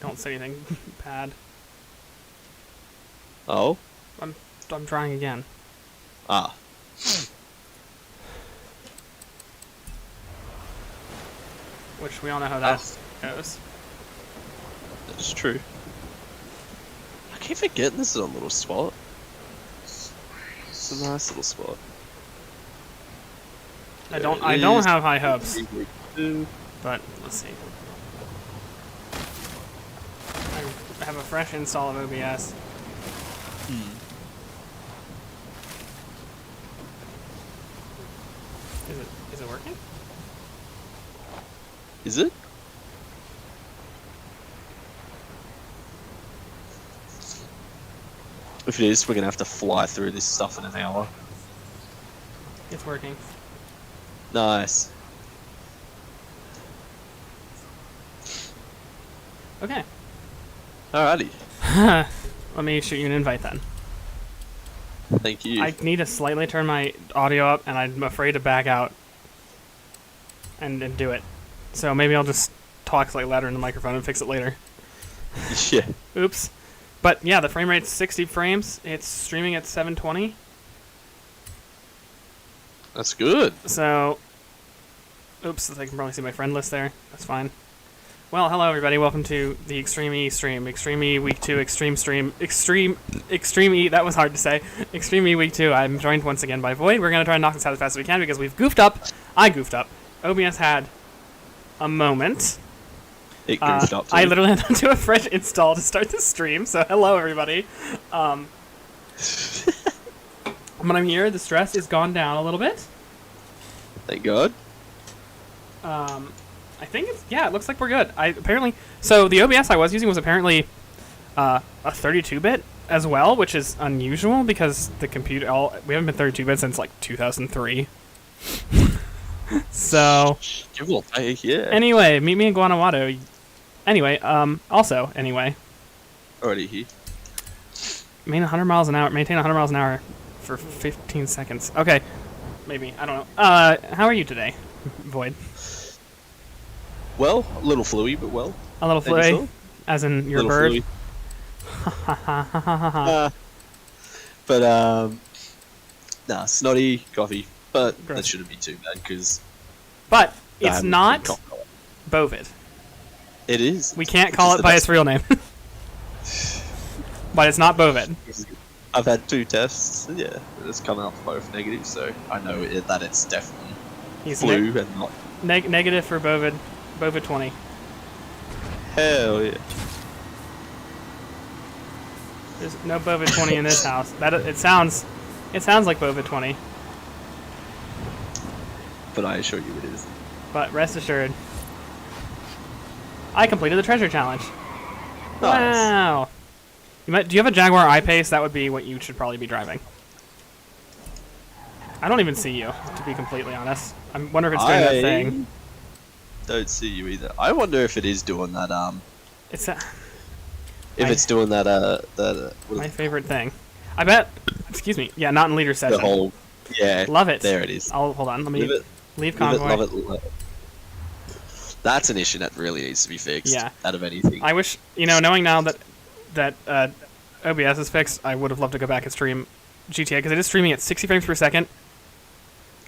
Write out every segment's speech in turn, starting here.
don't say anything bad. Oh? I'm trying again. Ah. Which we all know how that goes. That's true. I keep forgetting this is a little spot. It's a nice little spot. I don't have high hopes. But let's see. I have a fresh install of OBS. Is it working? Is it? If it is, we're gonna have to fly through this stuff in an hour. It's working. Nice. Okay. Alrighty. Let me shoot you an invite then. Thank you. I need to slightly turn my audio up, and I'm afraid to back out and do it. So maybe I'll just talk slightly louder in the microphone and fix it later. Yeah. Oops. But yeah, the frame rate's 60 frames. It's streaming at 720. That's good. So, oops, I can probably see my friend list there. That's fine. Well, hello everybody. Welcome to the Extreme E stream. Extreme E Week 2 Extreme E, that was hard to say. Extreme E Week 2. I'm joined once again by Void. We're going to try and knock this out as fast as we can because we've goofed up. I goofed up. OBS had a moment. It goofed up too. I literally had to do a fresh install to start the stream, so hello everybody. When I'm here, the stress is gone down a little bit. Thank God. I think it's, yeah, it looks like we're good. So the OBS I was using was apparently a 32-bit as well, which is unusual because the computer, we haven't been 32-bit since like 2003. So, Give or take, yeah. anyway, meet me in Guanajuato. Anyway, anyway. Already here. Maintain 100 miles an hour for 15 seconds. Okay, maybe, I don't know. How are you today, Void? Well, a little fluey, but well. A little And fluey, yourself? as in your Little bird. fluey. But, nah, snotty, coffee. But Gross. that shouldn't be too bad, because... But it's not Bovid. It is. We can't call it by its real name. But it's not Bovid. I've had 2 tests, and yeah, it's come out both negative, so I know that it's definitely flu and not... Negative for Bovid. Bovid 20. Hell yeah. There's no Bovid 20 in this house. It sounds like Bovid 20. But I assure you it is. But rest assured, I completed the treasure challenge. Nice. Wow. Do you have a Jaguar I-Pace? That would be what you should probably be driving. I don't even see you, to be completely honest. I wonder if it's doing that thing. Don't see you either. I wonder if it is doing that, It's it's doing that, my favorite thing. I bet, excuse me, yeah, not in leader session. the whole, yeah. Love it. There it is. Hold on, let me leave Love it, convoy. love it. That's an issue that really needs to be fixed. Yeah. Out of anything. I wish, knowing now that OBS is fixed, I would have loved to go back and stream GTA, because it is streaming at 60 frames per second,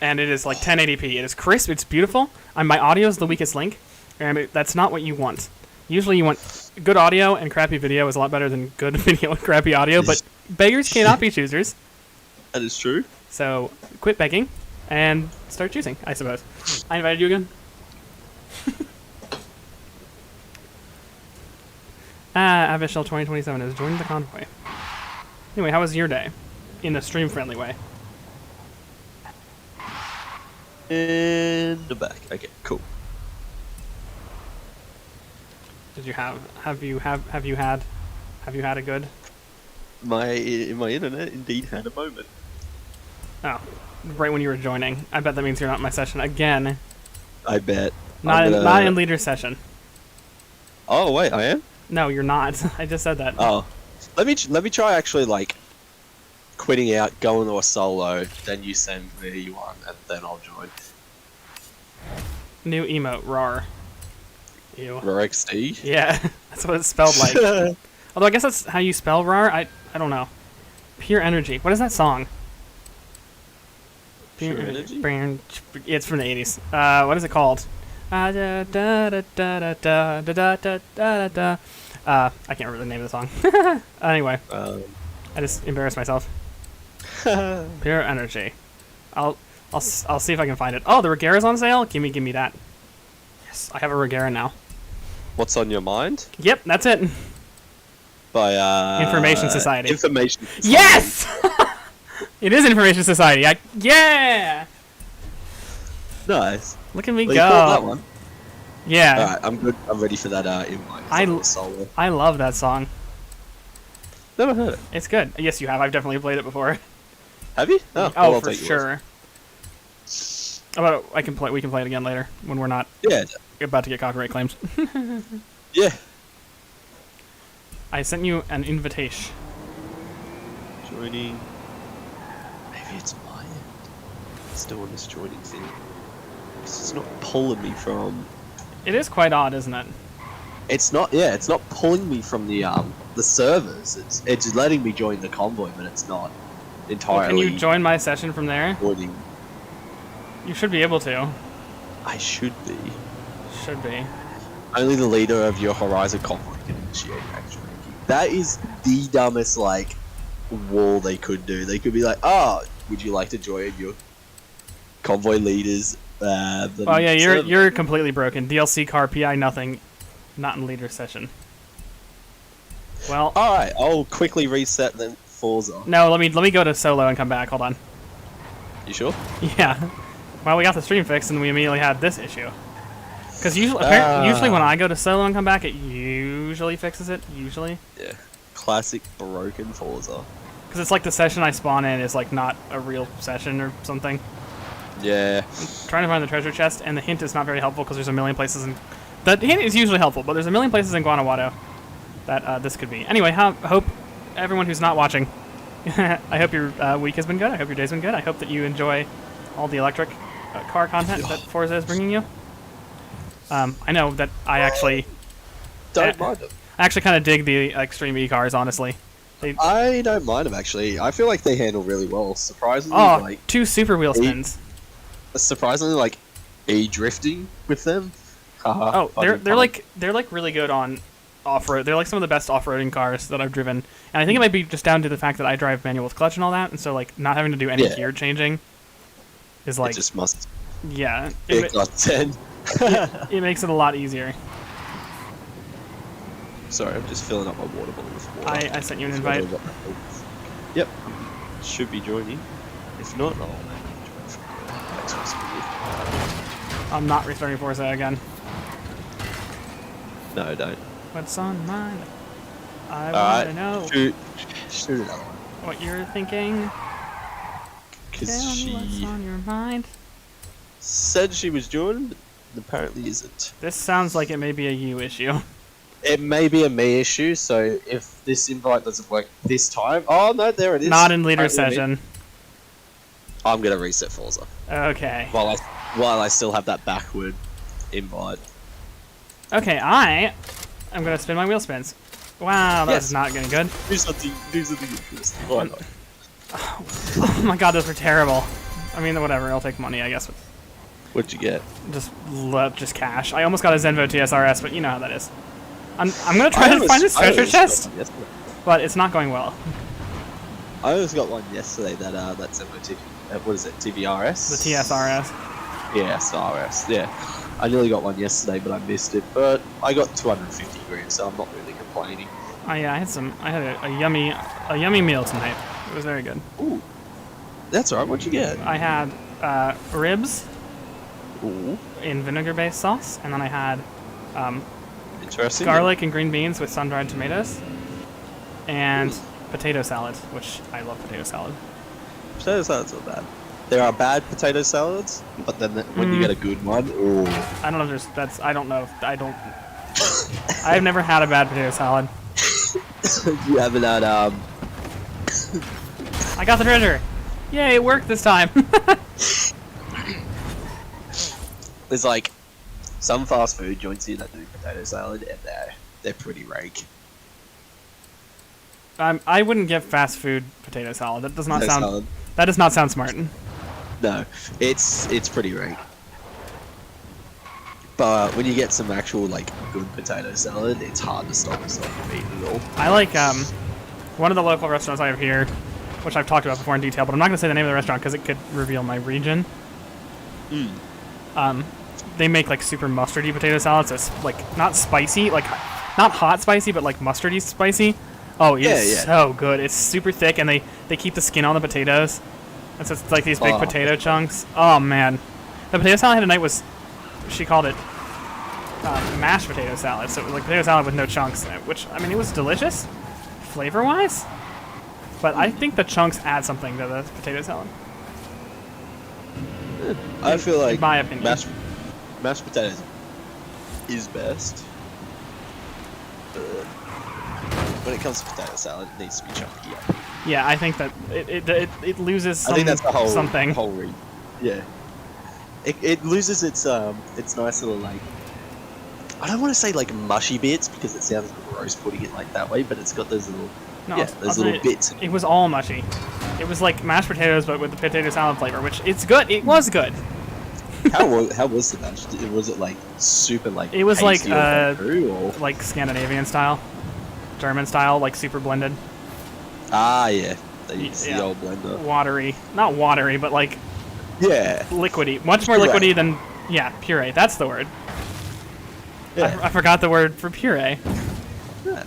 and it is like 1080p. It is crisp, it's beautiful. My audio is the weakest link, and that's not what you want. Usually you want good audio, and crappy video is a lot better than good video and crappy audio, but beggars cannot be choosers. That is true. So, quit begging, and start choosing, I suppose. I invited you again. Avishel 2027 is joining the convoy. Anyway, how was your day? In a stream-friendly way. In the back. Okay, cool. Did you have you had a good? My internet indeed had a moment. Oh, right when you were joining. I bet that means you're not in my session again. I bet. Not in leader session. Oh wait, I am? No, you're not. I just said that. Oh. Let me try actually like quitting out, going to a solo, then you send me one and then I'll join. New emote, rar. Ew. RXD. Yeah, that's what it's spelled like. Although I guess that's how you spell RAR. I don't know. Pure Energy. What is that song? Pure Energy? It's from the 80s. What is it called? I can't remember the name of the song. Anyway, I just embarrassed myself. Pure Energy. I'll see if I can find it. Oh, the Regera's on sale. Give me that. Yes, I have a Regera now. What's on your mind? Yep, that's it. By Information Society. Information Society. Yes! It is Information Society. Yeah! Nice. Look at me Well, go. you called that one. Yeah. Alright, I'm good. I'm ready for that invite. Solo. I love that song. Never heard it. It's good. Yes, you have. I've definitely played it before. Have you? Oh, well, I'll for take yours. sure. How about we can play it again later when we're not Yeah. about to get copyright claims. Yeah. I sent you an invitation. Joining. Maybe it's my end. It's doing this joining thing. It's not pulling me from. It is quite odd, isn't it? It's not. Yeah, it's not pulling me from the servers. It's letting me join the convoy, but it's not entirely. Well, can you join my session from there? Joining. You should be able to. I should be. Should be. Only the leader of your Horizon convoy can initiate matchmaking. That is the dumbest wall they could do. They could be like, "Oh, would you like to join your convoy leaders?" Oh yeah, you're completely broken. DLC car PI nothing, not in leader session. Well, all right, I'll quickly reset then Forza. No, let me go to solo and come back. Hold on. You sure? Yeah. Well, we got the stream fixed and we immediately had this issue. Because usually when I go to solo and come back, it usually fixes it. Usually. Yeah. Classic broken Forza. Because it's like the session I spawn in is like not a real session or something. Yeah. I'm trying to find the treasure chest, and the hint is not very helpful because there's a million places in... The hint is usually helpful, but there's a million places in Guanajuato that this could be. Anyway, hope everyone who's not watching, I hope your week has been good. I hope your day's been good. I hope that you enjoy all the electric car content that Forza is bringing you. I know that I actually... Don't mind them. I actually kind of dig the Extreme E-cars, honestly. I don't mind them, actually. I feel like they handle really well. Surprisingly, 2 super wheel spins. Surprisingly, e-drifting with them. They're like really good on off-road. They're like some of the best off-roading cars that I've driven. And I think it might be just down to the fact that I drive manual with clutch and all that, and so like not having to do any gear changing is like... It just must... Yeah. It got 10. It makes it a lot easier. Sorry, I'm just filling up my water bottle with water. I sent you an invite. Yep. Should be joining. If not, I'll join from next week. I'm not restarting Forza again. No, don't. What's on mine? I Alright, want to know shoot another one. what you're thinking. Because Tell me she what's on your mind. said she was joining, but apparently isn't. This sounds like it may be a you issue. It may be a me issue, so if this invite doesn't work this time... Oh, no, there it is. Not in leader Apparently session. I'm going to reset Forza. Okay. While I still have that backward invite. Okay, I am going to spin my wheel spins. Wow, that's Yes. not getting good. Do something interesting. Why not? Oh my god, those were terrible. I mean, whatever, I'll take money, I guess. What'd you get? Just cash. I almost got a Zenvo TSRS, but you know how that is. I'm gonna try to find this treasure chest, but it's not going well. I almost got one yesterday, that's MOT. What is it, TVRS? The TSRS. Yeah, SRS, yeah. I nearly got one yesterday, but I missed it. But I got 250 grand, so I'm not really complaining. Oh yeah, I had a yummy meal tonight. It was very good. Ooh, that's alright. What'd you get? I had ribs Ooh, in vinegar-based sauce, and then I had interesting. garlic and green beans with sun-dried tomatoes, and potato salad, which I love potato salad. Potato salad's not bad. There are bad potato salads, but then when you get a good one, ooh. I don't know if I've never had a bad potato salad. You haven't had I got the treasure! Yay, it worked this time! There's like some fast food joints here that do potato salad, and they're pretty rank. I wouldn't give fast food potato salad. That does not Potato sound. salad. That does not sound smart. No, it's pretty rank. But when you get some actual like good potato salad, it's hard to stop yourself from eating it all. I like one of the local restaurants I have here, which I've talked about before in detail, but I'm not going to say the name of the restaurant because it could reveal my region. They make like super mustardy potato salad, so it's like not spicy, like not hot spicy, but like mustardy spicy. Oh, it's so good. It's super thick, and they keep the skin on the potatoes, and so it's like these big potato chunks. Oh man, the potato salad I had tonight was, she called it mashed potato salad, so it was like potato salad with no chunks in it, which I mean it was delicious, flavor wise, but I think the chunks add something to the potato salad. I feel like in my opinion, mashed potatoes is best. When it comes to potato salad, it needs to be chunky. Yeah, I think that it loses some, I think that's the whole something. Yeah, it loses its nice little like, I don't want to say like mushy bits because it sounds gross putting it like that way, but it's got those little little bits. It was all mushy. It was like mashed potatoes, but with the potato salad flavor, which it's good. It was good. How was the mash? Was it like super like? It was like or? like Scandinavian style, German style, like super blended. Ah, yeah. They use the old blender. Watery, not watery, but like liquidy, much more liquidy than puree. That's the word. Yeah. I forgot the word for puree. Yeah.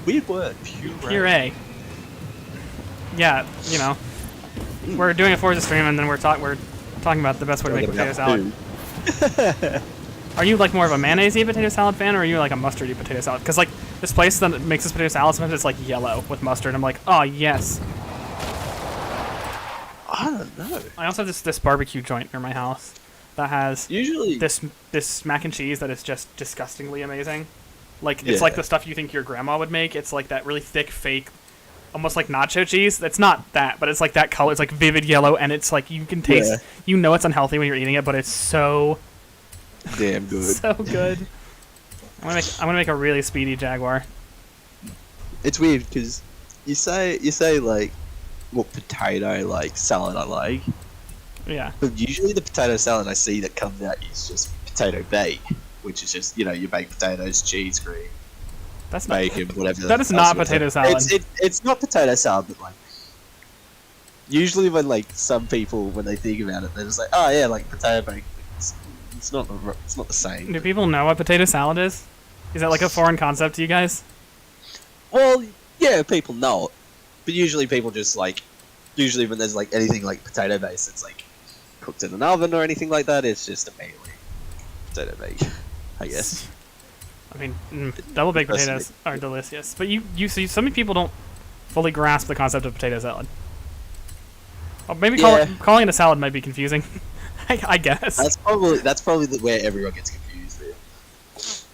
Weird word. Puree. Yeah, you know, we're doing a Forza stream, and then we're talking about the best way to make potato salad. Are you like more of a mayonnaise-y potato salad fan, or are you like a mustardy potato salad? Because like this place that makes this potato salad, sometimes it's like yellow with mustard. I'm like, oh yes. I don't know. I also have this barbecue joint near my house that has usually this mac and cheese that is just disgustingly amazing. Like it's like the stuff you think your grandma would make. It's like that really thick, fake, almost like nacho cheese. It's not that, but it's like that color. It's like vivid yellow, and it's like you can taste. You know it's unhealthy when you're eating it, but it's so damn good. So good. I'm gonna make a really speedy Jaguar. It's weird because you say like what potato like salad I like. Yeah. But usually the potato salad I see that comes out is just potato bake, which is just you baked potatoes, cheese, cream. That's bacon, whatever. That is not potato salad. It's not potato salad, but like usually when like some people when they think about it, they're just like, oh yeah, like potato bacon. It's not the same. Do people know what potato salad is? Is that like a foreign concept to you guys? Well, yeah, people know it, but usually people just like when there's like anything like potato based, it's like cooked in an oven or anything like that. It's just immediately potato bake, I guess. I mean, double baked potatoes are delicious, but you see, some people don't fully grasp the concept of potato salad. Well, maybe calling it a salad might be confusing. I guess that's probably where everyone gets confused with.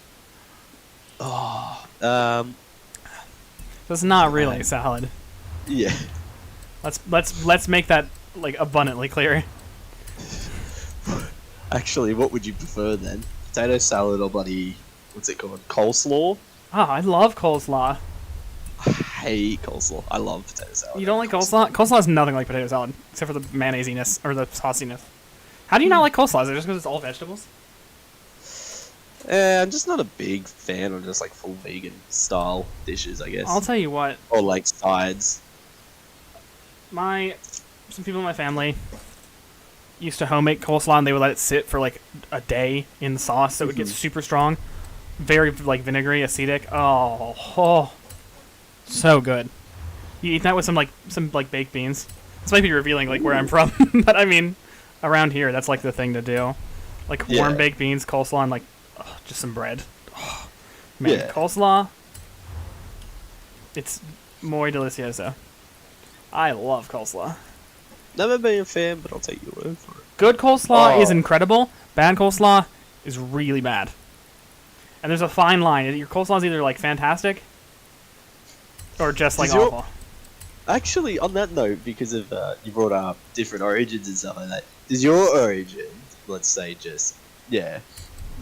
Oh, it's not really a salad. Yeah. Let's make that like abundantly clear. Actually, what would you prefer then? Potato salad or bloody what's it called? Coleslaw? Oh, I love coleslaw. I hate coleslaw. I love potato salad. You don't like coleslaw? Coleslaw is nothing like potato salad, except for the mayonnaise-iness or the sauciness. How do you not like coleslaw? Is it just because it's all vegetables? I'm just not a big fan of just like full vegan style dishes, I guess. I'll tell you what. Or like sides. Some people in my family used to homemade coleslaw, and they would let it sit for like a day in the sauce, so it would get super strong, very like vinegary, acidic. Oh, so good. You eat that with some baked beans. This might be revealing like where I'm from, but I mean, around here that's like the thing to do. Like warm baked beans, coleslaw, and like just some bread. Oh, man, coleslaw. It's muy delicioso. I love coleslaw. Never been a fan, but I'll take your word for it. Good coleslaw is incredible. Bad coleslaw is really bad. And there's a fine line. Your coleslaw is either like fantastic or just like awful. Actually, on that note, because of you brought up different origins and stuff like that, does your origin, let's say, just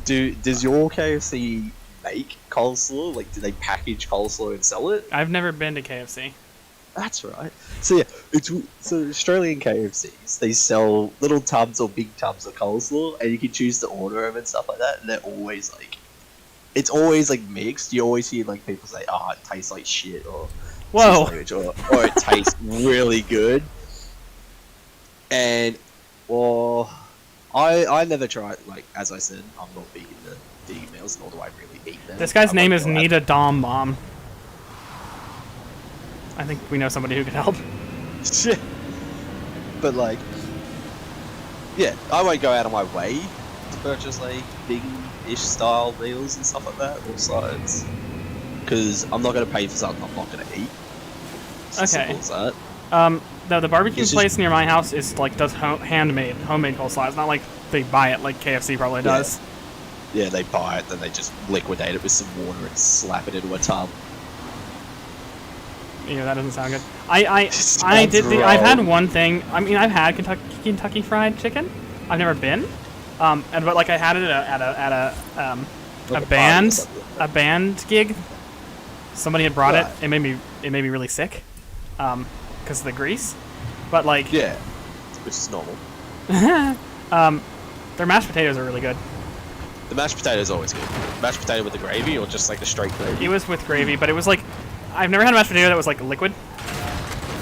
Does your KFC make coleslaw? Like, do they package coleslaw and sell it? I've never been to KFC. That's right. So yeah, so Australian KFCs, they sell little tubs or big tubs of coleslaw, and you can choose to order them and stuff like that. And they're always like, it's always like mixed. You always hear like people say, "Oh, it tastes like shit," or Whoa. or it tastes really good. And well, I never tried. Like as I said, I'm not big into vegan meals, nor do I really eat them. This guy's I name won't is go out. Nita Dom Mom. I think we know somebody who could help. But like, yeah, I won't go out of my way to purchase like vegan-ish style meals and stuff like that, or sides, because I'm not going to pay for something I'm not going to eat. It's as Okay. simple as that. The barbecue It's just- place near my house is like does homemade coleslaw. It's not like they buy it like KFC probably Yeah. does. Yeah, they buy it, then they just liquidate it with some water and slap it into a tub. Yeah, that doesn't sound good. I Sounds did. I've had wrong. one thing. I mean, I've had Kentucky Fried Chicken. I've never been. But like I had it at a Like a band party or something. a band gig. Somebody had brought Right. it. It made me really sick. Because of the grease. But like, Yeah, which is normal. their mashed potatoes are really good. The mashed potato is always good. Mashed potato with the gravy, or just like the straight gravy? It was with gravy, but it was like, I've never had a mashed potato that was like liquid.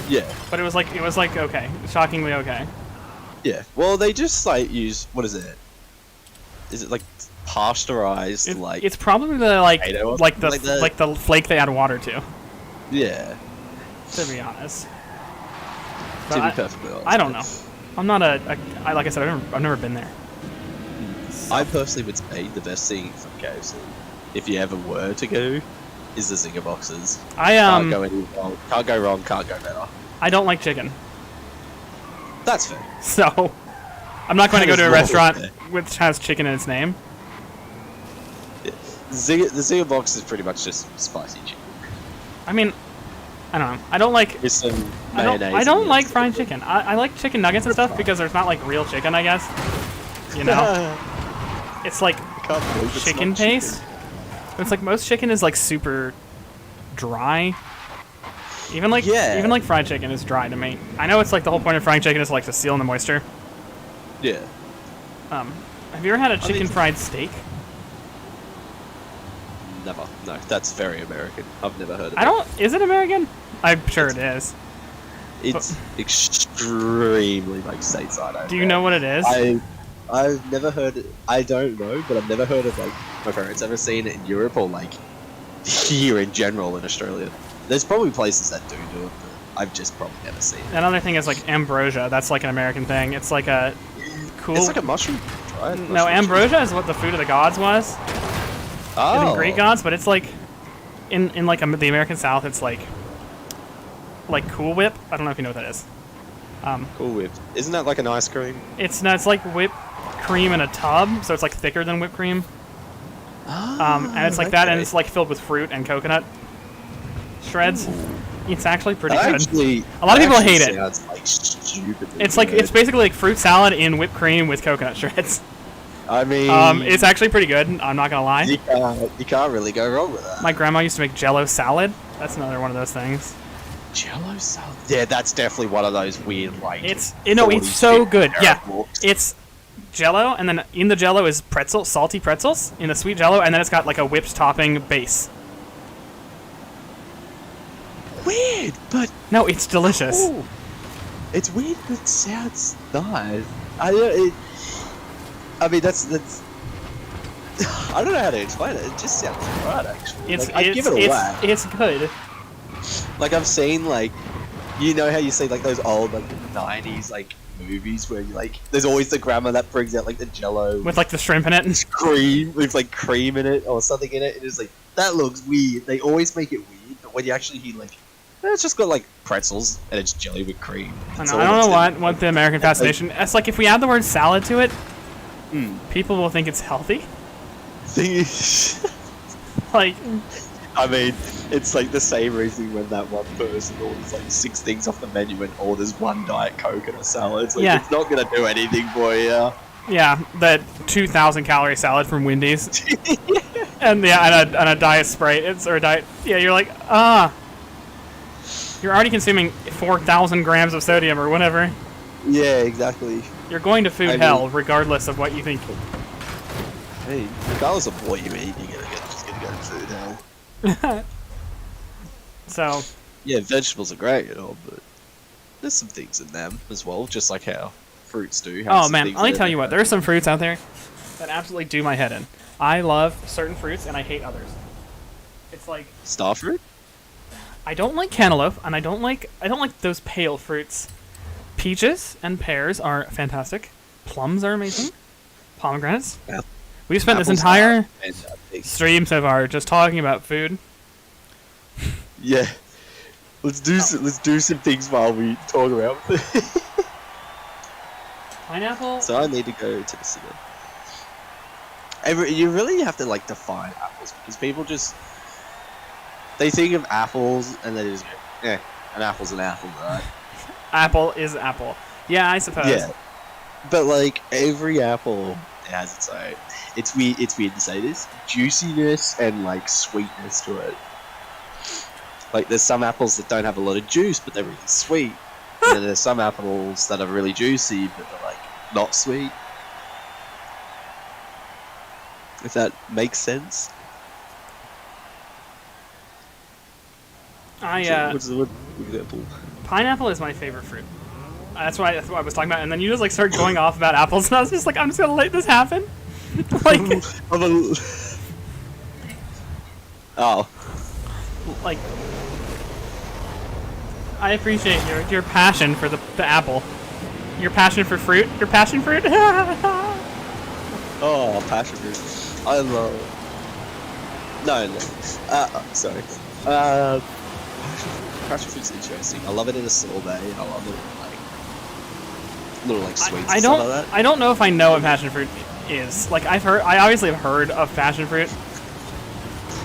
Yeah, But it was like okay, shockingly okay. yeah. Well, they just like use, what is it? Is it like pasteurized? It's probably the potato or like something like that? like the flake they add water to. Yeah. To be honest, To But be perfectly honest, I don't know. I'm not like I said, I've never been there. I personally would say the best thing from KFC, if you ever were to go, is the Zinger boxes. I Can't go any wrong. Can't go wrong. Can't go better. I don't like chicken, That's fair. so I'm not going to go That to a is restaurant fair. which has chicken in its name. Yeah. The Zinger box is pretty much just spicy chicken. I mean, I don't know. I don't like. With some I mayonnaise. I don't and like stuff. fried chicken. I like chicken nuggets and stuff because there's not like real chicken, I guess. You know, it's like Can't believe it's chicken not paste. It's like most chicken is like super dry. Even like fried chicken is dry to me. I know it's like the whole point of frying chicken is like to seal in the moisture. Yeah. Have you ever had a chicken fried steak? Never. No, that's very American. I've never heard of it. I don't. Is it American? I'm sure it is. It's extremely like stateside. over Do you there. know what it is? I've never heard it. I don't know, but I've never heard of like my parents ever seen it in Europe or like here in general in Australia. There's probably places that do it, but I've just probably never seen it. Another thing is like ambrosia. That's like an American thing. It's like a cool. It's like a mushroom, right? No, ambrosia is what the food of the gods was. Oh. In the Greek gods, but it's like in like the American South, it's like Cool Whip. I don't know if you know what that is. Cool Whip. Isn't that like an ice cream? It's like whipped cream in a tub, so it's like thicker than whipped cream. And it's like that, and it's like filled with fruit and coconut shreds. It's actually pretty good. Actually, A lot of people hate it. Sounds like stupid. It's like it's basically like fruit salad in whipped cream with coconut shreds. I mean, It's actually pretty good. I'm not gonna lie. you can't really go wrong with that. My grandma used to make Jello salad. That's another one of those things. Jello salad. Yeah, that's definitely one of those weird like. It's 40s so good. Yeah, books. it's Jello, and then in the Jello is salty pretzels in the sweet Jello, and then it's got like a whipped topping base. weird, but No, it's delicious. ooh, it's weird, but it sounds nice. I mean, that's. I don't know how to explain it. It just sounds right, actually. It's like, I'd give it a whack. it's good. Like I've seen like, you know how you see like those old like 90s like movies where you like, there's always the grandma that brings out like the Jello With like the shrimp in it. cream with like cream in it or something in it. And it's like that looks weird. They always make it weird, but when you actually hear like, it's just got like pretzels and it's jelly with cream. I That's don't all know that's in it. what the American fascination. It's like if we add the word salad to it, Mm. people will think it's healthy. Thing is, Like, I mean, it's like the same reason when that one person orders like 6 things off the menu and orders 1 Diet Coke and a salad. It's like, Yeah. it's not gonna do anything for you. Yeah, that 2,000 calorie salad from Wendy's. And yeah, and a diet Sprite. Or a diet. Yeah, you're like, you're already consuming 4,000 grams of sodium or whatever. Yeah, exactly. You're going to food hell, regardless of what you think. Hey, regardless of what you eat, just gonna go to food hell. So. Yeah, vegetables are great, you know, but there's some things in them as well, just like how fruits do. Oh man, let me tell you what. There are some fruits out there that absolutely do my head in. I love certain fruits and I hate others. It's like star fruit. I don't like cantaloupe, and I don't like those pale fruits. Peaches and pears are fantastic. Plums are amazing. Pomegranates. Yeah. We've spent this entire stream so far just talking about food. Yeah. Let's do some things while we talk about food. Pineapple. So I need to go to the cinema. You really have to like define apples because people just they think of apples and they just go, an apple's an apple, right? Apple is apple. Yeah, I suppose. Yeah, but like every apple has its own. It's weird. It's weird to say this. Juiciness and like sweetness to it. Like there's some apples that don't have a lot of juice, but they're really sweet. And then there's some apples that are really juicy, but they're like not sweet. If that makes sense. What's the example? Pineapple is my favorite fruit. That's what I was talking about, and then you just like start going off about apples, and I was just like, I'm just gonna let this happen. Like, like, I appreciate your passion for the apple, your passion for fruit, your passion fruit. Oh, passion fruit. I love. No. Sorry. Passion fruit's interesting. I love it in a sorbet, and I love it in like little sweets and stuff like that. I don't know if I know what passion fruit is. Like I obviously have heard of passion fruit.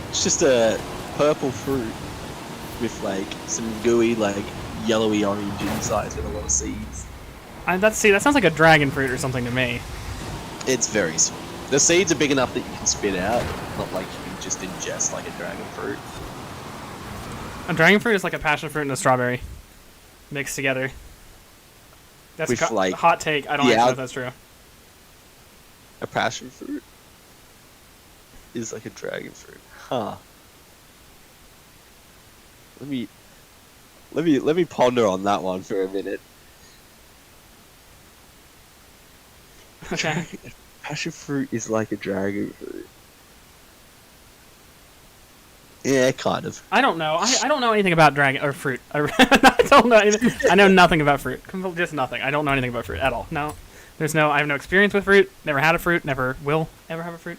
It's just a purple fruit with like some gooey, like yellowy orange inside with a lot of seeds. That sounds like a dragon fruit or something to me. It's very sweet. The seeds are big enough that you can spit out, not like you can just ingest like a dragon fruit. A dragon fruit is like a passion fruit and a strawberry mixed together. That's a hot take. I don't know if that's true. A passion fruit is like a dragon fruit, huh? Let me ponder on that one for a minute. Okay. Passion fruit is like a dragon fruit. Yeah, kind of. I don't know. I don't know anything about dragon or fruit. I don't know anything. I know nothing about fruit. Just nothing. I don't know anything about fruit at all. No. I have no experience with fruit. Never had a fruit. Never will ever have a fruit.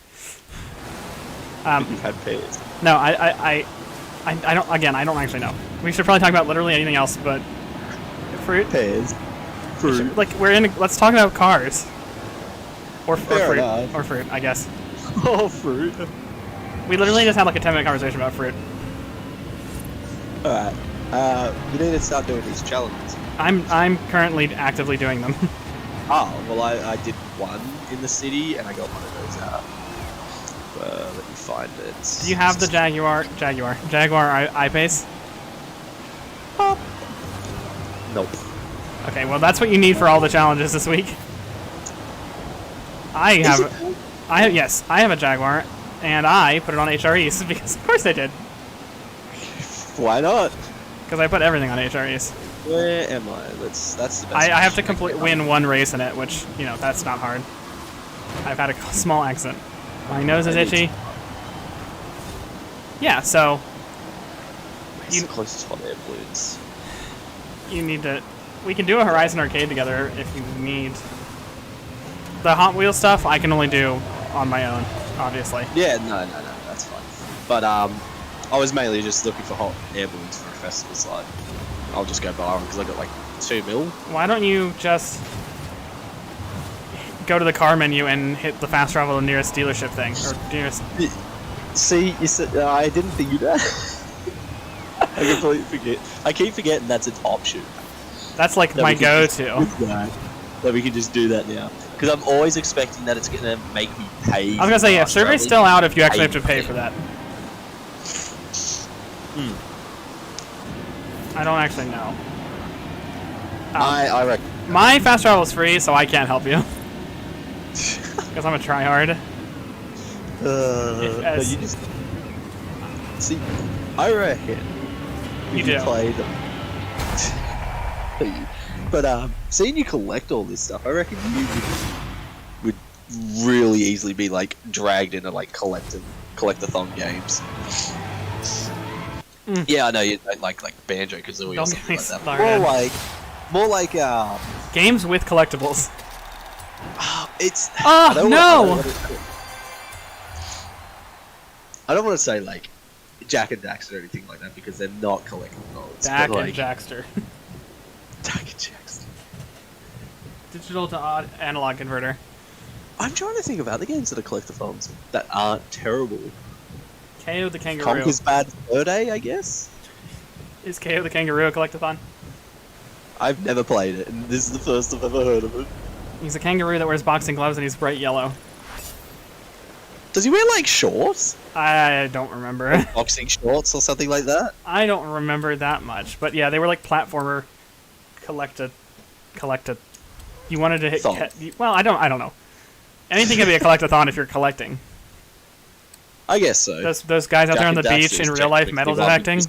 You've had pears. No, I don't. Again, I don't actually know. We should probably talk about literally anything else, but fruit. Pears. Fruit. Let's talk about cars. Or fruit. Enough. Or fruit, I guess. Oh, fruit. We literally just had like a 10-minute conversation about fruit. Alright. We need to start doing these challenges. I'm currently actively doing them. Oh, well I did one in the city and I got one of those out. Let me find it. Do you have the Jaguar I-Pace? Nope. Okay, well that's what you need for all the challenges this week. I have a Jaguar, and I put it on HREs because of course I did. Why not? Because I put everything on HREs. Where am I? That's the best. I have to win one race in it, which that's not hard. I've had a small accident. My nose is itchy. Yeah, so Where's the closest hot air balloons? you need to. We can do a Horizon Arcade together if you need. The Hot Wheels stuff I can only do on my own, obviously. Yeah, no, that's fine. But I was mainly just looking for hot air balloons for a festival slide. I'll just go buy one because I got like 2 mil. Why don't you just go to the car menu and hit the fast travel to the nearest dealership thing, or nearest? See, you said I didn't think of that. I completely forget. I keep forgetting that's an option. That's like my go-to. That we can just do that now. Because I'm always expecting that it's gonna make me pay. I was gonna say, yeah, survey's still out if you actually have to pay for that. I don't actually know. I reckon. My fast travel is free, so I can't help you. Because I'm a tryhard. But you just see. I reckon. You if do. Played. But seeing you collect all this stuff, I reckon you would really easily be like dragged into like collectathon games. Yeah, I know you don't like Banjo Kazooie or something like that. More like games with collectibles. It's. Oh no! I don't want to say like Jack and Daxter or anything like that because they're not collectibles. Jack but, and like, Jackster. Jack and Jackster. Digital to analog converter. I'm trying to think of other games that are collectathons that aren't terrible. KO the Kangaroo. Conker's Bad Fur Day, I guess? Is KO the Kangaroo a collectathon? I've never played it, and this is the first I've ever heard of it. He's a kangaroo that wears boxing gloves and he's bright yellow. Does he wear, like, shorts? I don't remember. Boxing shorts or something like that? I don't remember that much. But yeah, they were like platformer collecta. You wanted to hit... well, I don't know. Anything can be a collectathon if you're collecting. I guess so. Those guys out there on the beach in real life metal detecting?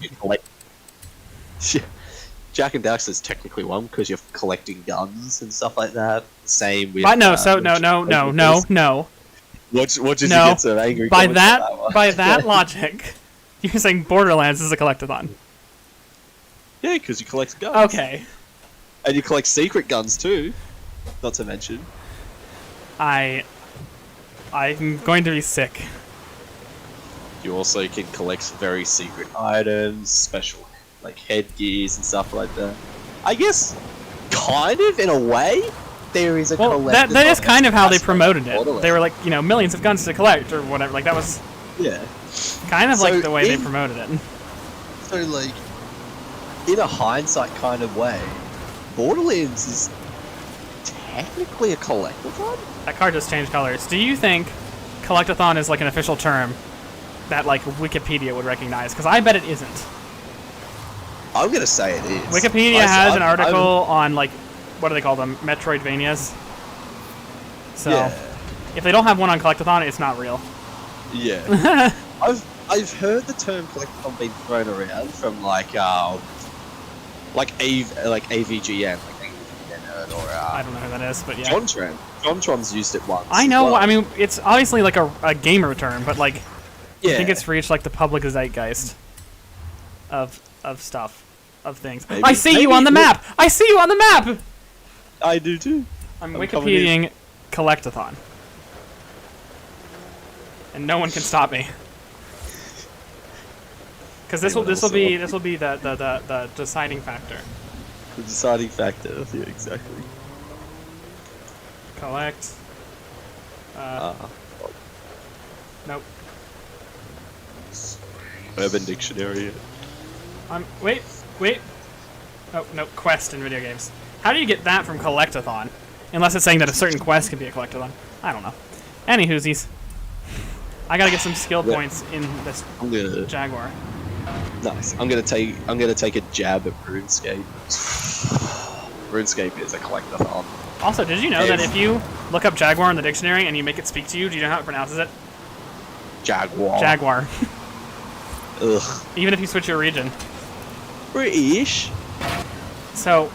Jack and Daxter's technically one because you're collecting guns and stuff like that. Same with. But no, no. What did you get so angry? By that logic, you're saying Borderlands is a collectathon. Yeah, because you collect guns. Okay. And you collect secret guns too. Not to mention. I'm going to be sick. You also can collect very secret items, special like headgears and stuff like that. I guess, kind of in a way, there is a collectathon. That is kind of how they promoted it. They were like, millions of guns to collect or whatever. Like that was kind of like the way they promoted it. So like, in a hindsight kind of way, Borderlands is technically a collectathon. That car just changed colors. Do you think collectathon is like an official term that like Wikipedia would recognize? Because I bet it isn't. I'm gonna say it is. Wikipedia has an article on like, what do they call them? Metroidvanias. So, if they don't have one on collectathon, it's not real. Yeah. I've heard the term collectathon being thrown around from like AVGN, like AVGN or I don't know who that is, but yeah. Jontron's used it once. I know. Well. I mean, it's obviously like a gamer term, but like, I think it's reached like the public zeitgeist of stuff, of things. I see you on the map. I see you on the map. I do too. I'm Wikipediaing collectathon, and no one can stop me. Because this will be the deciding factor. The deciding factor. Yeah, exactly. Collect. Nope. Urban Dictionary. Wait. Oh no, quest in video games. How do you get that from collectathon? Unless it's saying that a certain quest can be a collectathon. I don't know. Any whoosies. I gotta get some skill points in this Jaguar. Nice. I'm gonna take a jab at RuneScape. RuneScape is a collectathon. Also, did you know that if you look up Jaguar in the dictionary and you make it speak to you, do you know how it pronounces it? Jaguar. Jaguar. Ugh. Even if you switch your region. British. So,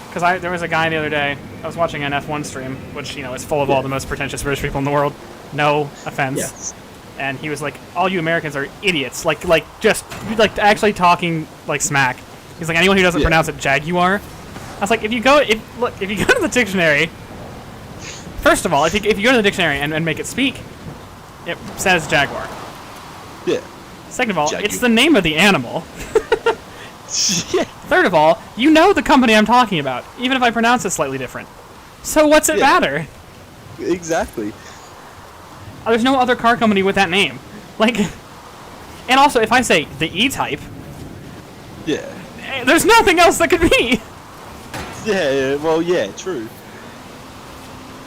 because there was a guy the other day, I was watching an F1 stream, which, is full of all the most pretentious British people in the world. No offense. Yes. And he was like, all you Americans are idiots. Like actually talking like smack. He's like, anyone who doesn't pronounce it Jaguar. I was like, if you go to the dictionary, first of all, if you go to the dictionary and make it speak, it says Jaguar. Yeah. Second of all, it's the name of the animal. Yeah. Third of all, you know the company I'm talking about, even if I pronounce it slightly different. So what's it matter? Exactly. There's no other car company with that name. Like, and also, if I say the E-Type, there's nothing else that could be. Yeah, well, yeah, true.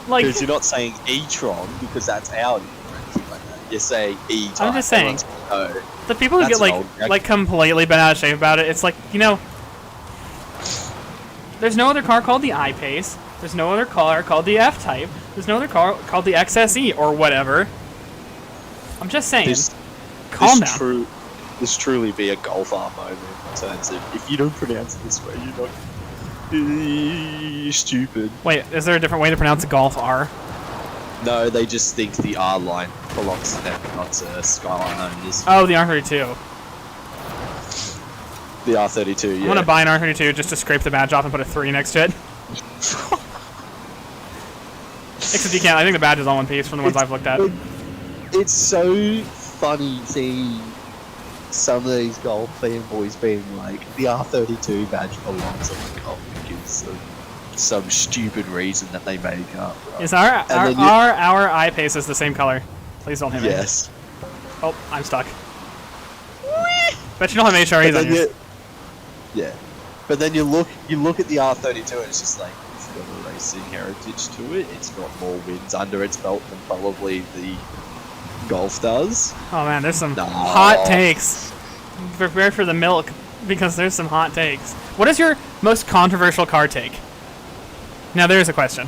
Like, Because you're not saying e-tron because that's Audi or anything like that. You're saying e-type. I'm just saying. Oh, the people who That's get an old like completely bent out of shape about it, it's like, you know, there's no other car called the I-Pace. There's no other car called the F-Type. There's no other car called the XSE or whatever. I'm just saying. Calm down. This truly be a Golf R moment in terms of if you don't pronounce it this way, you're stupid. Wait, is there a different way to pronounce Golf R? No, they just think the R line belongs to them, not to Skyline owners. Oh, the R32. The R32, yeah. I'm gonna buy an R32 just to scrape the badge off and put a 3 next to it. Except you can't. I think the badge is all one piece from the ones I've looked at. It's so funny seeing some of these Golf fanboys being like, the R32 badge belongs on the Golf because of some stupid reason that they make up. Right? Is our I-Pace is the same color? Please don't hit me. Yes. Oh, I'm stuck. Bet you don't have HREs on yours. Yeah. But then you look at the R32 and it's just like, it's got a racing heritage to it. It's got more wins under its belt than probably the Golf does. Oh man, there's some hot takes. Prepare for the milk, because there's some hot takes. What is your most controversial car take? Now there's a question.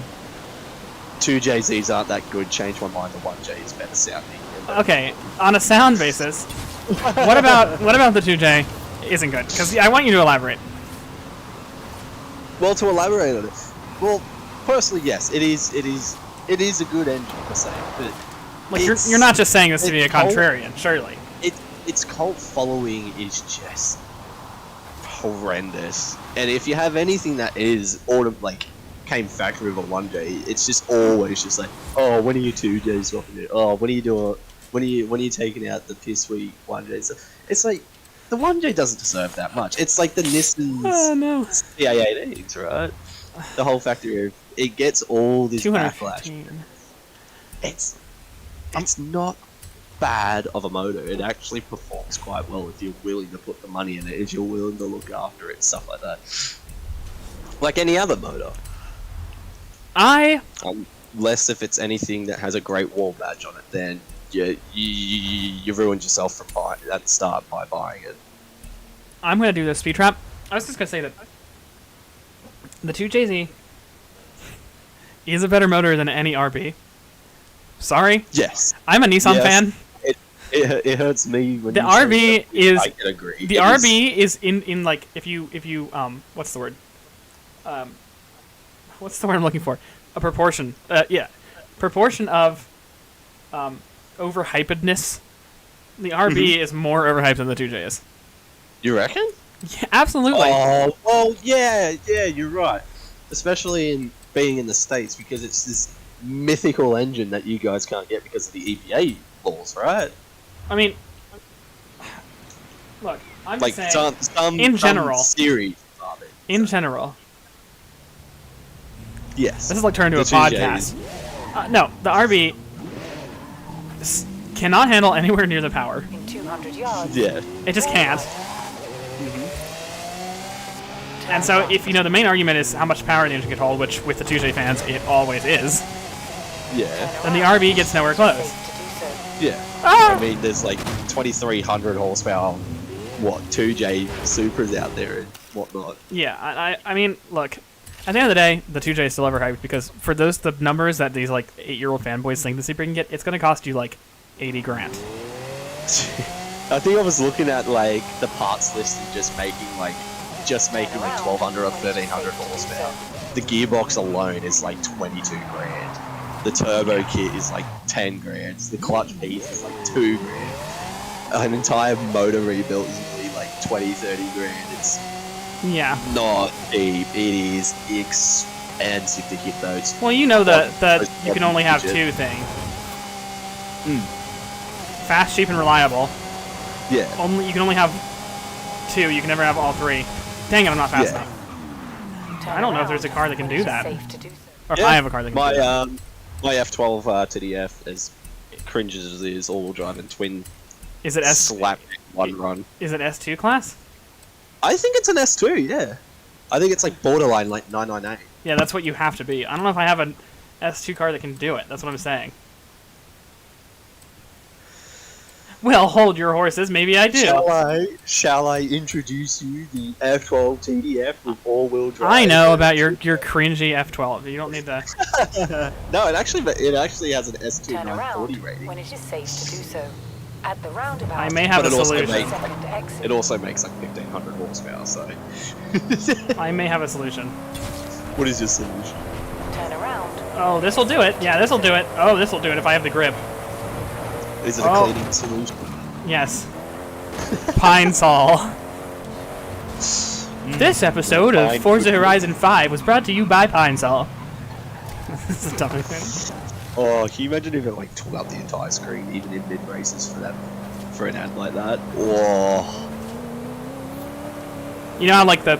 2JZs aren't that good. Change my mind. The 1J is better sounding. Okay, on a sound basis, what about the 2J isn't good? Because I want you to elaborate. Well, to elaborate on it, well, personally, yes, it is a good engine per se, but like you're not just saying this to be a contrarian, surely. Its cult following is just horrendous, and if you have anything that is came factory with a 1J, it's just always just like, oh, when are you 2Js dropping it? Oh, when are you doing? When are you taking out the piss weak 1Js? It's like the 1J doesn't deserve that much. It's like the Nissan's CA18s, right? The whole factory, it gets all this backlash. It's not bad of a motor. It actually performs quite well if you're willing to put the money in it, if you're willing to look after it, stuff like that. Like any other motor. Unless if it's anything that has a great wall badge on it, then you ruined yourself from buying at the start by buying it. I'm gonna do this speed trap. I was just gonna say that the 2JZ is a better motor than any RB. Sorry. Yes. I'm a Nissan fan. It hurts me when the RB is. I can agree. The RB is in like if you what's the word? What's the word I'm looking for? A proportion. Proportion of overhypedness. The RB is more overhyped than the 2J is. You reckon? Yeah, absolutely. Oh, well, yeah, you're right. Especially in being in the States, because it's this mythical engine that you guys can't get because of the EPA laws, right? I mean, look, I'm like just saying, some in general, series. In general. Yes. This is like turned into a podcast. No, the RB cannot handle anywhere near the power. In 200 yards. Yeah. It just can't. And so, if you know, the main argument is how much power the engine can hold, which with the 2J fans, it always is. Yeah. Then the RB gets nowhere close. Yeah. I mean, there's like 2,300 horsepower, 2J Supras out there and whatnot. Yeah, I mean, look, at the end of the day, the 2J is still overhyped because for the numbers that these like 8-year-old fanboys think the Supra can get, it's going to cost you like 80 grand. I think I was looking at like the parts list and just making like 1,200 or 1,300 horsepower. The gearbox alone is like 22 grand. The turbo kit is like 10 grand. The clutch piece is like 2 grand. An entire motor rebuild is usually like 20, 30 grand. It's not cheap. It is expensive to hit those. Well, you know that you can only have two things. Fast, cheap, and reliable. Yeah. You can only have two. You can never have all three. Dang it, I'm not fast enough. I don't know if there's a car that can do that. Or if I have a car that can do that. My F12 TDF, as cringes as it is, all-wheel drive and twin. Is it slap one run? Is it S2 class? I think it's an S2, yeah. I think it's like borderline like 998. Yeah, that's what you have to be. I don't know if I have S2 car that can do it. That's what I'm saying. Well, hold your horses. Maybe I do. Shall I introduce you the F12 TDF with all-wheel drive? I know about your cringy F12. You don't need to. No, it actually has an S2 Turn 940 around rating. when it is safe to do so. At the roundabout. I may have But a it also solution. Second exit. It also makes like 1500 horsepower. So, I may have a solution. what is your solution? Turn around. Oh, this will do it. Yeah, this will do it. Oh, this will do it if I have the grip. Is it a Oh. cleaning solution? Yes. Pine Sol. This episode of Pine Forza Sol. Horizon 5 was brought to you by Pine Sol. This is a dumb thing. Oh, can you imagine if it like tore up the entire screen, even in mid races for an ad like that? Oh, You know how like the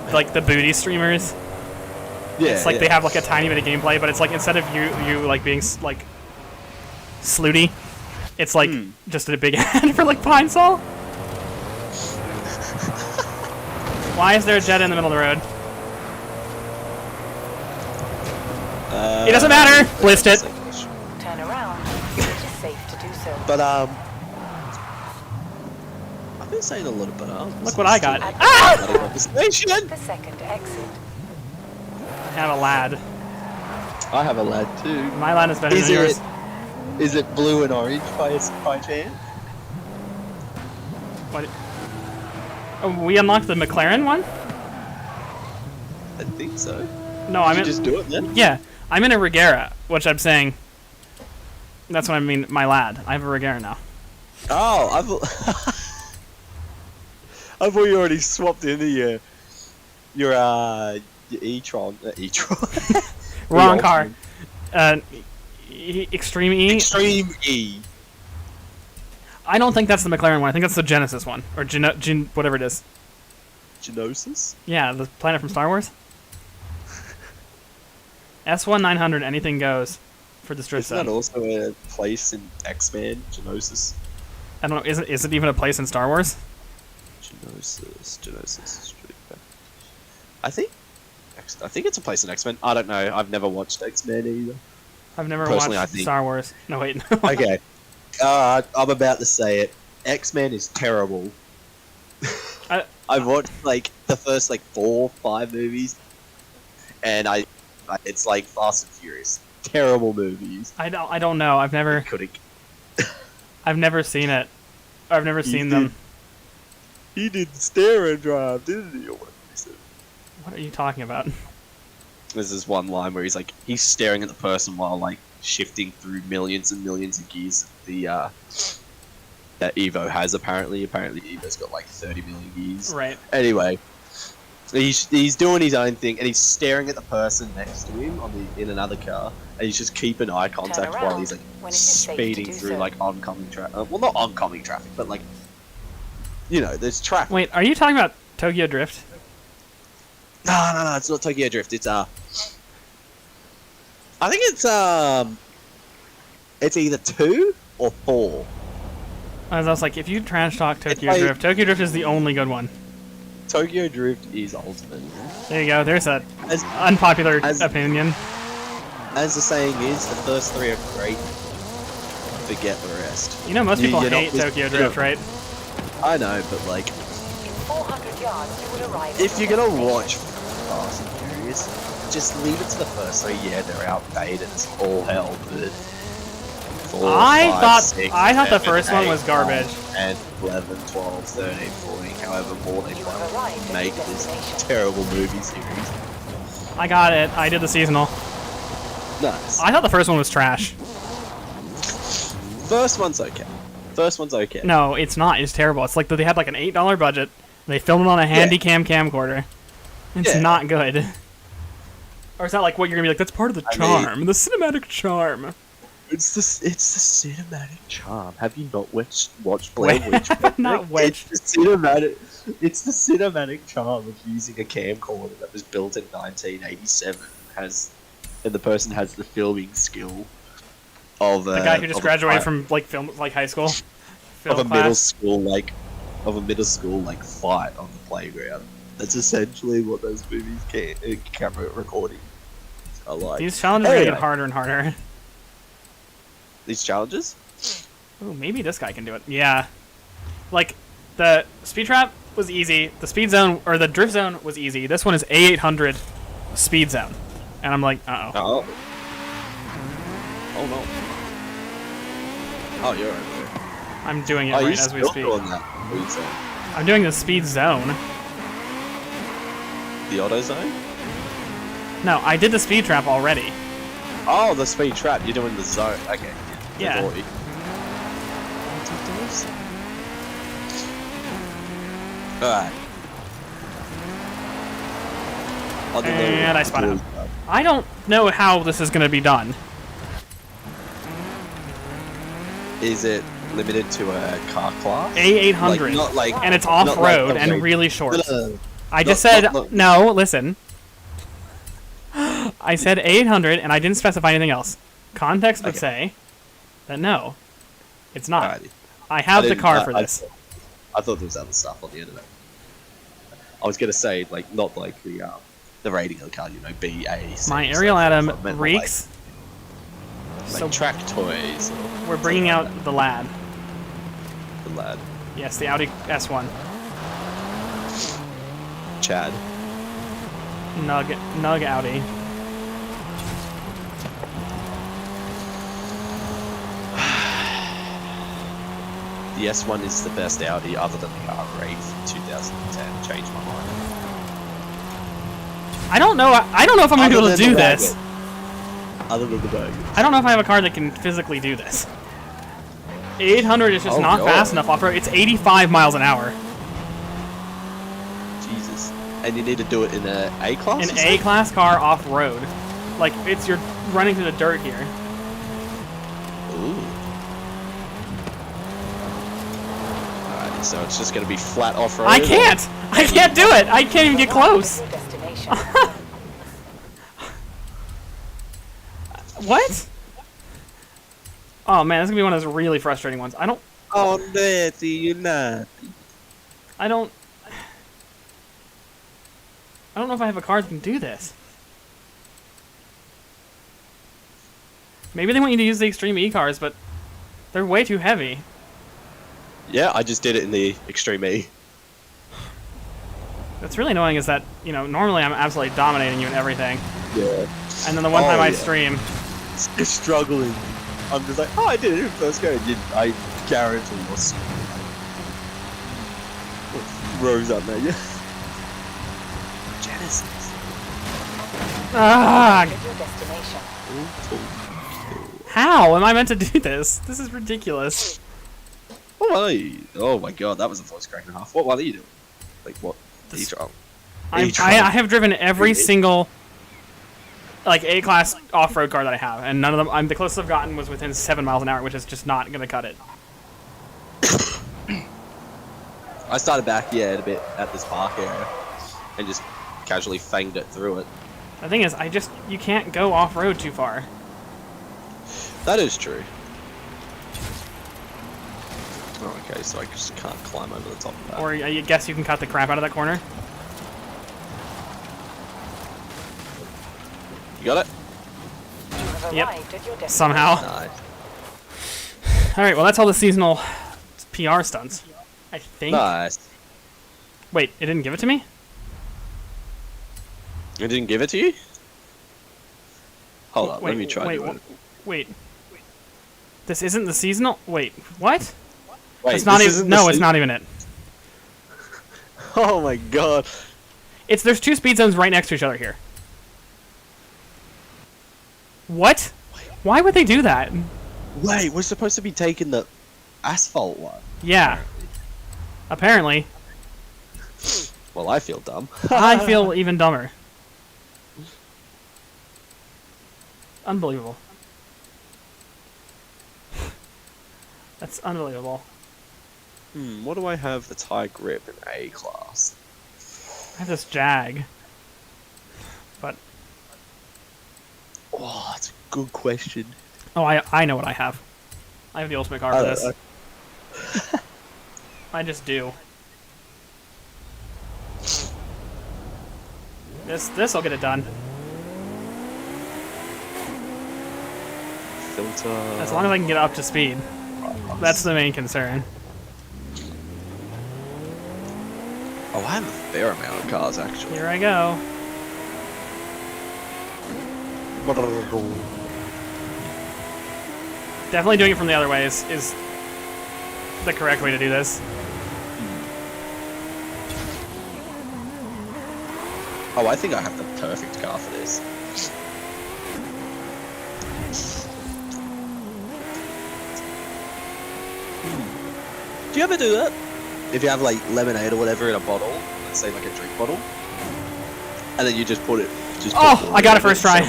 booty streamers? yeah. It's like they have like a tiny bit of gameplay, but it's like instead of you like being like slooty, it's like just a big ad for like Pine Sol. Why is there a jet in the middle of the road? It doesn't matter. List it. Turn around when it is safe to do so. But I've been saying a lot about. Look what I got. At Ah! Station. the second exit. I have a lad. I have a lad too. My lad is better Is than yours. Is it blue and orange by chance? What? Oh, we unlocked the McLaren one? I think so. No, I'm Did in. you just do it then? Yeah, I'm in a Regera, which I'm saying. That's what I mean. My lad. I have a Regera now. Oh, I thought you already swapped into your e-tron. E-tron. Wrong The car. Ultimate. Extreme E. Extreme E. I don't think that's the McLaren one. I think that's the Genesis one, or whatever it is. Genosis? Yeah, the planet from Star Wars. S1 900, anything goes for the drift Isn't that zone. also a place in X-Men? Genosis? I don't know. Is it even a place in Star Wars? Genosis. I think it's a place in X-Men. I don't know. I've never watched X-Men either. I've never Personally, I watched think- Star Wars. No, wait. Okay. I'm about to say it. X-Men is terrible. I've watched like the first like 4 or 5 movies, and it's like Fast and Furious. Terrible movies. I don't know. I've never seen it. I've never seen them. He did stare and drive, didn't he? Or whatever he said. What are you talking about? There's this one line where he's staring at the person while like shifting through millions and millions of gears that Evo has apparently. Apparently Evo's got like 30 million gears. Right. Anyway, he's doing his own thing and he's staring at the person next to him in another car, and he's just keeping eye contact while he's like when it is safe to speeding do through so. like oncoming traffic. Well, not oncoming traffic, but like there's traffic. Wait, are you talking about Tokyo Drift? No, it's not Tokyo Drift. It's I think it's either 2 or 4. I was like, if you trash talk Tokyo like- Drift, Tokyo Drift is the only good one. Tokyo Drift is ultimate. There you go. There's a As, unpopular as- opinion. as the saying is, the first 3 are great. Forget the rest. You know, most people you're not hate mis- Tokyo you're Drift, not- right? I know, but like, In 400 yards, you will arrive. if at you're the gonna destination. watch Fast and Furious, just leave it to the first 3. Yeah, they're outdated as all hell, but 4, I 5, thought 6, the 7, first one 8, was garbage. 9, 10, 11, 12, 13, 14, however more they You try have arrived to at make your this destination. terrible movie series. I got it. I did the seasonal. Nice. I thought the first one was trash. First one's okay. No, it's not. It's terrible. It's like they had like an $8 budget. They filmed it on a handy cam camcorder. It's Yeah. not good. Or is that like what you're gonna be like? That's part of the I mean- charm, the cinematic charm. It's the cinematic charm. Have you not watched Blair Witch? Not Witch. It's the cinematic charm of using a camcorder that was built in 1987. And the person has the filming skill of The guy who just graduated from from like film, like high school. of Film a class. middle school fight on the playground. That's essentially what those movies camera recording I like. These challenges are gonna Anyway, get harder and harder. these challenges? Ooh, maybe this guy can do it. Yeah. Like, the speed trap was easy. The speed zone, or the drift zone was easy. This one is A800 speed zone. And I'm like, uh-oh. Oh. Oh no. Oh, you're right there. I'm doing it Oh, right you're as we still speak. doing that. What are you saying? I'm doing the speed zone. The auto zone? No, I did the speed trap already. Oh, the speed trap. You're doing the zone. Okay. Yeah. The Alright. And I spun out. I don't know how this is going to be done. Is it limited to a car class? A800. Like, not like, and it's not off-road like the and race. really short. No. I just Not- said, not- not- no, listen. I said 800 and I didn't specify anything else. Context would Okay. say that no, it's not. Alrighty. I have the didn't- car for this. I thought there was other stuff on the internet. I was gonna say, like, not like the rating of the car, you know, BA. My Ariel Atom reeks. Like So track toys. Or we're bringing out the lad. the lad. Yes, the Audi S1. Chad. Nug Audi. The S1 is the best Audi other than the R8 from 2010. Changed my mind. I don't know. I don't know if I'm gonna be able to do this. Other than the burger. I don't know if I have a car that can physically do this. 800 is just Oh, not God. fast enough off road. It's 85 miles an hour. Jesus. And you need to do it in a A class? An A class car off road. Like you're running through the dirt here. Ooh. Alright, so it's just gonna be flat off road. I can't do it. I can't even get close. Your destination. What? Oh man, this is gonna be one of those really frustrating ones. I don't Oh, Natty, you're not. I don't know if I have a car that can do this. Maybe they want you to use the Extreme E cars, but they're way too heavy. Yeah, I just did it in the Extreme E. What's really annoying is that, you know, normally I'm absolutely dominating you in everything. Yeah. And then the one Oh, time I yeah. stream, You're struggling. I'm just like, oh, I did it in first go. I guarantee you'll see. Rose up, mate. Yeah. Genesis. ah, Your destination. how am I meant to do this? This is ridiculous. What are you? Oh my god, that was a voice crack and a half. What are you doing? Like, what? This- E-Tron. I have driven every single like A-class off-road car that I have, and none of them. The closest I've gotten was within 7 miles an hour, which is just not gonna cut it. I started back, yeah, a bit at this park area, and just casually fanged it through it. The thing is, you can't go off-road too far. That is true. Oh, okay, so I just can't climb over the top of that. Or I guess you can cut the crap out of that corner. You got it? You have Yep. arrived at your destination. Somehow. Nice. All right, well that's all the seasonal PR stunts. I think. Nice. Wait, it didn't give it to me? It didn't give it to you? Hold on, Wait, let me try wait, doing it. wait. This isn't the seasonal? Wait, what? Wait, It's not this even. isn't No, the it's not even it. Oh my god. There's two speed zones right next to each other here. What? Why would they do that? Wait, we're supposed to be taking the asphalt one. Yeah. Apparently. Well, I feel dumb. I feel even dumber. Unbelievable. That's unbelievable. What do I have that's high grip in A class? I have this Jag. But, Oh, that's a good question. oh, I know what I have. I have the ultimate car for this. I just do. This'll get it done. filter. As long as I can get up to speed. That's the main concern. Oh, I have a fair amount of cars actually. Here I go. Definitely doing it from the other way is the correct way to do this. Oh, I think I have the perfect car for this. Do you ever do that? If you have like lemonade or whatever in a bottle, let's say like a drink bottle, and then you just put it. Oh, I got it first try.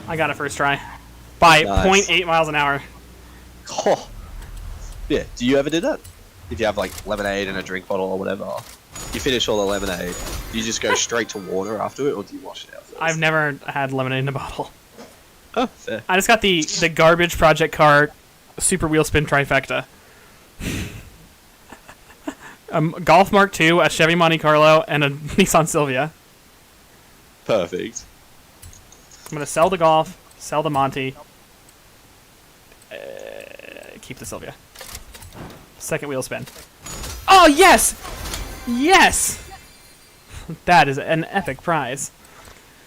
I got it first try. By Nice. 0.8 miles an hour. Oh. Yeah. Do you ever do that? If you have like lemonade in a drink bottle or whatever, you finish all the lemonade. Do you just go straight to water after it, or do you wash it out first? I've never had lemonade in a bottle. Oh, fair. I just got the garbage project car super wheel spin trifecta. Golf Mark II, a Chevy Monte Carlo, and a Nissan Silvia. Perfect. I'm gonna sell the Golf, sell the Monte, keep the Silvia. Second wheel spin. Oh yes, yes! That is an epic prize.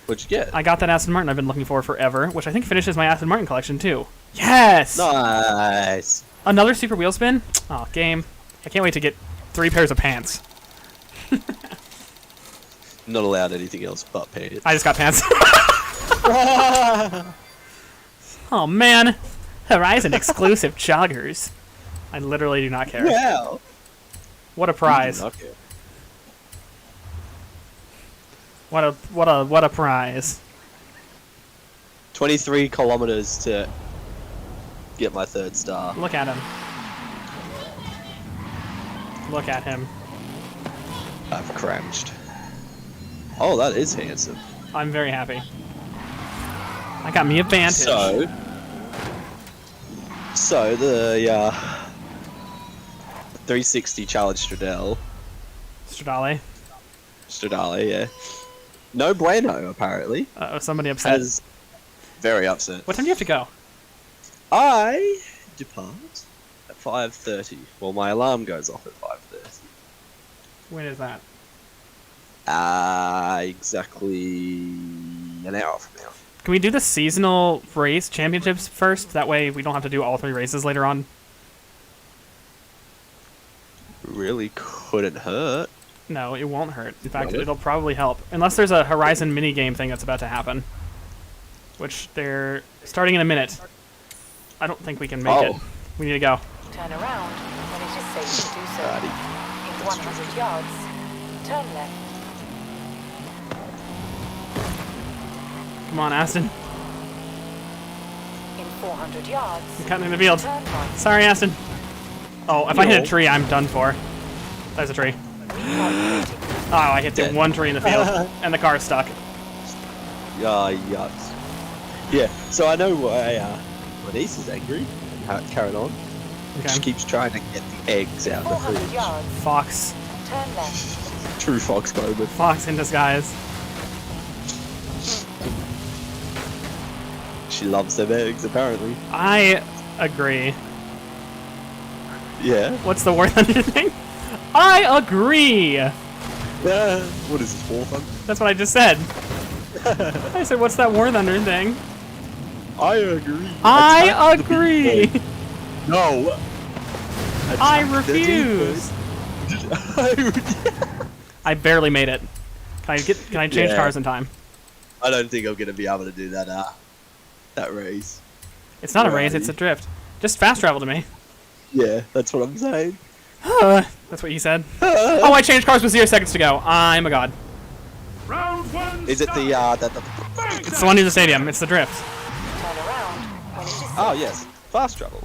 What'd you get? I got that Aston Martin I've been looking for forever, which I think finishes my Aston Martin collection too. Yes! Nice. Another super wheel spin? Oh, game. I can't wait to get 3 pairs of pants. Not allowed anything else but pants. I just got pants. Oh man. Horizon exclusive joggers. I literally do not care. Wow. What a prize. Okay. What a prize. 23 kilometers to get my 3rd star. Look at him. Look at him. I've crouched. Oh, that is handsome. I'm very happy. I got me a Vantage. So the 360 Challenge Stradale, Stradale. yeah. No bueno, apparently. Uh-oh, somebody upset. As very upset. What time do you have to go? I depart at 5:30. Well, my alarm goes off at 5:30. When is that? Exactly an hour from now. Can we do the seasonal race championships first? That way we don't have to do all 3 races later on. Really couldn't hurt. No, it won't hurt. In fact, Will it? it'll probably help. Unless there's a Horizon minigame thing that's about to happen. Which they're starting in a minute. I don't think we can make it. We need to go. Turn around when it is safe to do so. Alrighty. In 100 yards, turn left. Come on, Aston. In 400 yards, I'm cutting in the field. turn right. Sorry, Aston. Oh, if I hit a tree, I'm done for. There's a tree. Recalculating. Oh, I hit the Dead. one tree in the field, and the car's stuck. Yucks. Yeah, so I know why my niece is angry and carrying on. She Okay. keeps trying to get the eggs out of the 400 fridge. yards, Fox. turn left. True fox moment. Fox in disguise. She loves them eggs, apparently. I agree. Yeah. What's the word on your thing? I agree! Yeah. What is this, 400? That's what I just said. I said, what's that War Thunder thing? I agree. I Attack the agree! people. No. I Attack the refuse! people. I barely made it. Can I change Yeah. cars in time? I don't think I'm gonna be able to do that. That race. It's not a race, Righty. it's a drift. Just fast travel to me. Yeah, that's what I'm saying. That's what you said. Oh, I changed cars with 0 seconds to go. I'm a god. Is it the It's the one near the stadium. It's the drift. Turn around when it is safe. Oh yes, fast travel.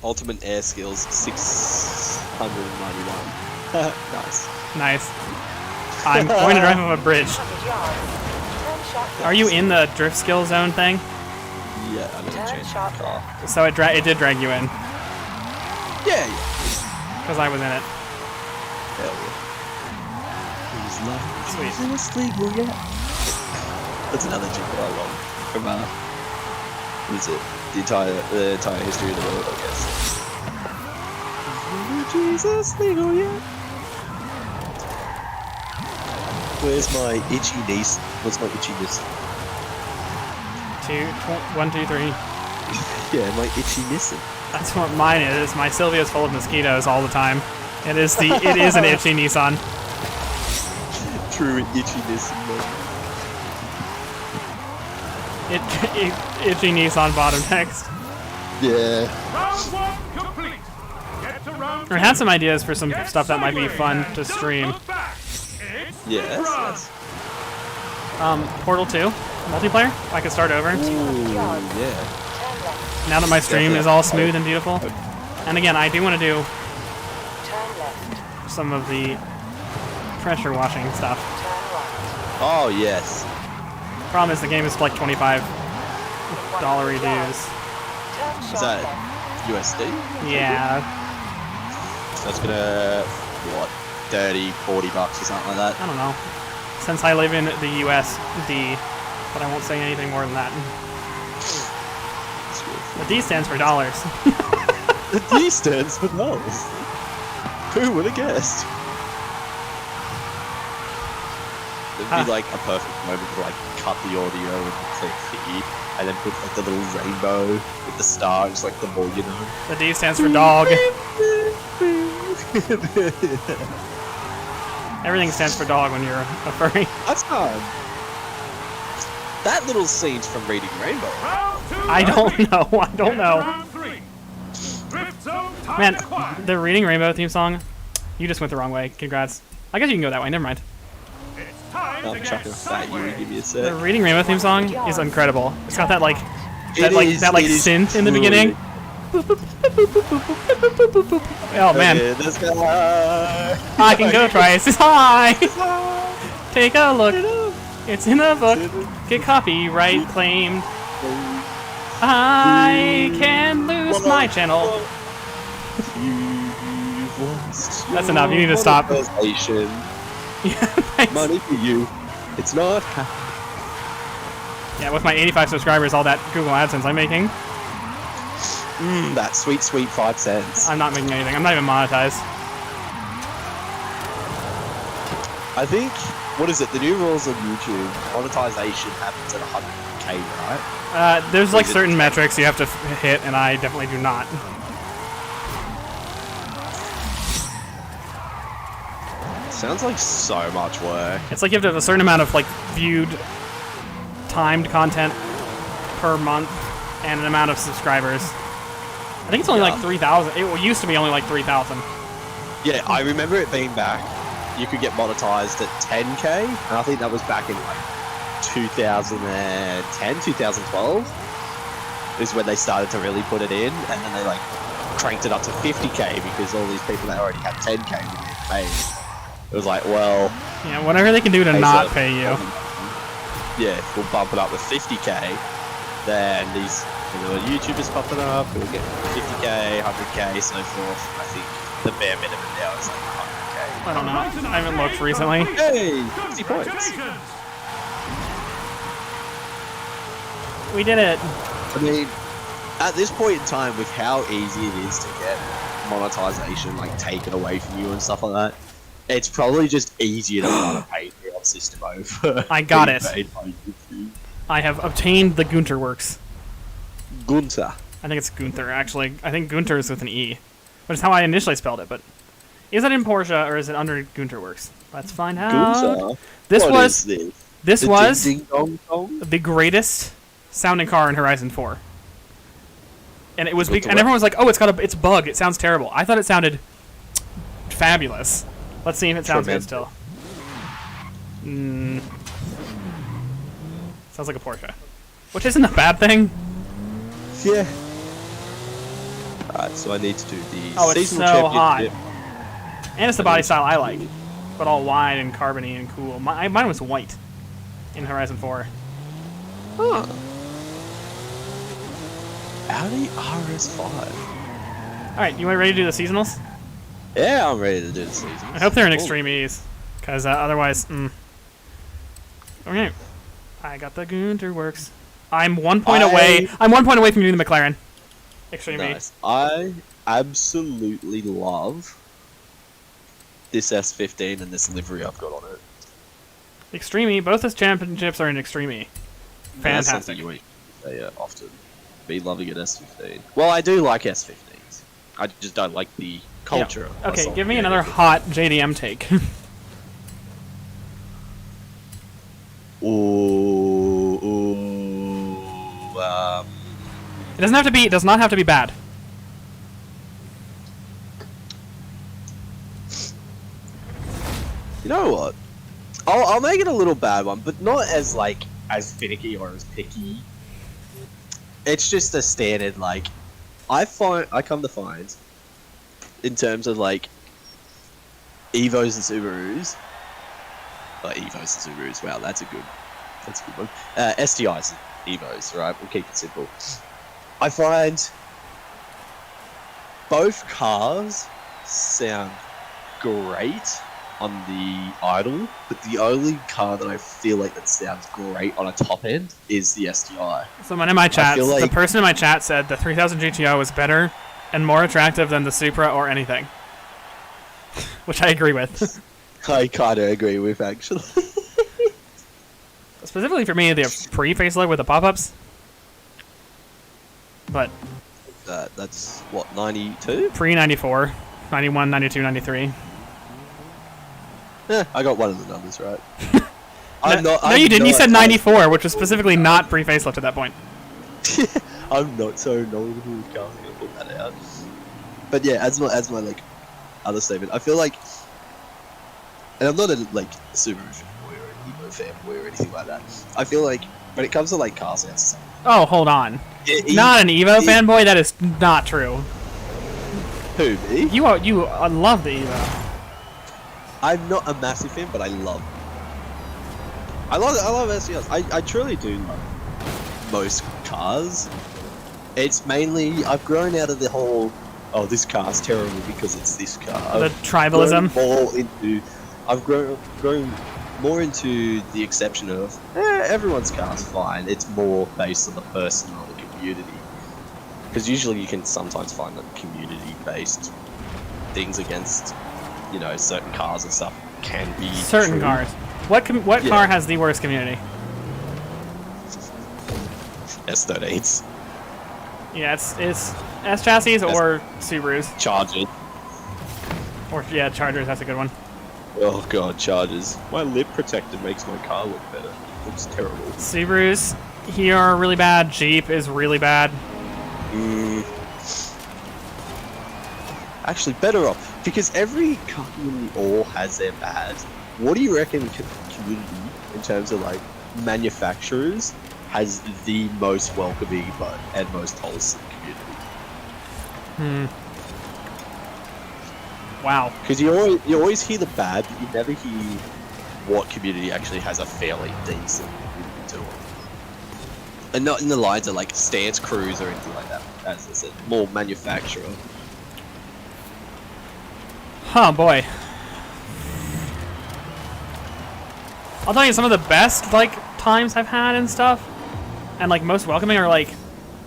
Ultimate air skills 691. Nice. Nice. I'm going to drive off a bridge. 100 yards, turn sharp left. Are you in the drift skill zone thing? Yeah, I'm gonna Turn change my sharp car. left. So it did drag you in, Yeah. because I was in it. Hell yeah. Who's Sweet. legal yet? That's another jingle I love from what is it? The entire history of the world, I guess. Jesus, hallelujah. Where's my itchy niece? What's my itchy niece? 1, 2, 3. Yeah, my itchy niece. That's what mine is. My Sylvia's full of mosquitoes all the time. It is an itchy Nissan. True itchiness. Itchy Nissan bottom text. Yeah. Round 1 complete. Get to round I had some ideas for some stuff that might be fun to stream. Yes. Portal 2 multiplayer. I could start over. Ooh, yeah. Now that my stream is all smooth and beautiful. And again, I do want to do Turn left. some of the pressure washing stuff. Turn right. Oh yes. Problem is the game is like $25 dues. Turn Is sharp that left. USD? Yeah, So that's gonna what, 30, 40 bucks or something like that. I don't know. Since I live in the USD, but I won't say anything more than that. The D stands for dollars. The D stands for no. Who would have guessed? It'd be like a perfect moment to like cut the audio and click the E, and then put like the little rainbow with the stars, like the more you know. The D stands for dog. Everything stands for dog when you're a furry. That's that little scene's from Reading Rainbow. I don't know. I don't know. Round 3. Drift zone time Man, acquired. the Reading Rainbow theme song, you just went the wrong way. Congrats. I guess you can go that way. Never mind. It's time I'm to get chucking a fat you and give me a The sec. Reading Rainbow theme song is incredible. It's got that like It is synth in the truly- beginning. Oh man, Okay, this guy. I can go twice as high. Take a look. It's in the book. Get copyright claimed. I can lose my channel. That's enough, you need to stop. Monetization. Yeah, thanks. Money for you. It's not. Yeah, with my 85 subscribers, all that Google AdSense I'm making, That sweet, sweet 5 cents. I'm not making anything. I'm not even monetized. I think, what is it? The new rules on YouTube, monetization happens at 100k, right? There's like certain metrics you have to hit, and I definitely do not. Sounds like so much work. It's like you have to have a certain amount of like viewed, timed content per month, and an amount of subscribers. I think it's only like 3,000. It used to be only like 3,000. Yeah, I remember it being back. You could get monetized at 10k, and I think that was back in like 2010, 2012 is when they started to really put it in, and then they like cranked it up to 50k because all these people that already had 10k would get paid. It was like, well, Yeah, whatever they can do to hey, not so- pay you. Yeah, we'll bump it up with 50k. Then these YouTubers popping up, we'll get 50k, 100k, so forth. I think the bare minimum now is like 100k. I don't know. I haven't looked recently. Hey, 50 points. Congratulations. We did it. I mean, at this point in time, with how easy it is to get monetization like taken away from you and stuff like that, it's probably just easier to run a Patreon system over. I got being it. paid by YouTube. I have obtained the Gunter works. Gunter. I think it's Gunther, actually. I think Gunter is with an E. But it's how I initially spelled it, but... Is it in Porsche, or is it under Gunter works? Let's find out. Gunter. This What was... is this? This The was Ding Ding Dong Dong? the greatest sounding car in Horizon 4. And it was What's and the everyone was like, "Oh, it's bugged. It sounds terrible." I thought it sounded fabulous. Let's see if it sounds good Tremendous. still. Sounds like a Porsche, which isn't a bad thing. Yeah. Alright, so I need to do the Oh, it's seasonal so hot. championship. And it's the body style I like, but all wide and carbony and cool. Mine was white in Horizon 4. Huh. Audi RS5. All right, you ready to do the seasonals? Yeah, I'm ready to do the season. I hope they're in extreme ease, because otherwise, Okay. I got the Gunter works. I'm 1 point away. I'm 1 point away from doing the McLaren. Extreme E. Nice. I absolutely love this S15 and this livery I've got on it. Extreme E. Both his championships are in Extreme E. That's Fantastic. something you say often. Be loving an S15. Well, I do like S15s. I just don't like the culture. Yeah. of Okay, muscle. give me another hot JDM take. It doesn't have to be. It does not have to be bad. You know what? I'll make it a little bad one, but not as like as finicky or as picky. It's just a standard like I come to find in terms of like Evos and Subarus. Evos and Subarus. Wow, that's a good one. STIs and Evos, right? We'll keep it simple. I find both cars sound great on the idle, but the only car that I feel like that sounds great on a top end is the STI. Someone in my chat, feel the like- person in my chat said the 3000 GTO is better and more attractive than the Supra or anything. Which I agree with. I kind of agree with, actually. Specifically for me, the pre-facelift with the pop-ups. But That's, what, 92? pre-94, 91, 92, 93. I got one of the numbers right. No, you didn't. You said 94, which was specifically not pre-facelift at that point. I'm not so knowledgeable with cars. I'm gonna put that out. But yeah, as my like other statement, I feel like, and I'm not a like Subaru fanboy or an Evo fanboy or anything like that. I feel like when it comes to like car sounds, Oh, hold on. Not an Evo fanboy? That is not true. Who, me? You love the Evo. I'm not a massive fan, but I love SELs. I truly do love most cars. It's mainly I've grown out of the whole this car's terrible because it's this car. The tribalism. I've grown more into the exception of everyone's car's fine. It's more based on the person or the community. Because usually you can sometimes find that community-based things against, you know, certain cars and stuff can be Certain true. cars. What car has the worst community? S13s. Yeah, it's S chassis or Subarus. Chargers. Or, yeah, Chargers, that's a good one. Oh god, Chargers. My lip protector makes my car look better. Looks terrible. Subarus here are really bad. Jeep is really bad. Actually, better off. Because every car community all has their bad. What do you reckon community, in terms of like manufacturers, has the most welcoming and most wholesome community? Wow. Because you always hear the bad, but you never hear what community actually has a fairly decent community to it. And not in the lines of like stance crews or anything like that. As I said, more manufacturer. Oh boy. I'll tell you some of the best like times I've had and stuff, and like most welcoming are like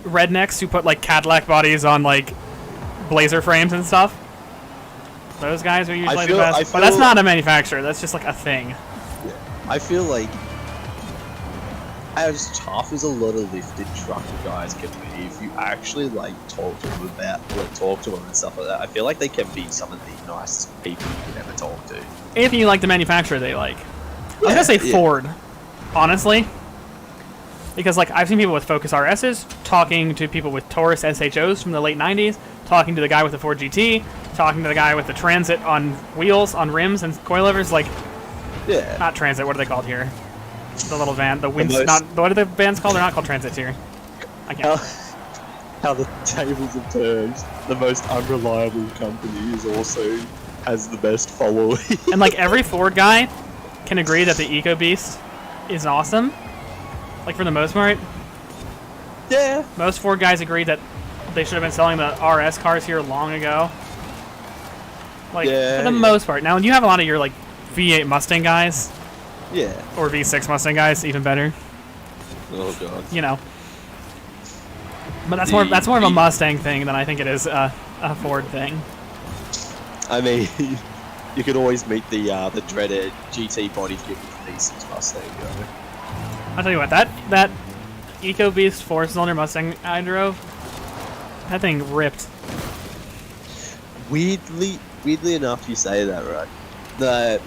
rednecks who put like Cadillac bodies on like Blazer frames and stuff. Those guys are usually the best. But that's not a manufacturer. That's just like a thing. I feel like as tough as a lot of lifted truck guys can be, if you actually like talk to them and stuff like that, I feel like they can be some of the nicest people you can ever talk to. If you like the manufacturer they like. I was gonna say Ford, honestly. Because like I've seen people with Focus RSs talking to people with Taurus SHOs from the late 90s, talking to the guy with the Ford GT, talking to the guy with the Transit on wheels, on rims and coilovers, like not Transit, what are they called here? The little van, what are the vans called? They're not called Transits here. I can't. How the tables have turned. The most unreliable company is also has the best following. And like every Ford guy can agree that the EcoBeast is awesome. Like for the most part. Yeah. Most Ford guys agree that they should have been selling the RS cars here long ago. Like for the most part. Now you have a lot of your like V8 Mustang guys. Yeah. Or V6 Mustang guys, even better. Oh god. you know. But that's more of a Mustang thing than I think it is a Ford thing. I mean, you could always meet the dreaded GT body kit with the V6 Mustang. You know? I'll tell you what, that EcoBeast 4-cylinder Mustang I drove, that thing ripped. Weirdly enough, you say that, right?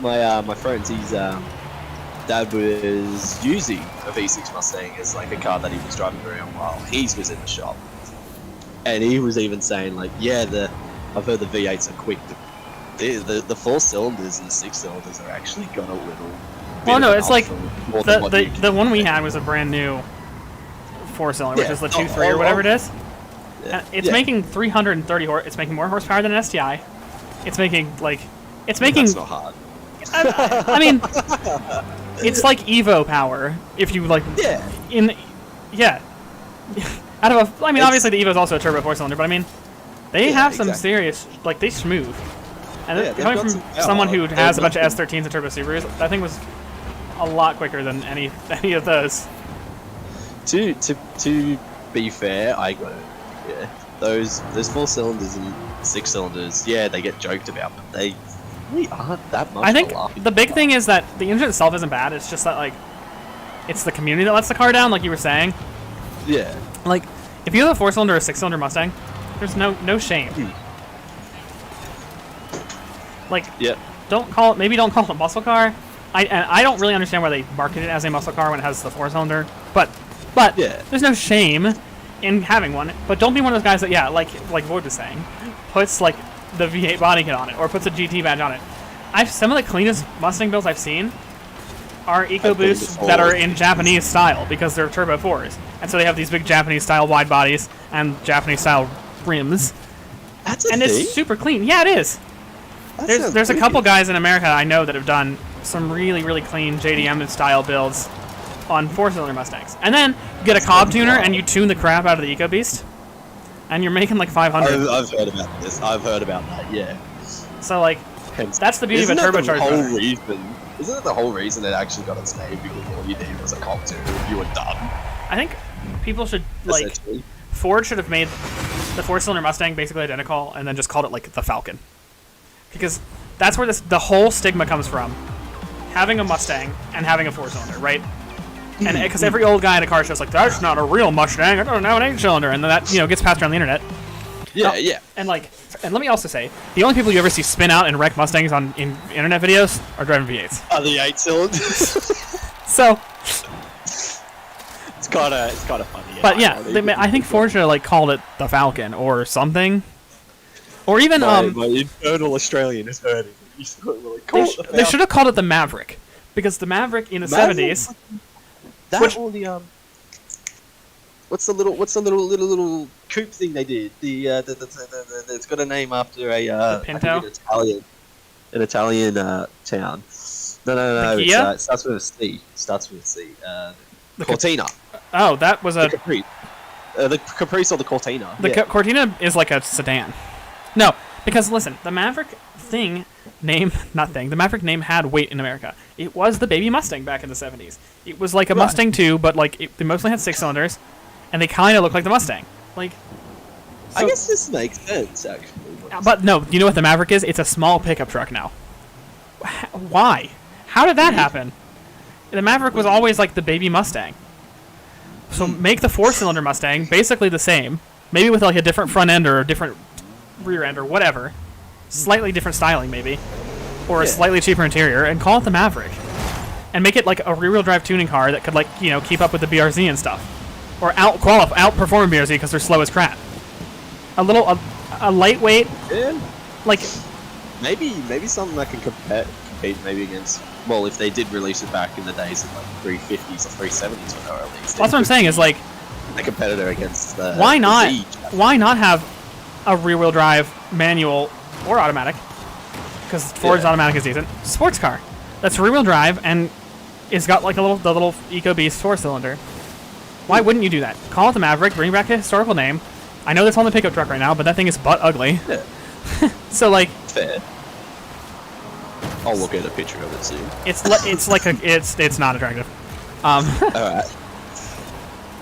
My friend, his dad was using a V6 Mustang as like a car that he was driving around while he was in the shop, and he was even saying like, yeah, I've heard the V8s are quick. The 4 cylinders and the 6 cylinders are actually got a little. Well, no, it's like the the one we had was a brand new 4-cylinder, which is the 2.3 or whatever it is. Yeah. It's making 330 horse. It's making more horsepower than an STI. It's making That's not hard. I mean, it's like Evo power. If you like, Out of obviously the Evo is also a turbo 4-cylinder, but I mean, they have some serious, like, they smooth. And coming from someone who has a bunch of S13s and turbo Subarus, that thing was a lot quicker than any of those. To be fair, I got it. Yeah, those 4 cylinders and 6 cylinders, yeah, they get joked about, but they really aren't that much. I think the big thing is that the engine itself isn't bad. It's just that, like, it's the community that lets the car down, like you were saying. Yeah. Like, if you have a 4-cylinder or a 6-cylinder Mustang, there's no shame. Like, don't call it a muscle car. I don't really understand why they market it as a muscle car when it has the 4-cylinder, but there's no shame in having one. But don't be one of those guys that, like Void was saying, puts like the V8 body kit on it or puts a GT badge on it. Some of the cleanest Mustang builds I've seen are EcoBoosts that are in Japanese style because they're turbo 4s, and so they have these big Japanese style wide bodies and Japanese style rims. That's a thing? It's super clean. Yeah, it is. There's a couple guys in America I know that have done some really, really clean JDM style builds on 4-cylinder Mustangs. And then you get a Cobb tuner and you tune the crap out of the EcoBeast, and you're making like 500. I've heard about this. I've heard about that, yeah. So, like, that's the beauty of a turbocharged motor. Isn't it the whole reason it actually got its name? Because all you needed was a Cobb tuner and you were done. I think people should, like, Ford should have made the 4-cylinder Mustang basically identical and then just called it, like, the Falcon. Because that's where the whole stigma comes from. Having a Mustang and having a 4-cylinder, right? And because every old guy in a car show's like, that's not a real Mustang, I don't have an 8-cylinder, and then that, gets passed around the internet. Yeah. And let me also say, the only people you ever see spin out and wreck Mustangs in internet videos are driving V8s. Are the 8 cylinders? So it's kind of funny. Yeah, but yeah, I think Ford should have like called it the Falcon or something, or even my infernal Australian is hurting. They should have called it the Maverick, because the Maverick in the 70s. What's the little coupe thing they did? It's got a name after a Pinto? an Italian town. No. It starts with a C. The Cortina. Oh, that was the Caprice. The Caprice or the Cortina. The Cortina is like a sedan. No, because listen, the Maverick the Maverick name had weight in America. It was the baby Mustang back in the 70s. It was like a Mustang 2, but like they mostly had 6 cylinders, and they kind of look like the Mustang. Like, I guess this makes sense, actually. But no, you know what the Maverick is? It's a small pickup truck now. Why? How did that happen? The Maverick was always like the baby Mustang. So make the 4-cylinder Mustang basically the same, maybe with like a different front end or a different rear end or whatever, slightly different styling maybe, or a slightly cheaper interior, and call it the Maverick, and make it like a rear-wheel drive tuning car that could like keep up with the BRZ and stuff, or outperform BRZ because they're slow as crap. A lightweight, like maybe something that can compete maybe against. Well, if they did release it back in the days of like 350s or 370s when they were released. That's what I'm saying is like a competitor against the. Why not? The Z. Why not have a rear-wheel drive manual or automatic? Because Ford's automatic is decent. Sports car that's rear-wheel drive and it's got like the little EcoBeast 4-cylinder. Why wouldn't you do that? Call it the Maverick. Bring back a historical name. I know that's on the pickup truck right now, but that thing is butt ugly. Yeah. So like. Fair. I'll look at a picture of it soon. It's not attractive. Alright.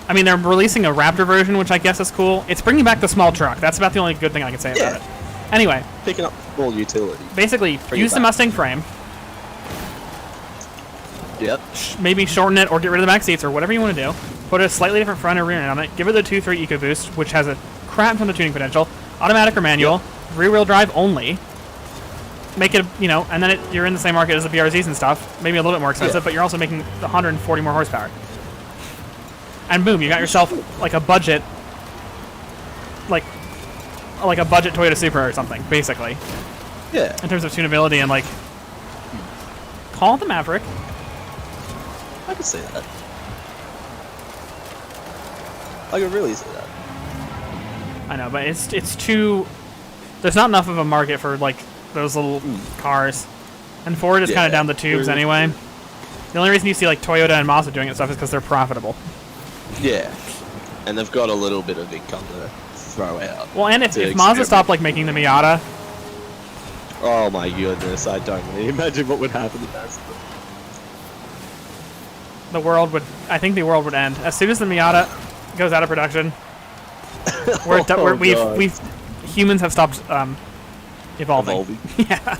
I mean, they're releasing a Raptor version, which I guess is cool. It's bringing back the small truck. That's about the only good thing I can say about it. Anyway, Picking up more utility. basically, Bring it use the back. Mustang frame, Yep. maybe shorten it or get rid of the back seats or whatever you want to do. Put a slightly different front and rear end on it. Give it the 2.3 EcoBoost, which has a crap ton of tuning potential. Automatic or manual. Rear-wheel drive only. Make it, you know, and then you're in the same market as the BRZs and stuff. Maybe a little bit more expensive, Yeah. but you're also making 140 more horsepower. And boom, you got yourself like a budget, like a budget Toyota Supra or something, basically, Yeah. in terms of tunability and like. Call it the Maverick. I can see that. I can really see that. I know, but it's too. There's not enough of a market for like those little cars, and Ford is kind of Yeah. down the tubes anyway. The only reason you see like Toyota and Mazda doing it stuff is because they're profitable. Yeah. And they've got a little bit of income to throw out. Well, and if to Mazda experiment. stopped like making the Miata, Oh my goodness, I don't really imagine what would happen to that. the world would. I think the world would end as soon as the Miata goes out of production. God. We've humans have stopped evolving. Evolving. Yeah.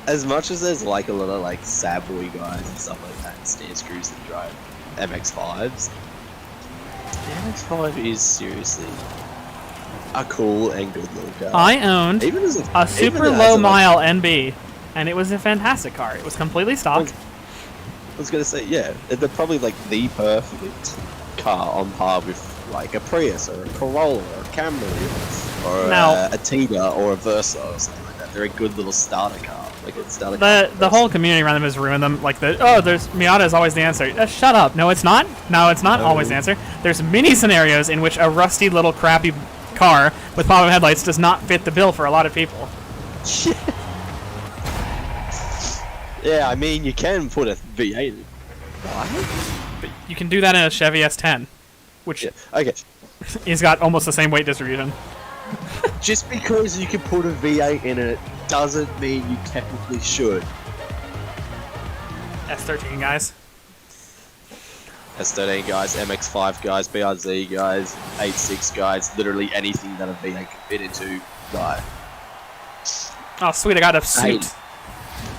As much as there's like a lot of like sad boy guys and stuff like that, stand screws that drive MX-5s, the MX-5 is seriously a cool and good little car. I owned Even as a super even as low a- mile NB, and it was a fantastic car. It was completely stock. I was gonna say, yeah, they're probably like the perfect car on par with like a Prius or a Corolla or a Camry or Now- a Tita or a Versa or something like that. They're a good little starter car, like a starter car. The whole community around them has ruined them. Like there's Miata is always the answer. Shut up. No, it's not. No, it's not No. always the answer. There's many scenarios in which a rusty little crappy car with pop-up headlights does not fit the bill for a lot of people. Yeah, I mean, you can put a V8 in. But you can do that in a Chevy S10, which Yeah, okay. has got almost the same weight distribution. Just because you can put a V8 in it doesn't mean you technically should. S13 guys. S13 guys, MX-5 guys, BRZ guys, 8.6 guys, literally anything that a V8 can fit into, guy. Oh sweet, I got a suit.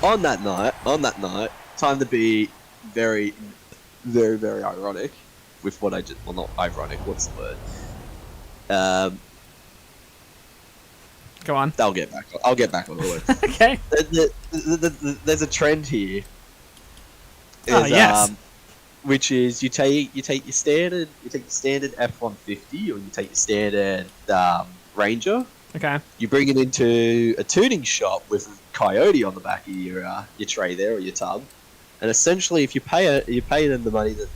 On that night, time to be very, very, very ironic with what I just, well, not ironic, what's the word? Go on. I'll get back on the word. Okay. There's a trend here. Oh, yes. Which is you take your standard F-150 or you take your standard Ranger. Okay. You bring it into a tuning shop with a Coyote on the back of your tray there or your tub, and essentially, if you pay them the money that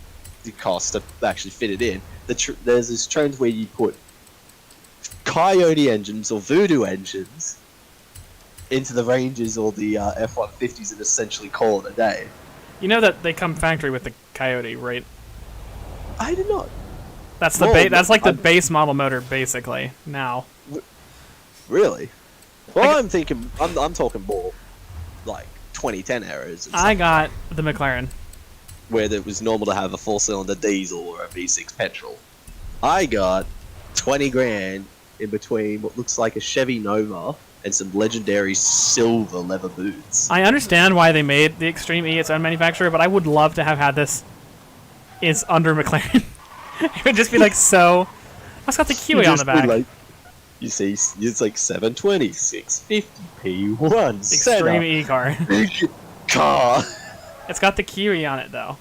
it costs to actually fit it in, there's this trend where you put Coyote engines or Voodoo engines into the Rangers or the F-150s and essentially call it a day. You know that they come factory with the Coyote, right? I did not. That's the Well, that's like the I'm- base model motor, basically. Now. Really? Well, I I'm thinking, I'm talking more like 2010 eras. And I stuff, got the McLaren. where it was normal to have a 4-cylinder diesel or a V6 petrol. I got 20 grand in between what looks like a Chevy Nova and some legendary silver leather boots. I understand why they made the Extreme E its own manufacturer, but I would love to have had this is under McLaren. It would just be like so. It's got the Kiwi on the back. Like, you see, it's like 720, 650, P1, Extreme E car. big car. It's got the Kiwi on it though.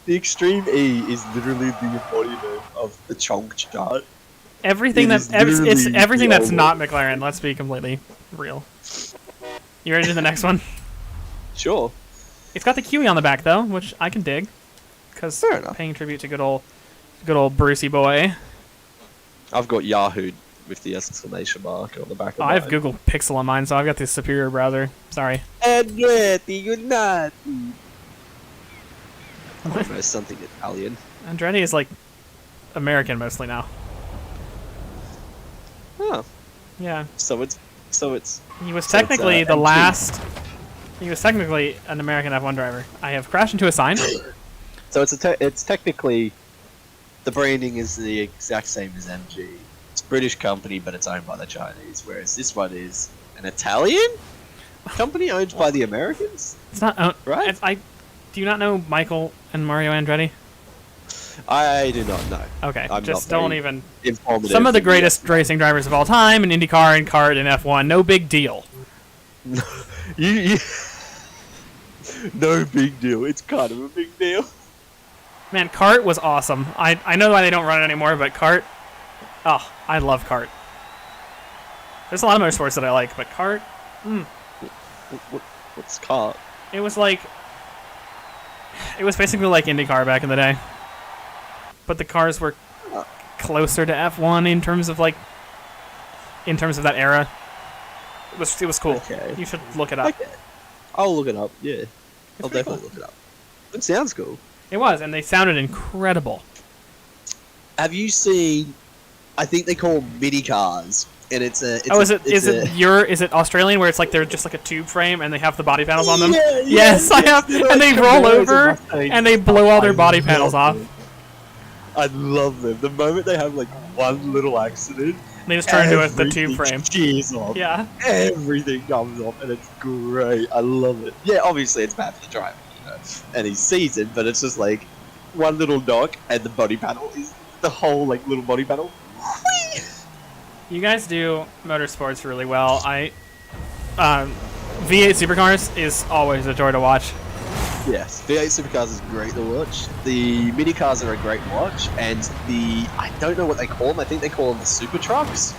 The Extreme E is literally the embodiment of the chonk chart. Everything It that's is literally it's everything the that's old not McLaren. Let's be completely real. You ready to do the next one? Sure. It's got the Kiwi on the back though, which I can dig, because Fair enough. paying tribute to good old Brucey boy. I've got Yahoo with the exclamation mark on the back of Oh, I have mine. Google Pixel on mine, so I've got the superior browser. Sorry. Andretti Unati. Almost something Italian. Andretti is like American mostly now. Oh, Yeah. so it's He was So it's, technically the MG. last He was technically an American F1 driver. I have crashed into a sign. So it's technically the branding is the exact same as MG. It's a British company, but it's owned by the Chinese. Whereas this one is an Italian company owned by the Americans. It's not Right? Do you not know Michael and Mario Andretti? I do not know. Okay, I'm just not don't very even. informative. Some of the greatest racing drivers of all time in IndyCar and kart and F1. No big deal. you no big deal. It's kind of a big deal. Man, kart was awesome. I know why they don't run it anymore, but kart. Oh, I love kart. There's a lot of motorsports that I like, but kart. What's car? It was like. It was basically like IndyCar back in the day. But the cars were closer to F1 in terms of that era. It was cool. Okay. You should look it up. Okay. I'll look it up. Yeah, I'll pretty definitely cool. look it up. It sounds cool. It was, and they sounded incredible. Have you seen? I think they call them mini cars, and it's a. It's Oh, is a, it it's is it Australian where it's like they're just like a tube frame and they have the body panels on them? Yeah, Yes, I have, they're and they like roll Camaros and over Mustangs. and they blow all their I body love panels off. them. I love them. The moment they have like one little accident, They just turn into the tube frame. Cheers off. Yeah. Everything comes off, and it's great. I love it. Yeah, obviously it's bad for the driver, and he sees it, but it's just like one little knock, and the body panel is the whole like little body panel. You guys do motorsports really well. V8 Supercars is always a joy to watch. Yes, V8 Supercars is great to watch. The mini cars are a great watch, and I don't know what they call them. I think they call them the super trucks,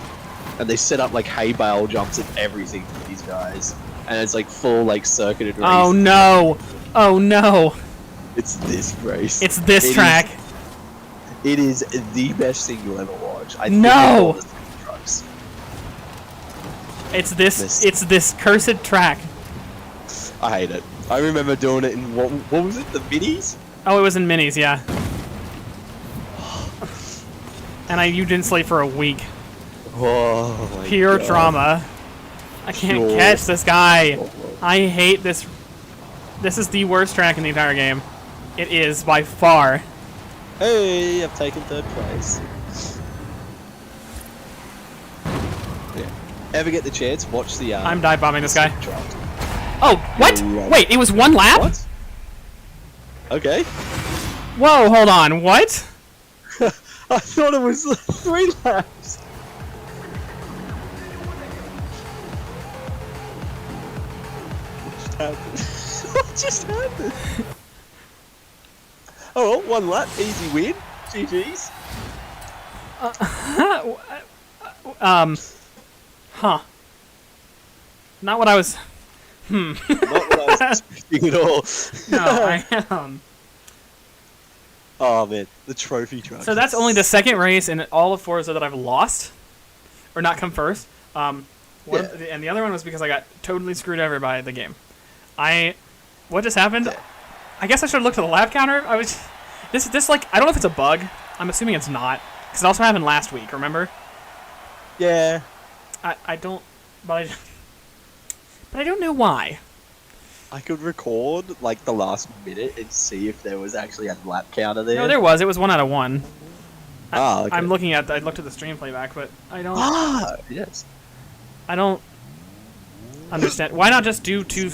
and they set up like hay bale jumps and everything for these guys, and it's like full like circuited race. Oh no! Oh no! It's this race. It's this track. It is the best thing you'll ever watch. I think No! they call the super trucks. It's this cursed track. I hate it. I remember doing it in what was it? The minis? Oh, it was in minis, yeah. And you didn't sleep for a week. Oh my Pure God. trauma. I can't Pure catch this guy. I hate this. This is the worst track in the entire game. It is by far. Hey, I've taken third place. Yeah. Ever get the chance? Watch the. I'm dive bombing this guy. Truck. Oh, what? Wait, it was one lap? What? Okay. Whoa, hold on. What? I thought it was 3 laps. What just happened? Oh, well, 1 lap, easy win. GG's. Huh. Not what I was. Not what I was expecting at all. No, I am. Oh man, the trophy truck. So that's only the second race in all of Forza that I've lost, or not come first. And the other one was because I got totally screwed over by the game. What just happened? Yeah. I guess I should have looked at the lap counter. This like, I don't know if it's a bug. I'm assuming it's not, because it also happened last week. Remember? Yeah. I don't, but I don't know why. I could record like the last minute and see if there was actually a lap counter there. No, there was. It was 1 out of 1. Okay. I looked at the stream playback, but I don't. Ah, yes. I don't understand. Why not just do two?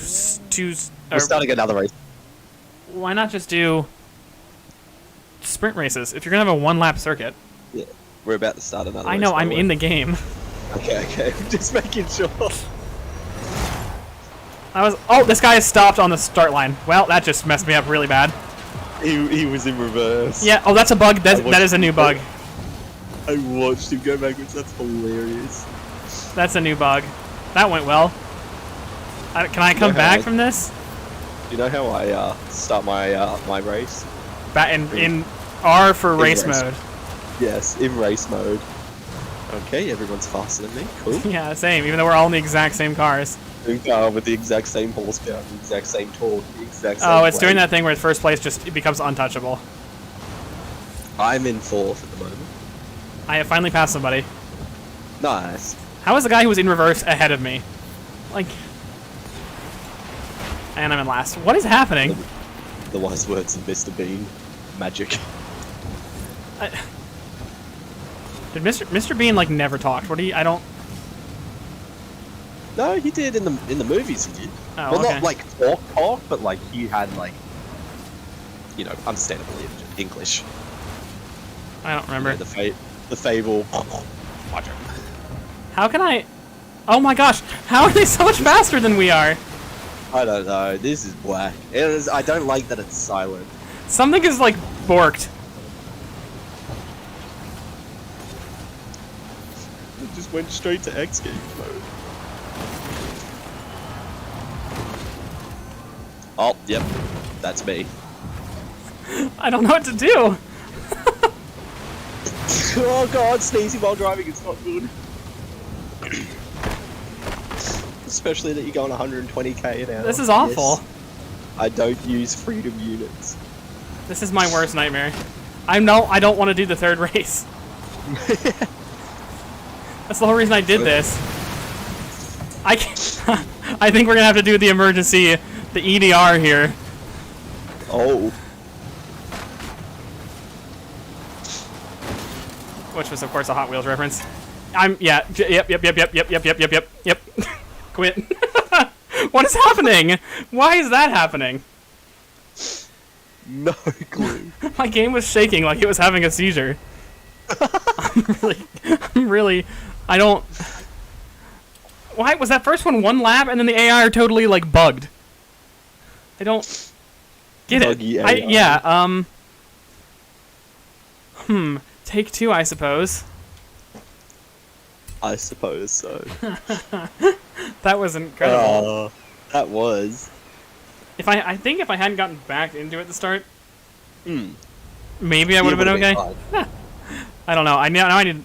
We're starting another race. Why not just do sprint races? If you're gonna have a 1-lap circuit. Yeah, we're about to start another race. I know. by I'm the way. in the game. Okay. Just making sure. Oh, this guy is stopped on the start line. Well, that just messed me up really bad. He was in reverse. Yeah. Oh, that's a bug. That is a new bug. I watched him go backwards. That's hilarious. That's a new bug. That went well. Can I come back from this? Do you know how I start my my race? In R for In race race. mode. Yes, in race mode. Okay, everyone's faster than me. Cool. Yeah, same. Even though we're all in the exact same cars. With the exact same horsepower, the exact same torque, the exact same. Oh, it's doing weight. that thing where first place it becomes untouchable. I'm in 4th at the moment. I have finally passed somebody. Nice. How is the guy who was in reverse ahead of me? Like, And I'm in last. What is happening? The wise words of Mr. Bean. Magic. Did Mr. Bean like never talked? What do you? I don't. No, he did in the movies. He did. Oh, well, okay. not like talk, but like he had like, you know, understandable English. I don't remember. You know, the fable. Roger. How can I? Oh my gosh! How are they so much faster than we are? I don't know. This is black. I don't like that it's silent. Something is like borked. It just went straight to X Games mode. Oh, yep. That's me. I don't know what to do. Oh god, sneezing while driving is not good. Especially that you're going 120k an hour. This is awful. Yes. I don't use freedom units. This is my worst nightmare. I don't want to do the third race. That's the whole reason I did this. I can't, I think we're gonna have to do the emergency, the EDR here. Oh. Which was, of course, a Hot Wheels reference. Yep. Quit. What is happening? Why is that happening? No clue. My game was shaking like it was having a seizure. I don't... Why was that first one lap and then the AI are totally, like, bugged? I don't get Buggy it. AI. Take two, I suppose. I suppose so. That was incredible. That was. I think if I hadn't gotten back into it at the start, Hmm. maybe I would have been okay. Fine. I don't know.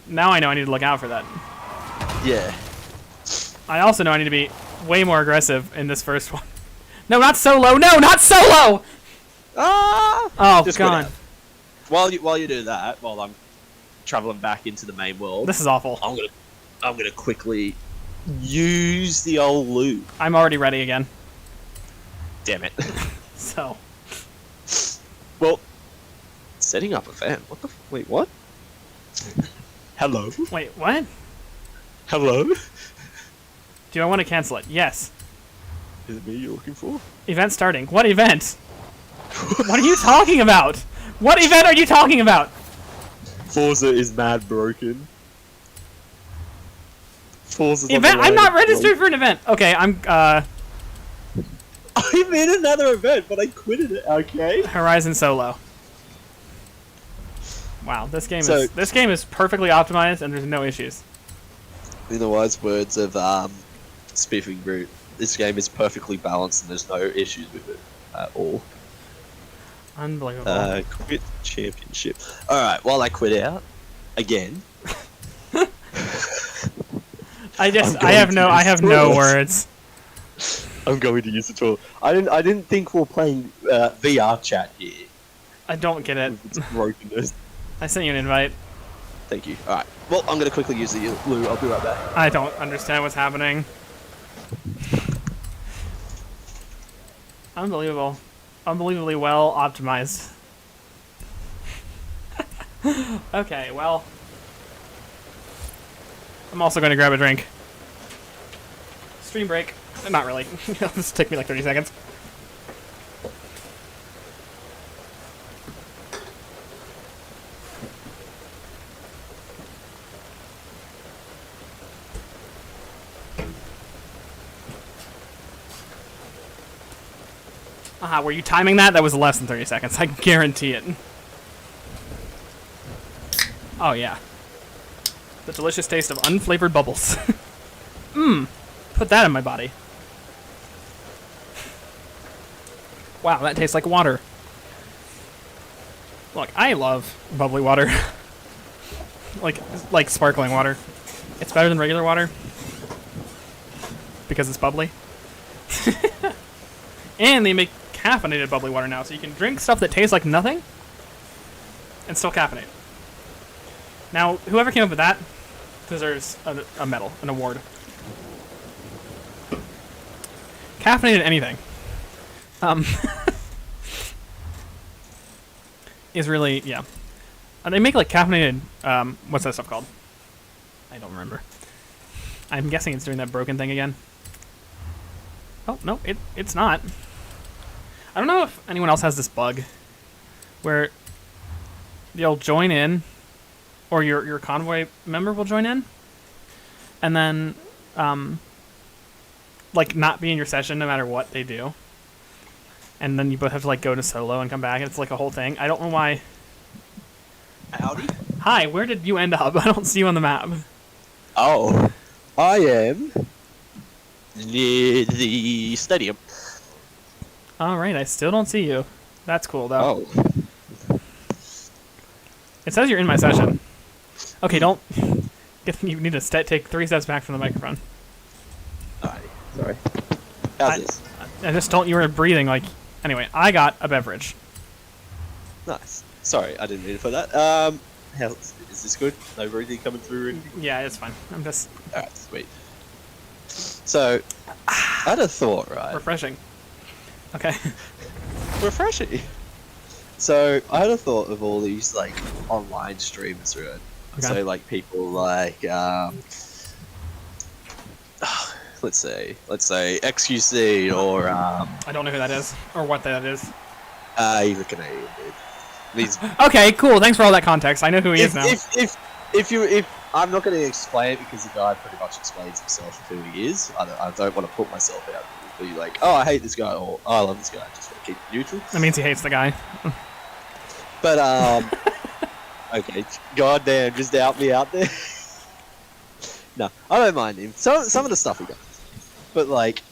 Now I know I need to look out for that. Yeah. I also know I need to be way more aggressive in this first one. No, not solo. No, not solo. Ah! Oh Just quit god, out. While you do that, while I'm traveling back into the main world, this is awful. I'm gonna quickly use the old loot. I'm already ready again. Damn it. So Well, setting up event. What the? Wait, what? Hello. wait, what? Hello. Do I want to cancel it? Yes. Is it me you're looking for? Event starting. What event? What are you talking about? What event are you talking about? Forza is mad broken. Forza's on Event? the I'm line not of registered for an event. Okay, I'm I'm in another event, but I quitted it. Okay. Horizon Solo. Wow, this game So- is perfectly optimized and there's no issues. In the wise words of Spiffing Brute, this game is perfectly balanced and there's no issues with it at all. Unbelievable. Quit championship. Alright, while I quit out, again. I I'm have going to no destroy words. I'm going to use the tool. I didn't think we were playing VR chat here. I don't get it. With its brokenness. I sent you an invite. Thank you. Alright. Well, I'm going to quickly use the loo. I'll be right back. I don't understand what's happening. Unbelievable. Unbelievably well optimized. Okay, well. I'm also going to grab a drink. Stream break. Not really. This will take me like 30 seconds. Aha, were you timing that? That was less than 30 seconds. I guarantee it. Oh, yeah. The delicious taste of unflavored bubbles. Mmm. Put that in my body. Wow, that tastes like water. Look, I love bubbly water. like sparkling water. It's better than regular water. Because it's bubbly. And they make caffeinated bubbly water now, so you can drink stuff that tastes like nothing and still caffeinate. Now, whoever came up with that deserves a medal, an award. Caffeinated anything. is really, yeah. They make like caffeinated, what's that stuff called? I don't remember. I'm guessing it's doing that broken thing again. Oh, no, it's not. I don't know if anyone else has this bug where you'll join in, or your convoy member will join in, and then, like, not be in your session no matter what they do. And then you both have to, like, go to solo and come back, and it's like a whole thing. I don't know why. Howdy. Hi, where did you end up? I don't see you on the map. Oh, I am near the stadium. Alright, I still don't see you. That's cool, though. Oh. It says you're in my session. Okay, don't... You need to take 3 steps back from the microphone. Alrighty. Sorry. How's this? I just don't... You were breathing like... Anyway, I got a beverage. Nice. Sorry, I didn't mean to put that. How is this good? No breathing coming through or anything? Yeah, it's fine. I'm just... Alright, sweet. So, I had a thought, right? Refreshing. Okay. Refreshing. So, I had a thought of all these, like, online streamers, right? Okay. So, like, people like, let's say XQC or, I don't know who that is, or what that is. he's a Canadian dude. He's, Okay, cool. Thanks for all that context. I know who he is now. if I'm not going to explain it because the guy pretty much explains himself of who he is. I don't want to put myself out there. Be like, oh, I hate this guy, or oh, I love this guy. I just want to keep it neutral. That means he hates the guy. But okay, goddamn, just out me out there. No, I don't mind him. Some of the stuff he does, but like,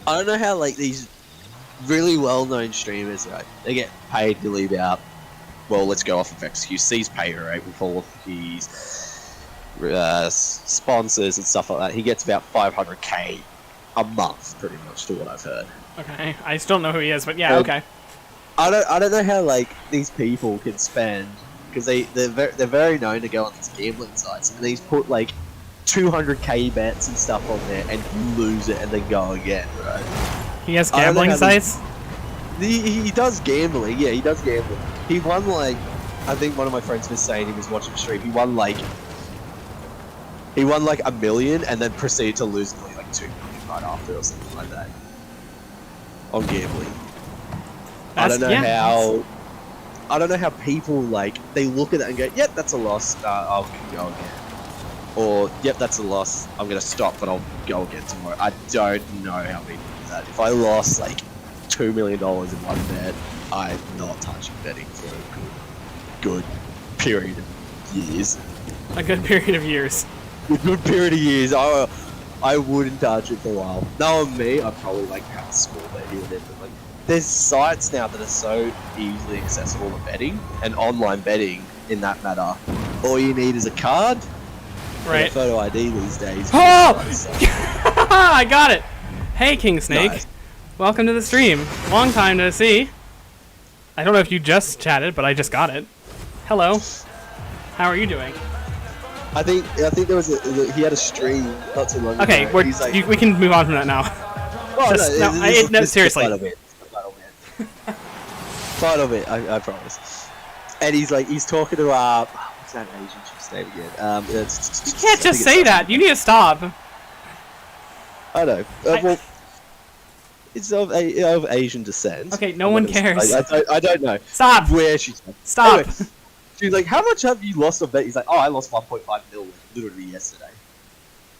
I don't know how like these really well-known streamers, right? They get paid to leave out. Well, let's go off of XQC's pay rate with all of his sponsors and stuff like that. He gets about 500k a month, pretty much, to what I've heard. Okay, I still don't know who he is, but yeah, okay. I don't know how like these people can spend, because they're very known to go on these gambling sites, and he's put like 200k bets and stuff on there and lose it and then go again, right? He has gambling sites? He does gambling, yeah, he does gambling. He won like, I think one of my friends was saying he was watching a stream, he won like $1 million and then proceeded to lose nearly like 2 million right after or something like that. On gambling. I don't know how people like, they look at that and go, yep, that's a loss, I'll go again. Or, yep, that's a loss, I'm gonna stop but I'll go again tomorrow. I don't know how people do that. If I lost like $2 million in one bet, I'm not touching betting for a good period of years. A good period of years. A good period of years. I wouldn't touch it for a while. Knowing me, I'd probably like have a small bet here and there, but like, there's sites now that are so easily accessible to betting and online betting in that matter. All you need is a card, right? And a photo ID these days. Oh! I got it. Hey, King Snake. Nice. Welcome to the stream. Long time no see. I don't know if you just chatted, but I just got it. Hello. How are you doing? I think there was he had a stream not too long ago. Okay, we can move on from that now. Well, no, seriously. Part of it, I promise. And he's talking to what's that Asian chick's name again? You can't just say that. You need to stop. I know. Well, it's of Asian descent. Okay, no one cares. I don't know. Stop. Where she's from. Stop. Anyway, she's like, how much have you lost on bet? He's like, oh, I lost 1.5 mil literally yesterday.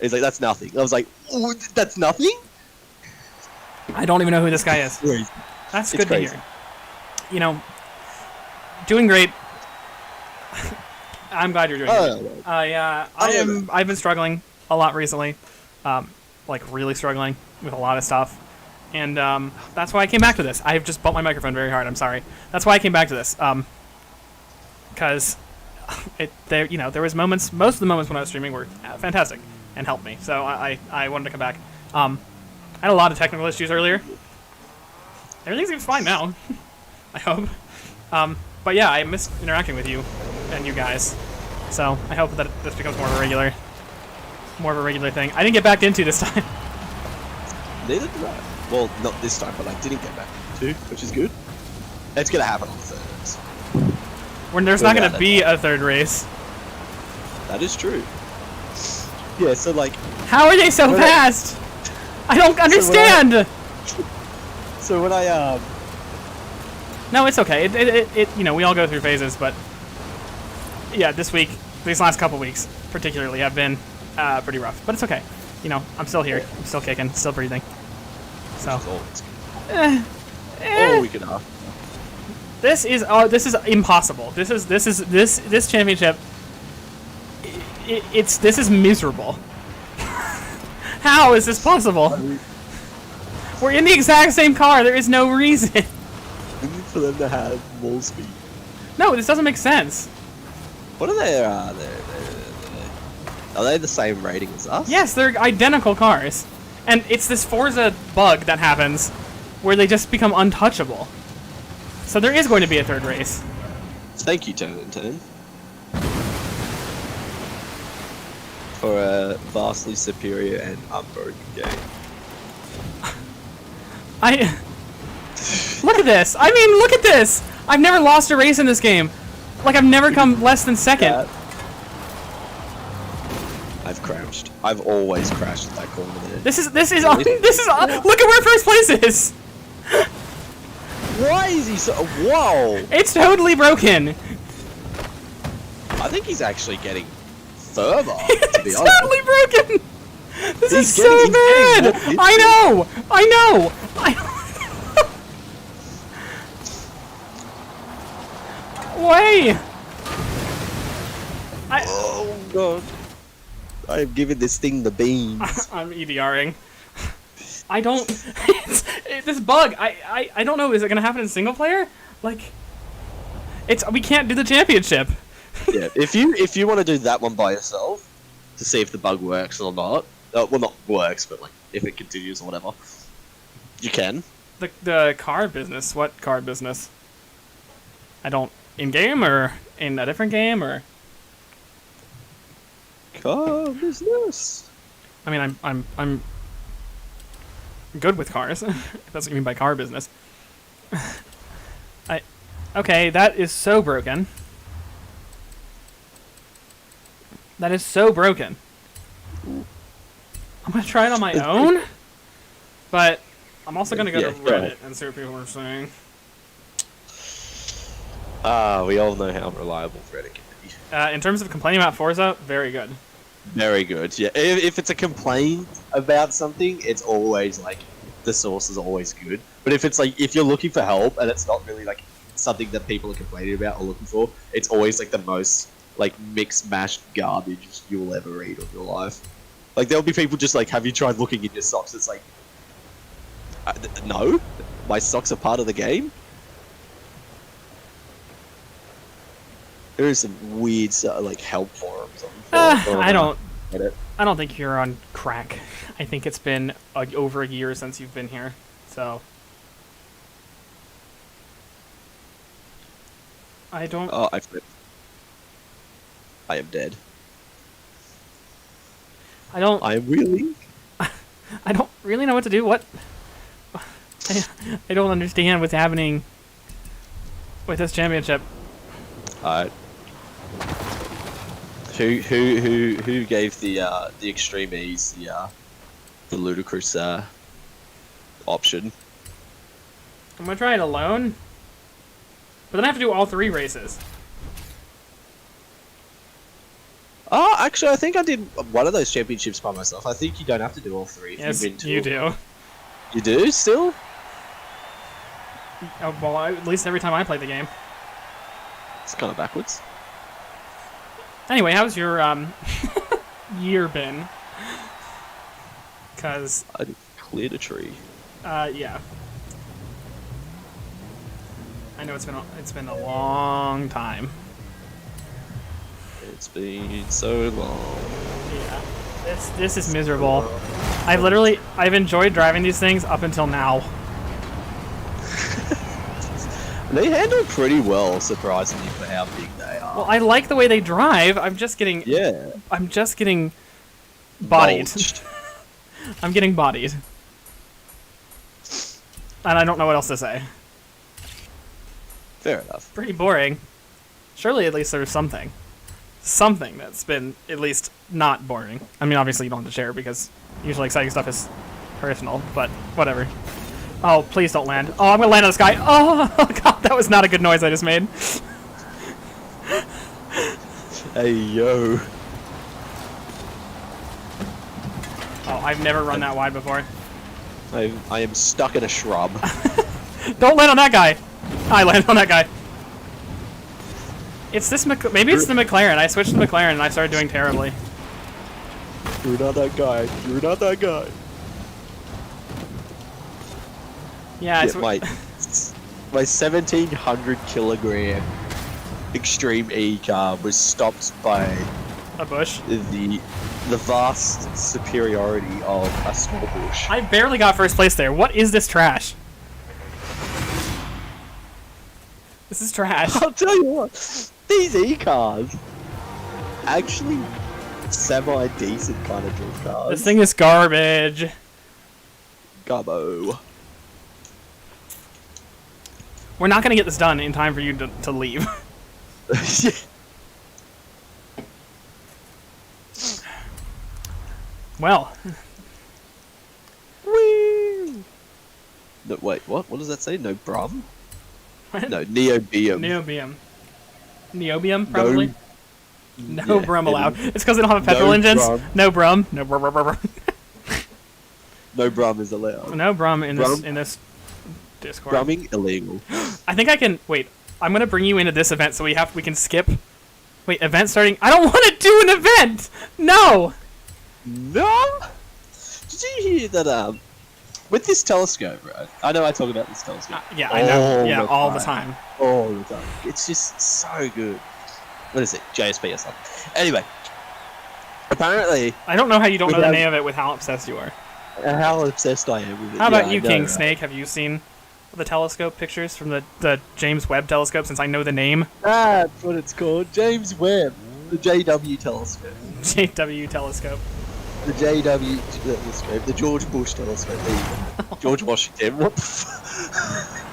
He's like, that's nothing. I was like, oh, that's nothing? I don't even know who this guy is. Crazy. That's good to hear. You know, doing great. I'm glad you're doing great. I've been struggling a lot recently. Like really struggling with a lot of stuff. And that's why I came back to this. I've just bumped my microphone very hard. I'm sorry. That's why I came back to this. Because there was moments. Most of the moments when I was streaming were fantastic and helped me. So I wanted to come back. I had a lot of technical issues earlier. Everything seems fine now. I hope. But yeah, I miss interacting with you and you guys. So I hope that this becomes more of a regular thing. I didn't get backed into this time. Neither did I. Well, not this time, but I didn't get back to, which is good. It's gonna happen on the third race. When there's not going to be a third race. That is true. Yeah, so like... How are they so fast? I don't understand! So when I, No, it's okay. It you know, we all go through phases, but... Yeah, this week, these last couple weeks, particularly, have been pretty rough. But it's okay. You know, I'm still here. I'm still kicking, still breathing. So... All we can have. This is impossible. This championship. This is miserable. How is this possible? We're in the exact same car. There is no reason. We need for them to have more speed. No, this doesn't make sense. What are they? Are they the same rating as us? Yes, they're identical cars, and it's this Forza bug that happens where they just become untouchable. So there is going to be a third race. Thank you, Turn and Turn, for a vastly superior and unbroken game. Look at this. I mean, look at this. I've never lost a race in this game. Like, I've never come less than second. I've crashed. I've always crashed at that corner there. This is look at where first place is. Why is he so... Whoa! It's totally broken. I think he's actually getting further, to be It's honest. totally broken. This is He's so getting bad. more hits I know. Way. Oh, God. I have given this thing the beans. I'm EDRing. I don't. This bug. I don't know. Is it gonna happen in single player? Like, we can't do the championship. Yeah, if you want to do that one by yourself to see if the bug works or not, well, not works, but like if it continues or whatever, you can. The car business. What car business? I don't. In game or in a different game or? Car business. I mean, I'm good with cars. If that's what you mean by car business. Okay, that is so broken. That is so broken. I'm gonna try it on my own, but I'm also gonna go to Reddit and see what people are saying. We all know how reliable Reddit can be. In terms of complaining about Forza, very good. Very good. Yeah, if it's a complaint about something, it's always like the source is always good. But if it's like if you're looking for help and it's not really like something that people are complaining about or looking for, it's always like the most like mixed mashed garbage you'll ever read of your life. Like there'll be people just like, have you tried looking in your socks? It's like, no, my socks are part of the game. There is some weird like help forums on I don't think you're on crack. I think it's been over a year since you've been here, so I don't. Oh, I am dead. I don't. I am reeling. I don't really know what to do. What? I don't understand what's happening with this championship. Alright. Who gave the extreme ease the ludicrous option? I'm gonna try it alone, but then I have to do all 3 races. Oh, actually, I think I did one of those championships by myself. I think you don't have to do all 3. If Yes, you've been to you do. You do still? Oh, well, at least every time I play the game. It's kind of backwards. Anyway, how's your year been? Cause I cleared a tree. yeah. I know it's been a long time. It's been so long. Yeah. This is miserable. I've enjoyed driving these things up until now. They handle pretty well, surprisingly, for how big they are. Well, I like the way they drive. I'm just getting bodied. Mulched. I'm getting bodied. And I don't know what else to say. Fair enough. Pretty boring. Surely at least there's something. Something that's been at least not boring. I mean, obviously you don't have to share because usually exciting stuff is personal, but whatever. Oh, please don't land. Oh, I'm gonna land on this guy. Oh, God, that was not a good noise I just made. Hey, yo. Oh, I've never run that wide before. I am stuck in a shrub. Don't land on that guy. I landed on that guy. It's this maybe it's the McLaren. I switched to McLaren and I started doing terribly. You're not that guy. You're not that guy. Yeah, Yeah, my 1700 kilogram Extreme E car was stopped by a bush. the vast superiority of a small bush. I barely got first place there. What is this trash? This is trash. I'll tell you what, these E cars actually semi-decent kind of drift cars. This thing is garbage. Gobbo. We're not gonna get this done in time for you to leave. Well. Woo! No, wait, what? What does that say? No brum? What? No, neobium. Neobium. Neobium, probably? No Yeah, brum allowed. It's because they don't have petrol no engines? brum. No brum. No brum, brum, brum. No brum is allowed. No brum in Brum? this Discord. Brumming illegal. I think I can wait. I'm gonna bring you into this event so we can skip. Wait, event starting. I don't want to do an event. No. No. Did you hear that? With this telescope, right? I know I talk about this telescope. Yeah, I know. Yeah, all the time. All the time. It's just so good. What is it? JSP or something. Anyway, apparently, I don't know how you don't know the Without- name of it with how obsessed you are. how obsessed I am with it. How about Yeah, you, I know, King right? Snake? Have you seen the telescope pictures from the James Webb telescope? Since I know the name, That's what it's called. James Webb, the JW telescope. JW telescope. The JW telescope, the George Bush telescope. There you go. George Washington. What the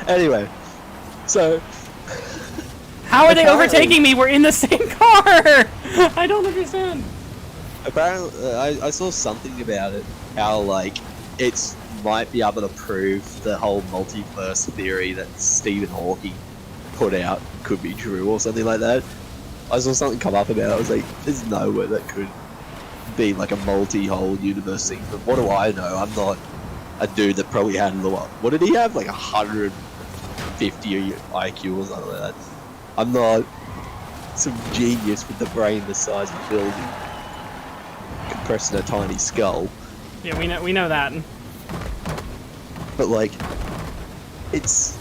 Anyway, so How are they Apparently- overtaking me? We're in the same car. I don't understand. apparently, I saw something about it. How like it's might be able to prove the whole multiverse theory that Stephen Hawking put out could be true or something like that. I saw something come up about it. I was like, there's no way that could be like a multi-whole universe thing. But what do I know? I'm not a dude that probably had what did he have? Like 150 IQ or something like that. I'm not some genius with the brain the size of a building compressed in a tiny skull. Yeah, we know that. But like, it's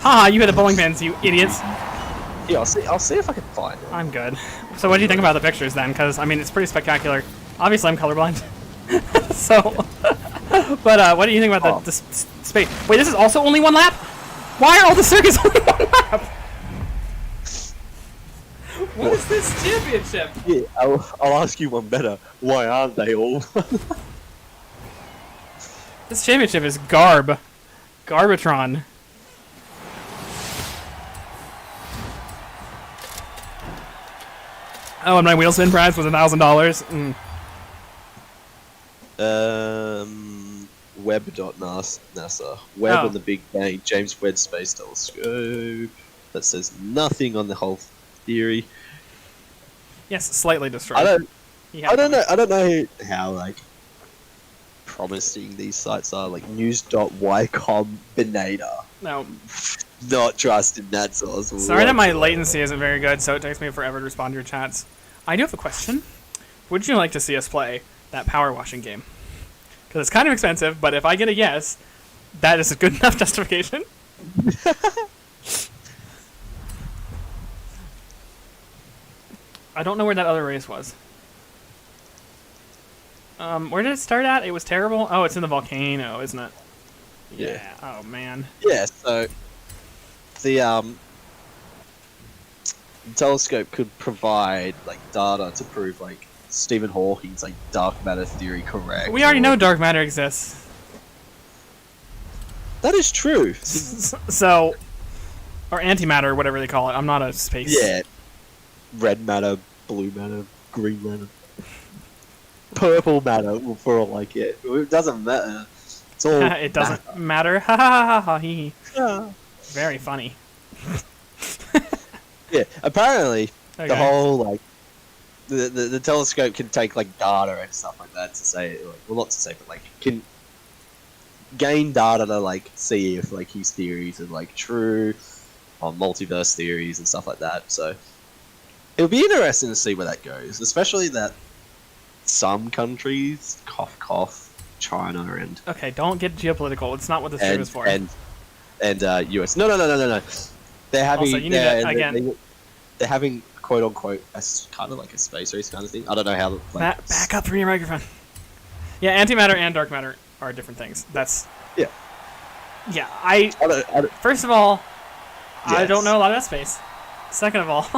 Haha, you hit the bowling pins, you idiots. yeah. I'll see if I can find it. I'm good. So what do you think about the pictures then? Because, I mean, it's pretty spectacular. Obviously, I'm colorblind. So, but what do you think about the space? Wait, this is also only one lap? Why are all the circuits only one lap? What is this championship? Yeah, I'll ask you one better. Why aren't they all? This championship is garb. Garbatron. Oh, and my wheel spin prize was $1,000. Webb.NASA. Webb Oh. on the Big Bang. James Webb Space Telescope. That says nothing on the whole theory. Yes, slightly destroyed. I don't Yeah. I don't know. I don't know how like promising these sites are. Like news.ycombinator. No. Not trusting that source. Sorry that my whatsoever. latency isn't very good, so it takes me forever to respond to your chats. I do have a question. Would you like to see us play that power washing game? Because it's kind of expensive, but if I get a yes, that is a good enough justification. I don't know where that other race was. Where did it start at? It was terrible? Oh, it's in the volcano, isn't it? Yeah. Oh, man. Yeah. So the telescope could provide like data to prove like Stephen Hawking's like dark matter theory correct. We already or- know dark matter exists. That is true. So, or antimatter, or whatever they call it. I'm not a space. Yeah. Red matter, blue matter, green matter, purple matter. For all I get, it doesn't matter. It's all. It doesn't matter. Ha ha ha ha he. Yeah. Very funny. Yeah. Apparently, Okay. the whole like the telescope can take like data and stuff like that to say, like, well, not to say, but like can gain data to like see if like his theories are like true on multiverse theories and stuff like that. So it'll be interesting to see where that goes, especially that some countries, cough cough, China and Okay, don't get geopolitical. It's not what this stream is for. and US. No. They're having. Also, you need to, again. They're having quote unquote kind of like a space race kind of thing. I don't know how. Like, Back up from your microphone. Yeah, antimatter and dark matter are different things. That's Yeah. Yeah, I don't, first of all, I Yes. don't know a lot about space. Second of all,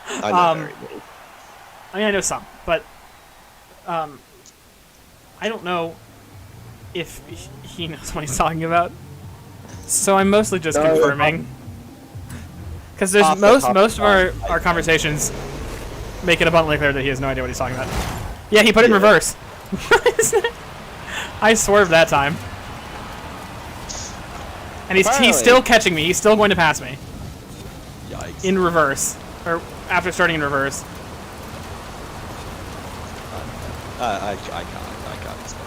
I know very little. I mean I know some, but I don't know if he knows what he's talking about. So I'm mostly just No, confirming. Because there's half most the of our conversations make it abundantly clear that he has no idea what he's talking about. Yeah, he put it in reverse. I swerved that time. And he's Apparently. still catching me. He's still going to pass me. Yikes. In reverse. Or after starting in reverse. I can't explain.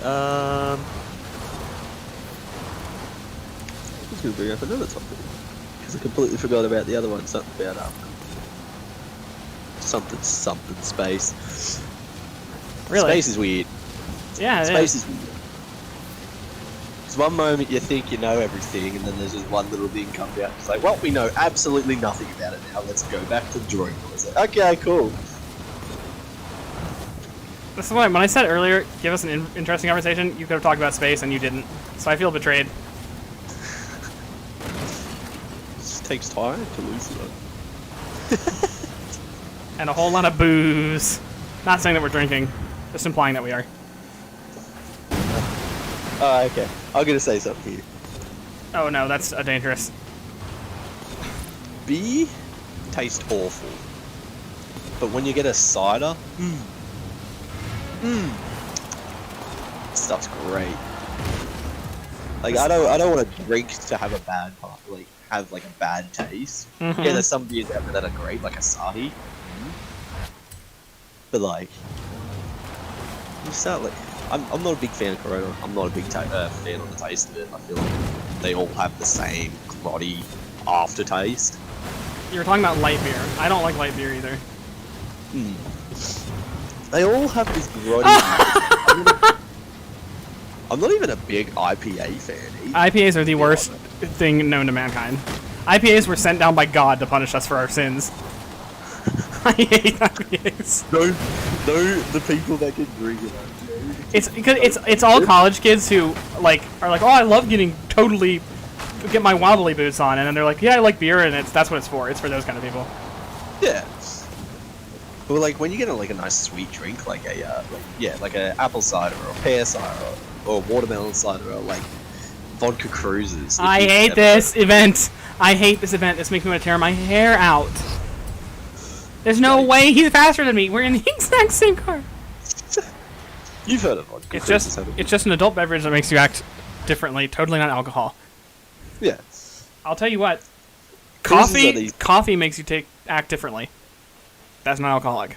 I was going to bring up another topic because I completely forgot about the other one. Something about something space. Really? Space is weird. Yeah, it Space is. is weird. Because one moment you think you know everything, and then there's just one little thing comes out. It's like, well, we know absolutely nothing about it now. Let's go back to the drawing board. It's like, okay, cool. That's why when I said earlier, give us an interesting conversation, you could have talked about space and you didn't. So I feel betrayed. It just takes time to lose it. And a whole lot of booze. Not saying that we're drinking, just implying that we are. Oh, okay. I'm gonna say something here. Oh no, that's dangerous. Beer tastes awful, but when you get a cider, stuff's great. Like I don't want to drink to have a bad part, like have like a bad taste. Mhm. Yeah, there's some beers out there that are great, like Asahi. But like, you start like, I'm not a big fan of Corona. I'm not a big fan of the taste of it. I feel like they all have the same cloddy aftertaste. You were talking about light beer. I don't like light beer either. They all have this grotty. I'm not even a big IPA fan. Either. IPAs are the worst thing known to mankind. IPAs were sent down by God to punish us for our sins. I hate IPAs. No, the people that can drink it. It's because it's all college kids who like are like, oh, I love get my wobbly boots on, and then they're like, yeah, I like beer, and that's what it's for. It's for those kind of people. Yeah. Well, like when you get a nice sweet drink, like a like a apple cider or a pear cider or a watermelon cider or like vodka cruises. I hate this event. I hate this event. This makes me want to tear my hair out. There's no way he's faster than me. We're in the exact same car. You've heard of vodka It's cruises, just haven't you? it's just an adult beverage that makes you act differently. Totally not alcohol. Yeah. I'll tell you what. Cruises are these- Coffee makes you act differently. That's not alcoholic.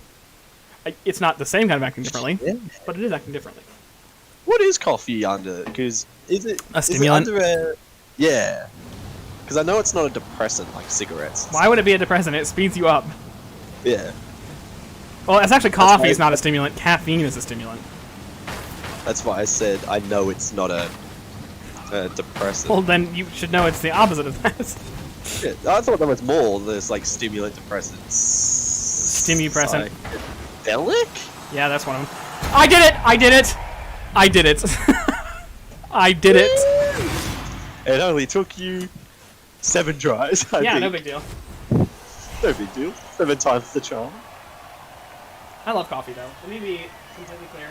It's not the same kind of acting differently, Yeah. but it is acting differently. What is coffee under? Because is it A stimulant? Is it under a, yeah. Because I know it's not a depressant like cigarettes. Why would it be a depressant? It speeds you up. Yeah. Well, it's actually coffee why- is not a stimulant. Caffeine is a stimulant. That's why I said I know it's not a depressant. Well, then you should know it's the opposite of that. Yeah, I thought there was more. There's like stimulant depressants. Stimupressant. Psychedelic? Yeah, that's one of them. I did it! I did it! I did it. I did it. It only took you 7 tries. I Yeah, think. no big deal. No big deal. 7 times the charm. I love coffee though. Let me be completely clear.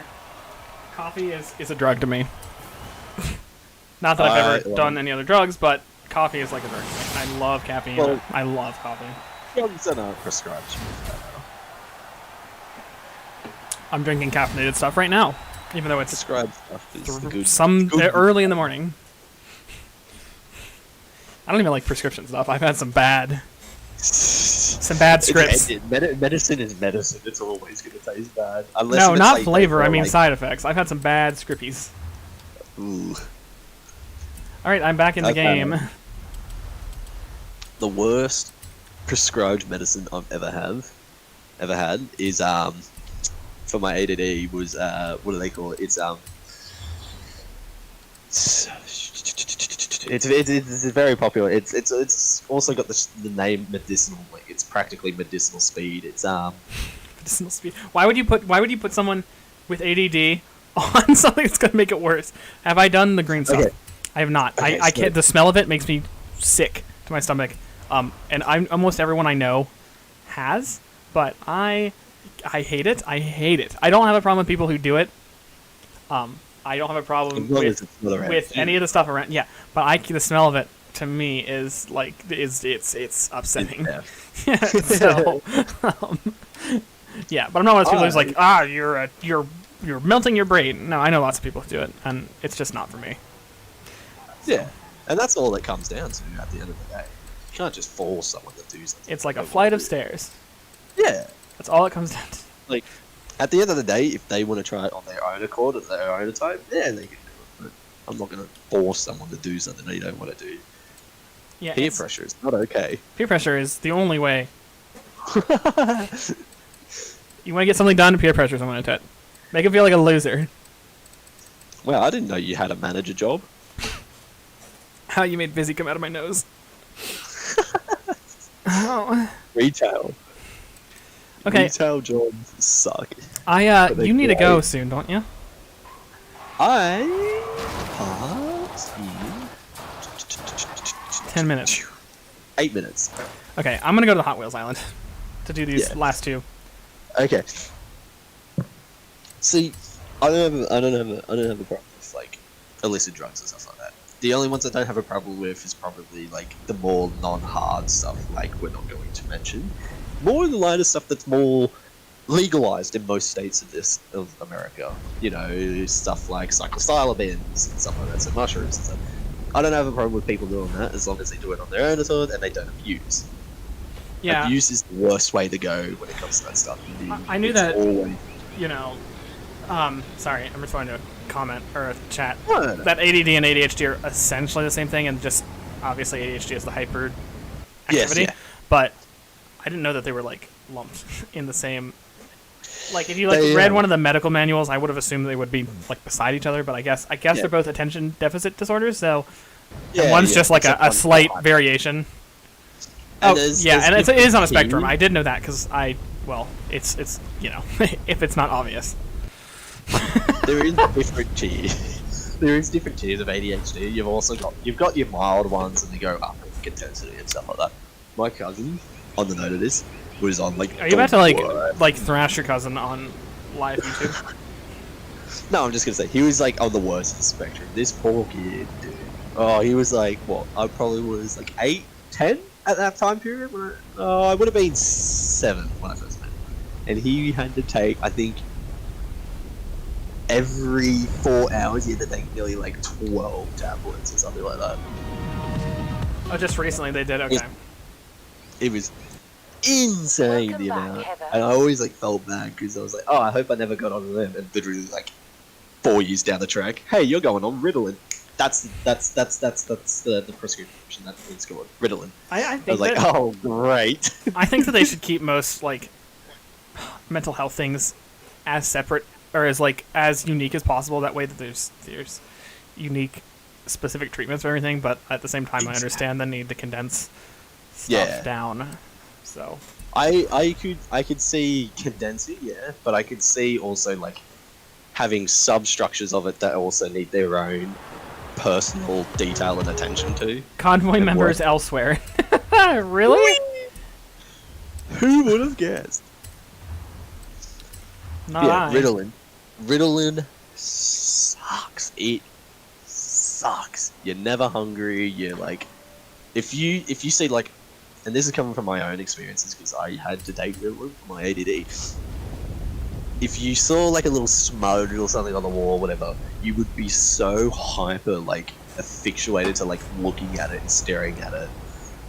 Coffee is a drug to me. Not that I've ever done any other drugs, but coffee is like a drug. I love caffeine. Well- I love coffee. Drugs are not prescribed. I'm drinking caffeinated stuff right now, even though it's Prescribed stuff is good. some good. early in the morning. I don't even like prescription stuff. I've had some bad scripts. Medicine is medicine. It's always going to taste bad. Unless No, it's not like flavor. I mean like, side effects. I've had some bad scrippies. ooh. All right, I'm back in the Okay. game. The worst prescribed medicine I've ever had is for my ADD was what do they call it? It's very popular. It's also got the name medicinal. Like it's practically medicinal speed. It's Medicinal speed. Why would you put someone with ADD on something that's gonna make it worse? Have I done the green stuff? Okay. I have not. Okay, I so- can't. The smell of it makes me sick to my stomach. And almost everyone I know has, but I hate it. I hate it. I don't have a problem with people who do it. I don't have a problem as long as with it's not around you. any of the stuff around. Yeah, but the smell of it to me is like it's upsetting. Yeah. So, yeah, but I'm not one of those people who's like, you're melting your brain. No, I know lots of people who do it, and it's just not for me. Yeah, and that's all it comes down to at the end of the day. You can't just force someone to do something. It's like a they flight want of to do. stairs. Yeah, That's all it comes down to. like at the end of the day, if they want to try it on their own accord at their own time, yeah, they can do it. But I'm not going to force someone to do something they don't want to do. Yeah, Peer it's- pressure is not okay. Peer pressure is the only way. You want to get something done, peer pressure someone into it. Make them feel like a loser. Well, I didn't know you had a manager job. How you made busy come out of my nose. Oh. Retail. Okay, Retail jobs suck. I But they you need to go great. soon, don't you? I pass in 10 minutes. 8 minutes. Okay, I'm gonna go to the Hot Wheels Island to do these Yeah. last two. Okay. See, I don't have a problem with like illicit drugs and stuff like that. The only ones I don't have a problem with is probably like the more non-hard stuff, like we're not going to mention. More the lighter stuff that's more legalized in most states of America. You know, stuff like psilocybins and stuff like that, so mushrooms and stuff. I don't have a problem with people doing that as long as they do it on their own accord and they don't abuse. Yeah, Abuse is the worst way to go when it comes to that stuff. I knew It's that- always- you know. Sorry, I'm responding to a comment or a chat. No. That ADD and ADHD are essentially the same thing, and just obviously ADHD is the hyper activity. yeah. But I didn't know that they were like lumped in the same. Like if you They, read one of the medical manuals, I would have assumed they would be like beside each other. But I guess Yeah. they're both attention deficit disorders. So Yeah, one's yeah, just like except a one's slight not. variation. And Oh there's yeah, and it is on a different spectrum. tiers. I did know that because it's you know if it's not obvious. There is different tiers. There is different tiers of ADHD. You've got your mild ones, and they go up in intensity and stuff like that. My cousin, on the note of this, was on like. Are you about to worst. like thrash your cousin on live YouTube? No, I'm just gonna say he was like on the worst of the spectrum. This poor kid, dude. Oh, he was like what? I probably was like 8, 10 at that time period. I would have been 7 when I first met him, and he had to take, I think, every 4 hours he had to take nearly like 12 tablets or something like that. Oh, just recently they did. Okay. It was insane Welcome the back, amount, Heather. and I always like felt bad because I was like, oh, I hope I never got onto them. And literally like 4 years down the track, hey, you're going on Ritalin. That's the prescription. That's what it's called, Ritalin. I I think was like, that, oh, great. I think that they should keep most like mental health things as separate or as unique as possible. That way that there's unique specific treatments for everything. But at the same time, I understand the need to condense stuff Yeah. down. So I could see condensing, yeah, but I could see also like having substructures of it that also need their own personal detail and attention to. convoy It members worked. elsewhere. Really? Who would have guessed? Not Yeah, I. Ritalin. Ritalin sucks. It sucks. You're never hungry. You're like, if you see like, and this is coming from my own experiences because I had to take Ritalin for my ADD. If you saw like a little smudge or something on the wall, or whatever, you would be so hyper like affixuated to like looking at it and staring at it.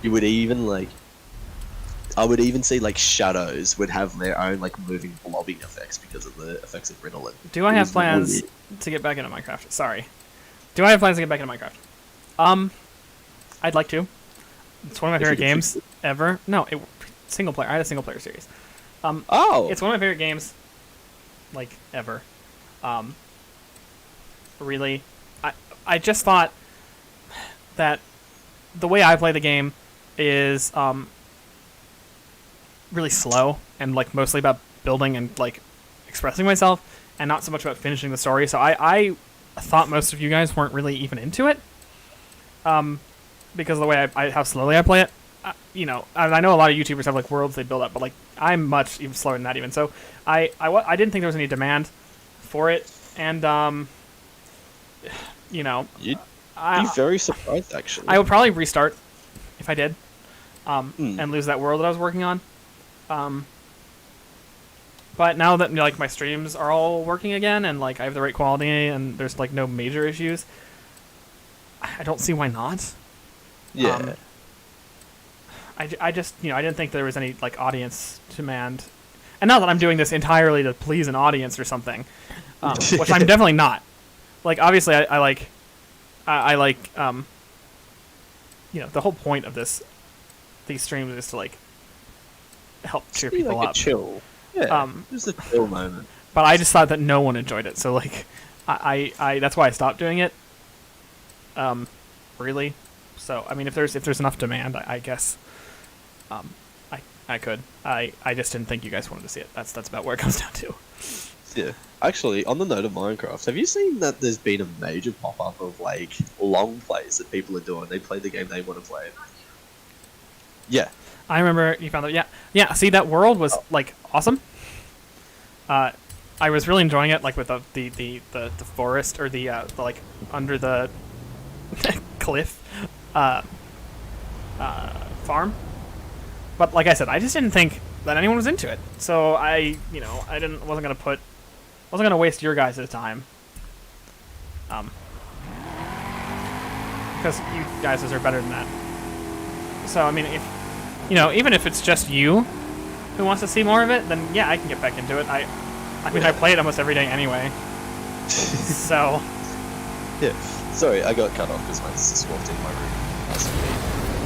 You would even like, I would even see like shadows would have their own like moving blobbing effects because of the effects of Ritalin. Do I It have was plans weird. to get back into Minecraft? Sorry. Do I have plans to get back into Minecraft? I'd like to. It's one of my If favorite you can games fix ever. No, single player. I had a single player series. Oh, It's one of my favorite games, like, ever. Really. I just thought that the way I play the game is really slow and like mostly about building and like expressing myself and not so much about finishing the story. So I thought most of you guys weren't really even into it because of the way how slowly I play it. You know, I know a lot of YouTubers have like worlds they build up, but like I'm much even slower than that even. So I didn't think there was any demand for it, and you know, you'd be very surprised actually. I would probably restart if I did, and lose that world that I was working on. But now that like my streams are all working again and like I have the right quality and there's like no major issues, I don't see why not. Yeah. I just, you know, I didn't think there was any like audience demand, and not that I'm doing this entirely to please an audience or something, which I'm definitely not. Like obviously I like you know, the whole point of these streams is to like help cheer people like up. A chill. Yeah. Just a chill moment. But I just thought that no one enjoyed it, so like I that's why I stopped doing it. Really. So I mean, if there's enough demand, I guess I could. I just didn't think you guys wanted to see it. That's about where it comes down to. Yeah. Actually, on the note of Minecraft, have you seen that there's been a major pop-up of, like, long plays that people are doing? They play the game they want to play. Yeah. I remember you found that. Yeah. See, that world was like awesome. I was really enjoying it, like with the forest or the like under the cliff farm. But like I said, I just didn't think that anyone was into it. So I wasn't gonna waste your guys' time. Because you guys are better than that. So I mean, if even if it's just you who wants to see more of it, then yeah, I can get back into it. I mean, I play it almost every day anyway. So. Yeah. Sorry, I got cut off because my sister walked in my room asking me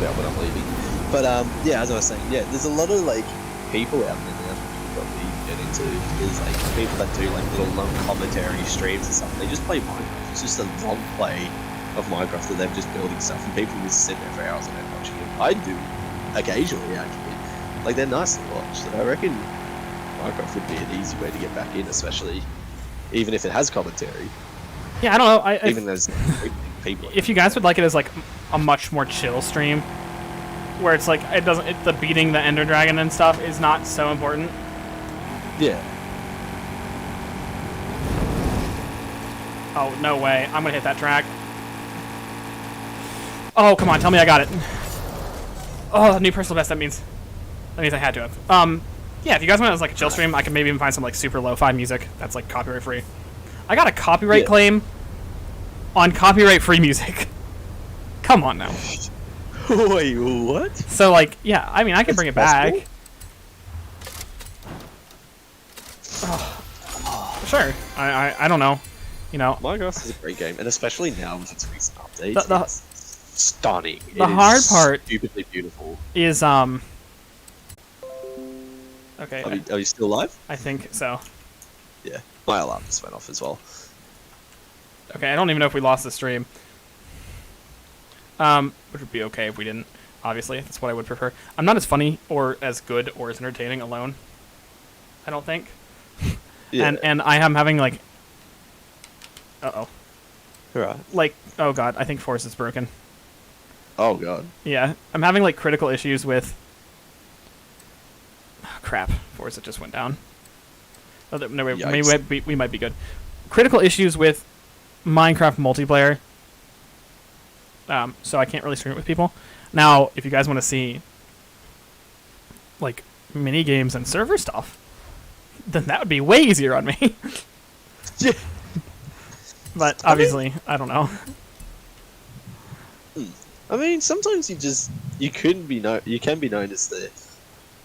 about when I'm leaving. But yeah, as I was saying, yeah, there's a lot of like people out there now that you probably get into. There's like people that do like little long commentary streams and stuff. They just play Minecraft. It's just a long play of Minecraft that they're just building stuff, and people just sit there for hours and watching it. I do occasionally, actually. Like they're nice to watch. So I reckon Minecraft would be an easy way to get back in, especially even if it has commentary. Yeah, I don't know. Even those people. If you guys would like it as like a much more chill stream, where it's like the beating the Ender Dragon and stuff is not so important. Yeah. Oh no way! I'm gonna hit that track. Oh come on, tell me I got it. Oh, new personal best. That means I had to have. Yeah, if you guys want it as like a chill stream, I can maybe even find some like super lo-fi music that's like copyright free. I got a copyright claim on copyright free music. Come on now. Wait, what? So like, yeah, I mean, I can bring it back. Oh, sure. I don't know. You know, Minecraft is a great game, and especially now with its recent updates, it's stunning. The hard part stupidly beautiful. Is okay. Are you still alive? I think so. Yeah, my alarm just went off as well. Okay, I don't even know if we lost the stream. Which would be okay if we didn't. Obviously, that's what I would prefer. I'm not as funny or as good or as entertaining alone. I don't think. Yeah. And I am having like. Right. Like, oh god, I think Forza is broken. Oh god. Yeah, I'm having like critical issues with. Oh, crap, Forza just went down. No, Yikes. we might be good. Critical issues with Minecraft multiplayer. So I can't really stream it with people. Now, if you guys want to see like mini games and server stuff, then that would be way easier on me. Yeah. But obviously, I don't know. I mean, sometimes you can be known as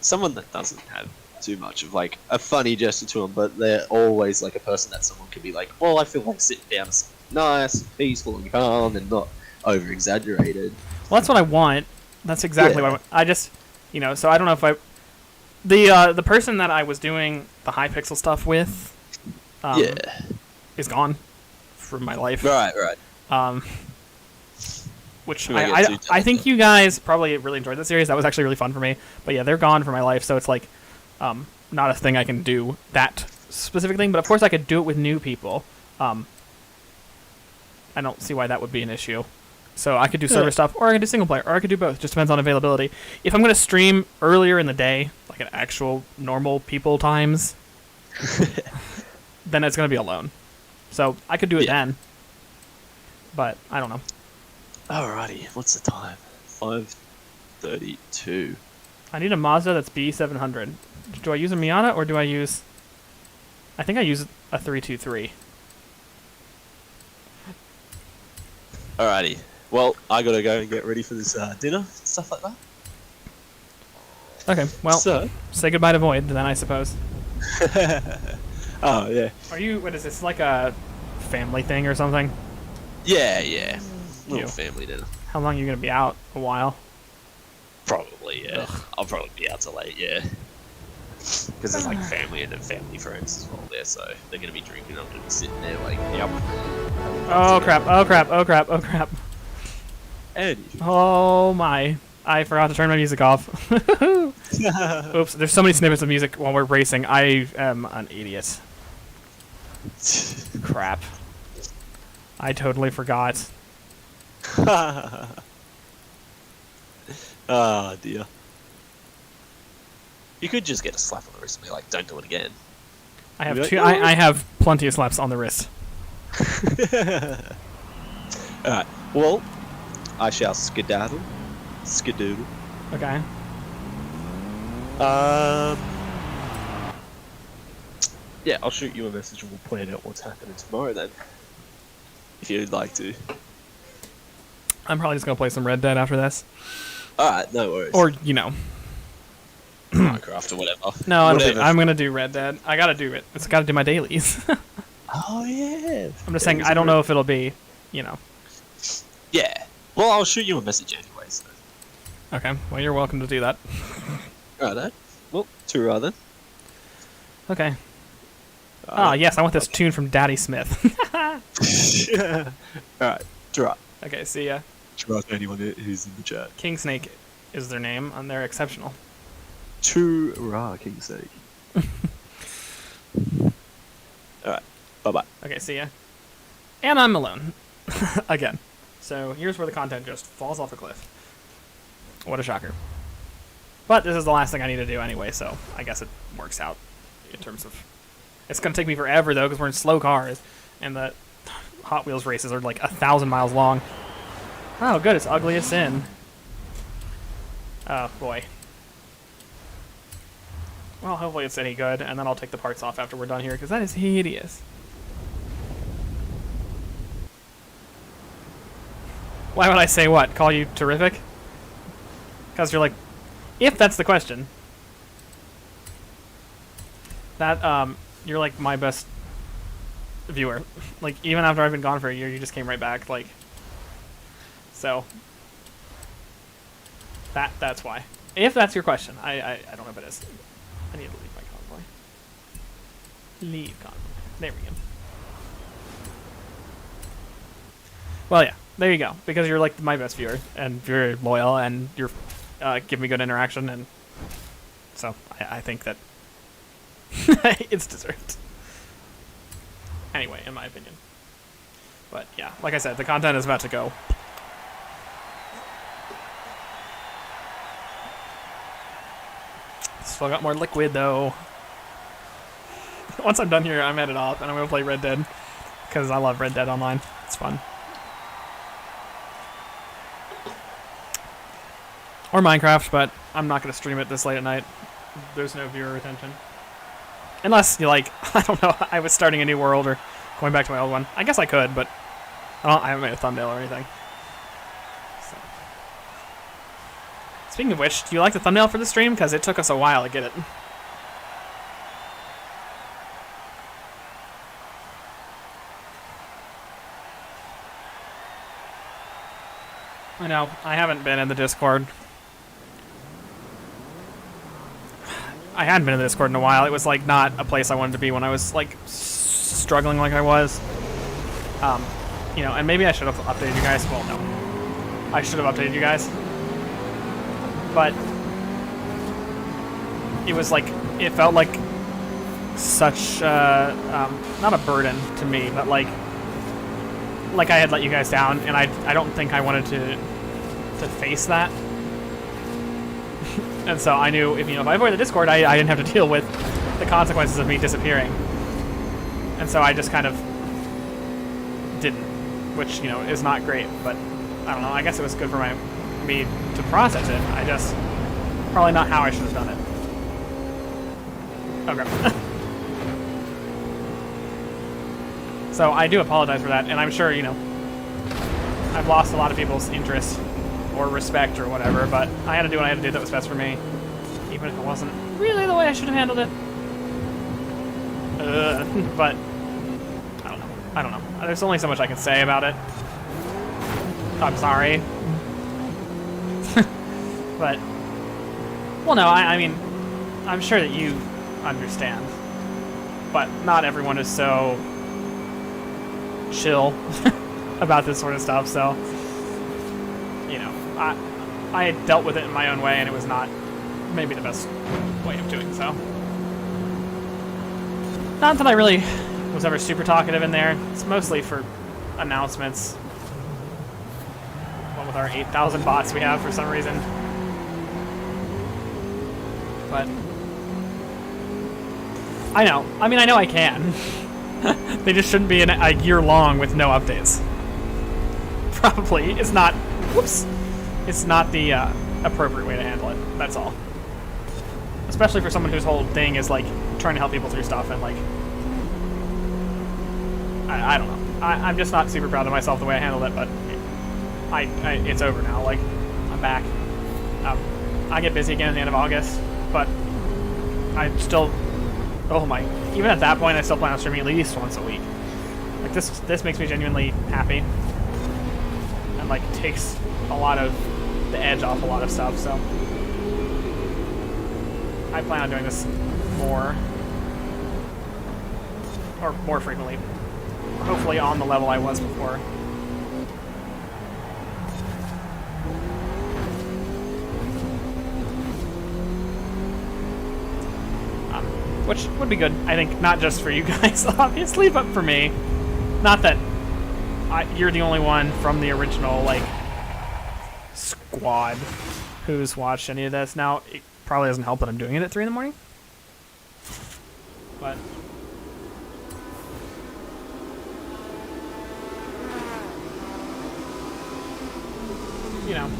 someone that doesn't have too much of like a funny gesture to them, but they're always like a person that someone can be like, well, I feel like sitting down is nice, peaceful, and calm, and not over exaggerated. Well, that's what I want. That's exactly what I want. I just, so I don't know if the person that I was doing the Hypixel stuff with, is gone from my life. Right. Which I I think you guys probably really enjoyed the series. That was actually really fun for me. But yeah, they're gone from my life, so it's like not a thing I can do, that specific thing. But of course I could do it with new people. I don't see why that would be an issue. So I could do server stuff, or I could do single player, or I could do both. Just depends on availability. If I'm going to stream earlier in the day, like at actual normal people times, then it's going to be alone. So I could do it then. But I don't know. Alrighty, what's the time? 5:32. I need a Mazda that's B700. Do I use a Miata, or do I use... I think I use a 323. Alrighty. Well, I gotta go and get ready for this dinner, stuff like that. Okay, well, So, say goodbye to Void, then I suppose. oh yeah, Are you... What is this, like a family thing or something? yeah. Little family dinner. How long are you going to be out? A while? Probably, yeah. Ugh. I'll probably be out till late, yeah. Because there's like family and then family friends as well there, so they're gonna be drinking. I'm gonna be sitting there like, yep. Oh crap, oh crap, oh crap, oh crap. And Oh my. I forgot to turn my music off. Oops, there's so many snippets of music while we're racing. I am an idiot. Crap. I totally forgot. Oh dear. You could just get a slap on the wrist and be like, don't do it again. I have You're like, two. "No." I have plenty of slaps on the wrist. Alright, well, I shall skedaddle. Skedoodle. Okay. Yeah, I'll shoot you a message and we'll plan out what's happening tomorrow then. If you'd like to. I'm probably just gonna play some Red Dead after this, Alright, no worries. or Minecraft or whatever. no, Whatever. I'm gonna do Red Dead. I gotta do it. It's gotta do my dailies. Oh yeah. I'm just saying. I don't know if it'll be, Yeah. Well, I'll shoot you a message anyway. So. Okay. Well, you're welcome to do that. Alright. Well, two then. Okay. Ah, yes, I want this tune from Daddy Smith. Alright. Try. Okay, see ya. Try to anyone who's in the chat. King Snake is their name, and they're exceptional. Too King's sake. Alright. Bye-bye. Okay, see ya. And I'm alone. Again. So here's where the content just falls off a cliff. What a shocker. But this is the last thing I need to do anyway, so I guess it works out in terms of... It's going to take me forever, though, because we're in slow cars, and the Hot Wheels races are like 1,000 miles long. Oh, good, it's ugly as sin. Oh, boy. Well, hopefully it's any good, and then I'll take the parts off after we're done here, because that is hideous. Why would I say what? Call you terrific? Because you're like... If that's the question. That, you're like my best viewer. Like, even after I've been gone for a year, you just came right back, like... So... That's why. If that's your question. I don't know if it is. I need to leave my convoy. Leave convoy. There we go. Well, yeah. There you go. Because you're like my best viewer, and you're loyal, and you're give me good interaction, and so I think that it's deserved. Anyway, in my opinion. But yeah, like I said, the content is about to go. Still got more liquid though. Once I'm done here, I'm headed off, and I'm gonna play Red Dead because I love Red Dead Online. It's fun. Or Minecraft, but I'm not gonna stream it this late at night. There's no viewer retention. Unless you like, I don't know, I was starting a new world or going back to my old one. I guess I could, but I haven't made a thumbnail or anything. So. Speaking of which, do you like the thumbnail for the stream? Because it took us a while to get it. I know, I haven't been in the Discord. I hadn't been in the Discord in a while. It was like not a place I wanted to be when I was like struggling like I was. You know, and maybe I should have updated you guys. Well, no. I should have updated you guys. But it was like, it felt like such, not a burden to me, but like I had let you guys down, and I don't think I wanted to face that. And so I knew if I avoided the Discord, I didn't have to deal with the consequences of me disappearing. And so I just kind of didn't, which is not great. But I don't know. I guess it was good for me to process it. I just probably not how I should have done it. Okay. So I do apologize for that, and I'm sure I've lost a lot of people's interest or respect or whatever, but I had to do what I had to do that was best for me, even if it wasn't really the way I should have handled it. But I don't know. There's only so much I can say about it. I'm sorry. But, well, no, I mean, I'm sure that you understand, but not everyone is so chill about this sort of stuff, so I had dealt with it in my own way, and it was not maybe the best way of doing so. Not that I really was ever super talkative in there. It's mostly for announcements. What with our 8,000 bots we have for some reason. But I know. I mean, I know I can. They just shouldn't be a year long with no updates. Probably. It's not... Whoops. It's not the appropriate way to handle it. That's all. Especially for someone whose whole thing is, like, trying to help people through stuff and, like... I don't know. I'm just not super proud of myself the way I handled it, but... it's over now. Like, I'm back. I get busy again at the end of August, but... I still... Oh my... Even at that point, I still plan on streaming at least once a week. Like, this makes me genuinely happy. And, like, takes a lot of the edge off a lot of stuff, so... I plan on doing this more. Or more frequently. Hopefully on the level I was before. Which would be good, I think, not just for you guys, obviously, but for me. Not that you're the only one from the original, like, squad who's watched any of this. Now, it probably doesn't help that I'm doing it at 3 in the morning. But...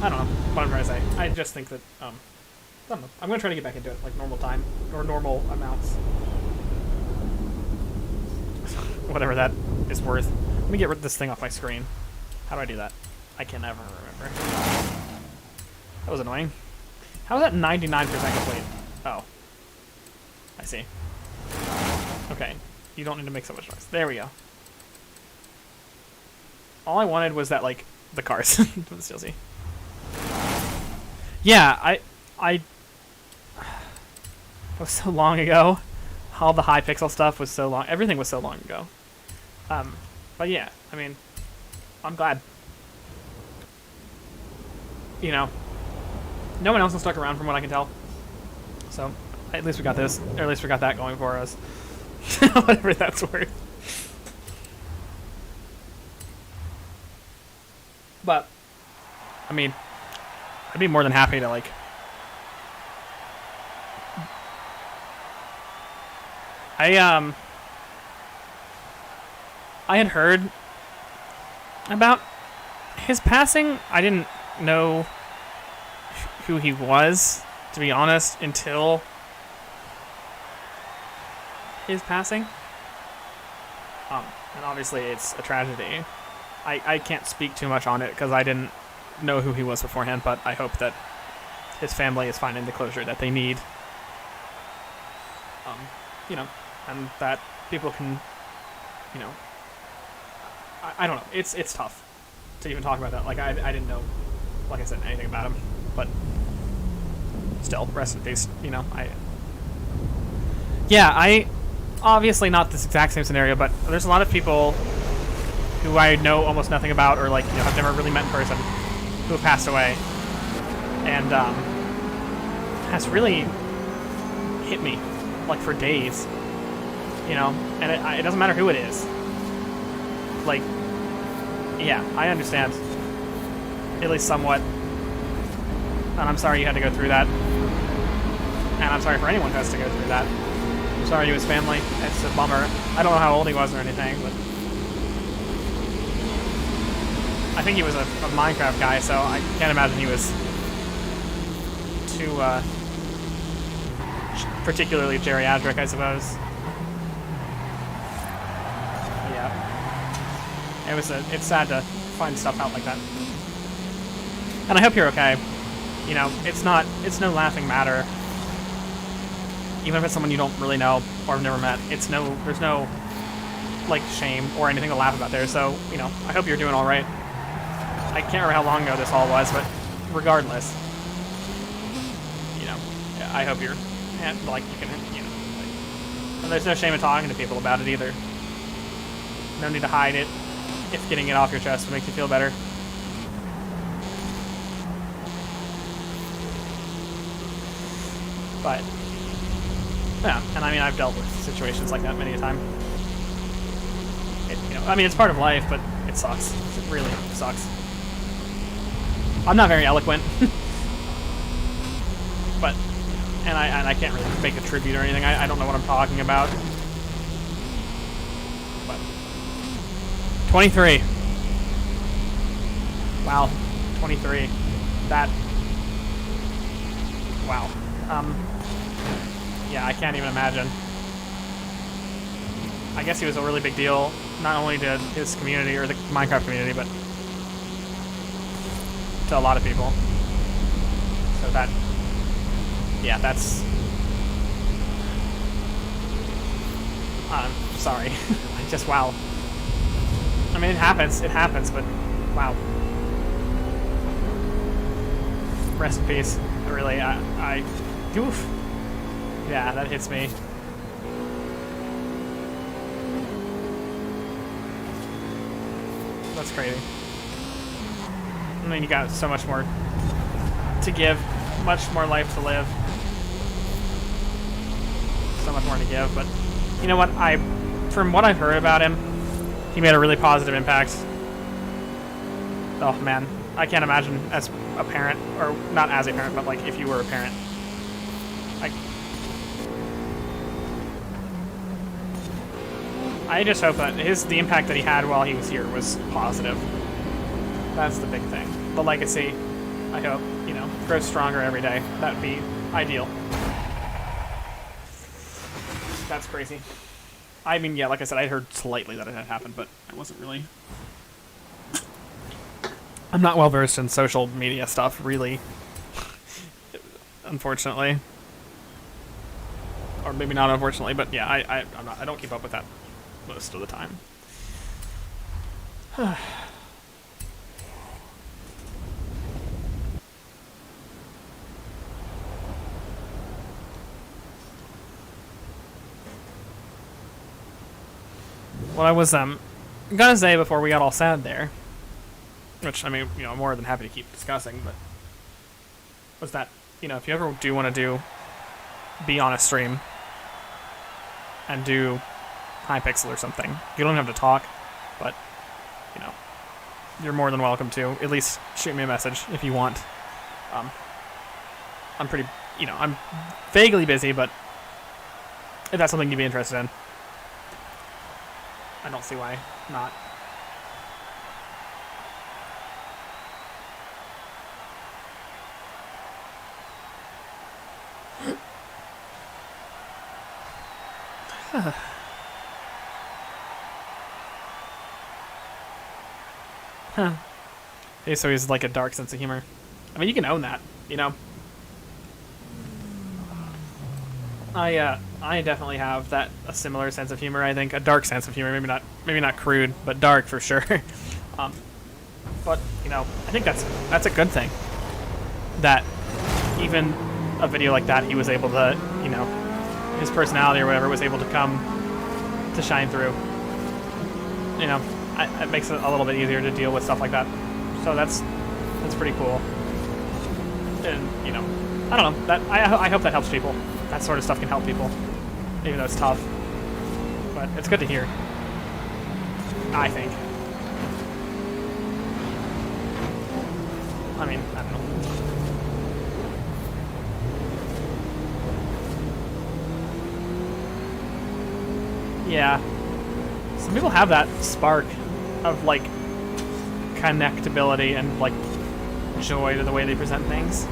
I don't know what I'm trying to say. I just think that, I don't know. I'm going to try to get back into it, like normal time, or normal amounts. Whatever that is worth. Let me get rid of this thing off my screen. How do I do that? I can never remember. That was annoying. How is that 99% complete? Oh. I see. Okay. You don't need to make so much noise. There we go. All I wanted was that, like, the cars. With the CLC. Yeah, it was so long ago. All the high pixel stuff was so long. Everything was so long ago. But yeah, I mean, I'm glad. No one else has stuck around from what I can tell. So, at least we got this. Or at least we got that going for us. Whatever that's worth. But, I mean, I'd be more than happy to, like... I had heard about his passing. I didn't know who he was, to be honest, until his passing. And obviously it's a tragedy. I can't speak too much on it because I didn't know who he was beforehand, but I hope that his family is finding the closure that they need. And that people can, I don't know. It's tough to even talk about that. Like, I didn't know, like I said, anything about him, but still, rest in peace. I obviously not this exact same scenario, but there's a lot of people who I know almost nothing about, or I've never really met in person, who have passed away, and has really hit me, like, for days, and it doesn't matter who it is. Like, yeah, I understand, at least somewhat, and I'm sorry you had to go through that, and I'm sorry for anyone who has to go through that. I'm sorry to his family. It's a bummer. I don't know how old he was or anything, but I think he was a Minecraft guy, so I can't imagine he was too particularly geriatric, I suppose. Yeah, it's sad to find stuff out like that, and I hope you're okay. It's no laughing matter. Even if it's someone you don't really know or have never met, there's no like shame or anything to laugh about there. So I hope you're doing all right. I can't remember how long ago this all was, but regardless, I hope you're, like, you can, and there's no shame in talking to people about it either. No need to hide it if getting it off your chest will make you feel better. But, yeah, and I mean, I've dealt with situations like that many a time. It's part of life, but it sucks. It really sucks. I'm not very eloquent, but and I can't really make a tribute or anything. I don't know what I'm talking about. But 23. Wow, 23. That. Wow. Yeah, I can't even imagine. I guess he was a really big deal, not only to his community or the Minecraft community, but to a lot of people. So that's. I'm sorry. Wow. I mean, it happens, but wow. Rest in peace. Really, oof. Yeah, that hits me. That's crazy. I mean, you got so much more to give, much more life to live. So much more to give, but you know what? From what I've heard about him, he made a really positive impact. Oh man, I can't imagine as a parent, or not as a parent, but like if you were a parent. I just hope that the impact that he had while he was here was positive. That's the big thing. The legacy, I hope, grows stronger every day. That would be ideal. That's crazy. I mean, yeah, like I said, I heard slightly that it had happened, but I wasn't really. I'm not well versed in social media stuff, really. Unfortunately. Or maybe not unfortunately, but yeah, I don't keep up with that most of the time. What I was gonna say before we got all sad there, which I mean, I'm more than happy to keep discussing, but was that if you ever do want to be on a stream and do Hypixel or something, you don't have to talk, but you're more than welcome to at least shoot me a message if you want. I'm pretty, I'm vaguely busy, but if that's something you'd be interested in, I don't see why not. Huh. Okay, so he's like a dark sense of humor. I mean, you can own that, you know. I definitely have a similar sense of humor. I think a dark sense of humor, maybe not crude, but dark for sure. But you know, I think that's a good thing. That even a video like that, he was able to, you know, his personality or whatever was able to come to shine through. You know, it makes it a little bit easier to deal with stuff like that. So that's pretty cool. And you know, I don't know. That I hope that helps people. That sort of stuff can help people, even though it's tough. But it's good to hear. I think. I mean, I don't know. Yeah. Some people have that spark of, like, connectability and, like, joy to the way they present things.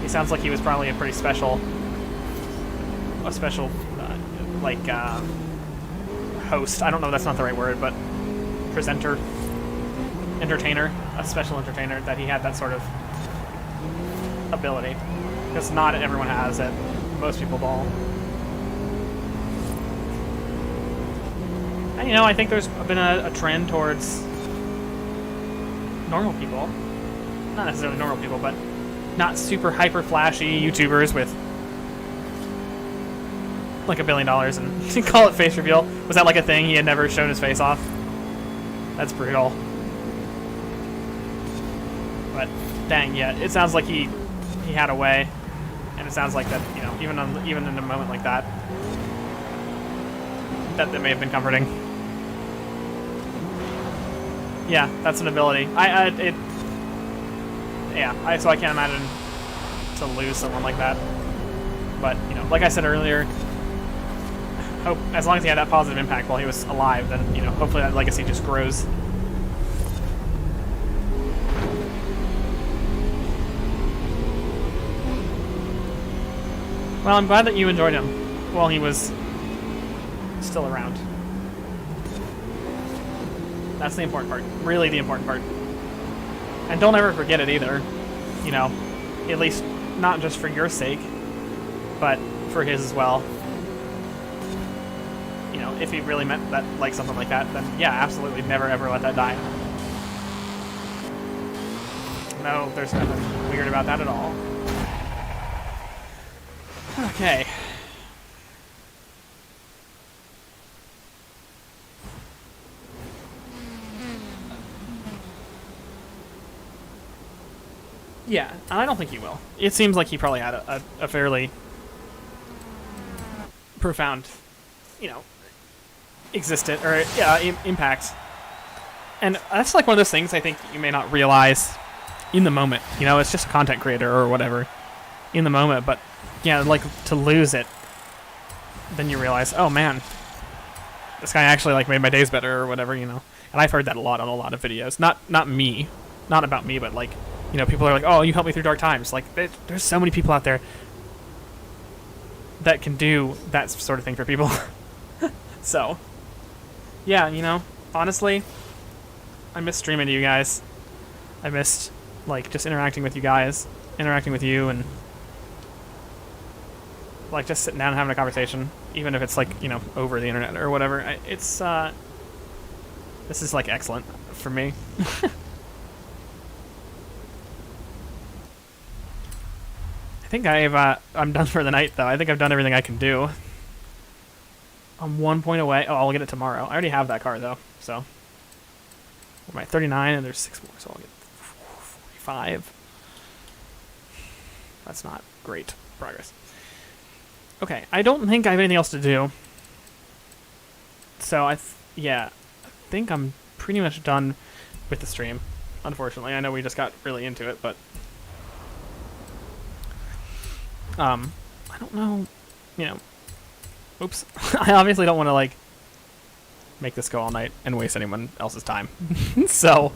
He sounds like he was probably a pretty special, host. I don't know if that's not the right word, but presenter, entertainer, a special entertainer, that he had that sort of ability. Because not everyone has it. Most people don't. And, you know, I think there's been a trend towards normal people. Not necessarily normal people, but not super hyper flashy YouTubers with like $1 billion and call it face reveal. Was that like a thing? He had never shown his face off? That's brutal. But dang, yeah, it sounds like he had a way, and it sounds like that, you know, even in a moment like that, that may have been comforting. Yeah, that's an ability. So I can't imagine to lose someone like that. But, you know, like I said earlier, hope as long as he had that positive impact while he was alive, then, you know, hopefully that legacy just grows. Well, I'm glad that you enjoyed him while he was still around. That's the important part. Really the important part. And don't ever forget it either. You know, at least not just for your sake, but for his as well. You know, if he really meant that, like something like that, then yeah, absolutely never ever let that die. No, there's nothing weird about that at all. Okay. Yeah, and I don't think he will. It seems like he probably had a fairly profound, you know, impact. And that's like one of those things I think you may not realize in the moment. You know, it's just a content creator or whatever in the moment, but yeah, like to lose it, then you realize, oh man, this guy actually like made my days better or whatever, you know. And I've heard that a lot on a lot of videos. Not about me, but like, you know, people are like, oh, you helped me through dark times. Like, there's so many people out there that can do that sort of thing for people. So, yeah, you know, honestly, I miss streaming to you guys. I missed, like, just interacting with you guys, interacting with you, and, like, just sitting down and having a conversation, even if it's, like, you know, over the internet or whatever. This is, like, excellent for me. I think I'm done for the night, though. I think I've done everything I can do. I'm 1 point away. Oh, I'll get it tomorrow. I already have that car, though, so. I'm at 39, and there's 6 more, so I'll get 45. That's not great progress. Okay, I don't think I have anything else to do. So, I think I'm pretty much done with the stream, unfortunately. I know we just got really into it, but I don't know, you know, oops. I obviously don't want to, like, make this go all night and waste anyone else's time. So,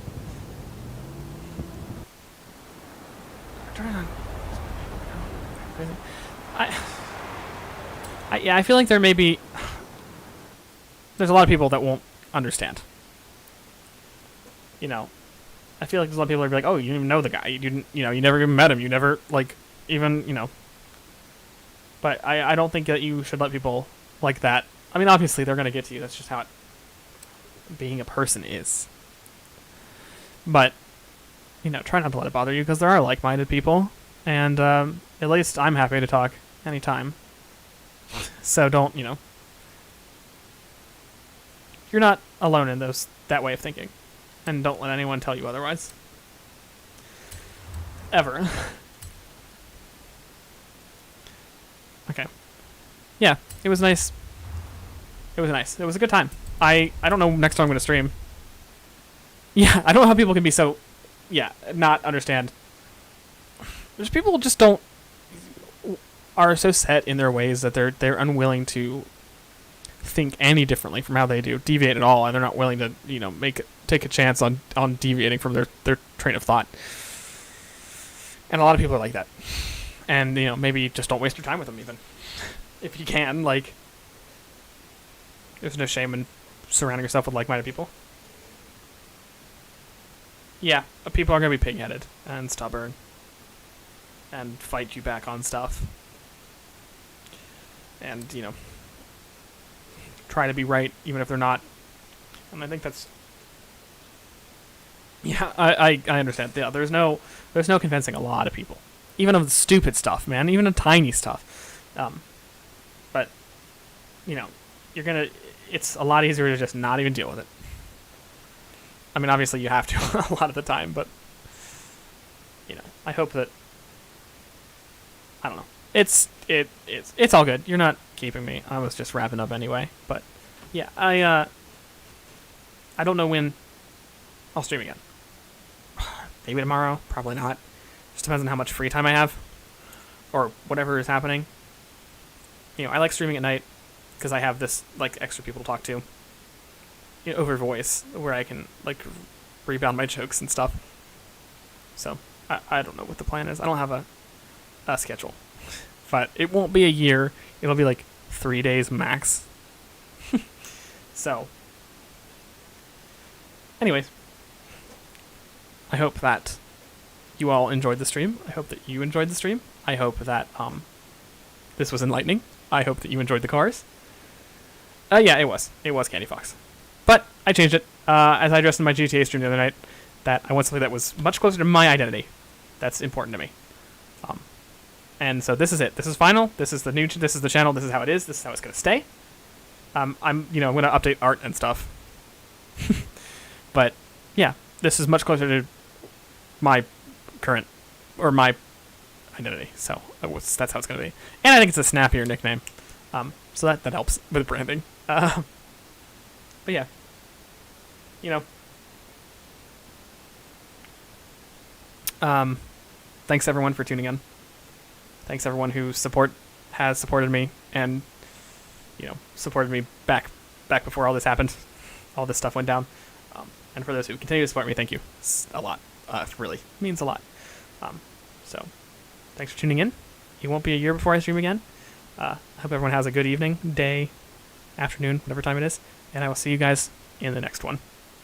I feel like there's a lot of people that won't understand. You know, I feel like there's a lot of people that are like, oh, you didn't even know the guy. You didn't, you never even met him. You never, like, even, But I don't think that you should let people like that. I mean, obviously, they're going to get to you. That's just how being a person is. But, try not to let it bother you, because there are like-minded people. And at least I'm happy to talk anytime. So don't, you're not alone in that way of thinking. And don't let anyone tell you otherwise. Ever. Okay. Yeah, it was nice. It was nice. It was a good time. I don't know next time I'm going to stream. Yeah, I don't know how people can be so, not understand. There's people who just are so set in their ways that they're unwilling to think any differently from how they do, deviate at all, and they're not willing to, take a chance on deviating from their train of thought. And a lot of people are like that. And, maybe just don't waste your time with them, even. If you can, like, there's no shame in surrounding yourself with like-minded people. Yeah, people are going to be pig-headed and stubborn and fight you back on stuff. And, try to be right even if they're not. And I think that's... Yeah, I understand. Yeah, there's no convincing a lot of people. Even of the stupid stuff, man. Even of tiny stuff. But, you're going to... It's a lot easier to just not even deal with it. I mean, obviously you have to a lot of the time, but, I hope that... I don't know. It's all good. You're not keeping me. I was just wrapping up anyway. But, yeah, I don't know when I'll stream again. Maybe tomorrow. Probably not. Just depends on how much free time I have. Or whatever is happening. I like streaming at night because I have this, like, extra people to talk to. Over voice, where I can, like, rebound my jokes and stuff. So, I don't know what the plan is. I don't have a schedule. But it won't be a year. It'll be, like, 3 days max. So, anyways. I hope that you all enjoyed the stream. I hope that you enjoyed the stream. I hope that this was enlightening. I hope that you enjoyed the cars. Yeah, it was. It was Candy Fox. But I changed it, as I addressed in my GTA stream the other night, that I want something that was much closer to my identity. That's important to me. And so this is it. This is final. This is the channel. This is how it is. This is how it's going to stay. I'm going to update art and stuff. But, yeah, this is much closer to my current, or my identity. So that's how it's going to be. And I think it's a snappier nickname. So that helps with branding. But yeah. Thanks everyone for tuning in. Thanks everyone who has supported me and, supported me back before all this happened. All this stuff went down. And for those who continue to support me, thank you. It's a lot. It really means a lot. So, thanks for tuning in. It won't be a year before I stream again. I hope everyone has a good evening, day, afternoon, whatever time it is. And I will see you guys in the next one.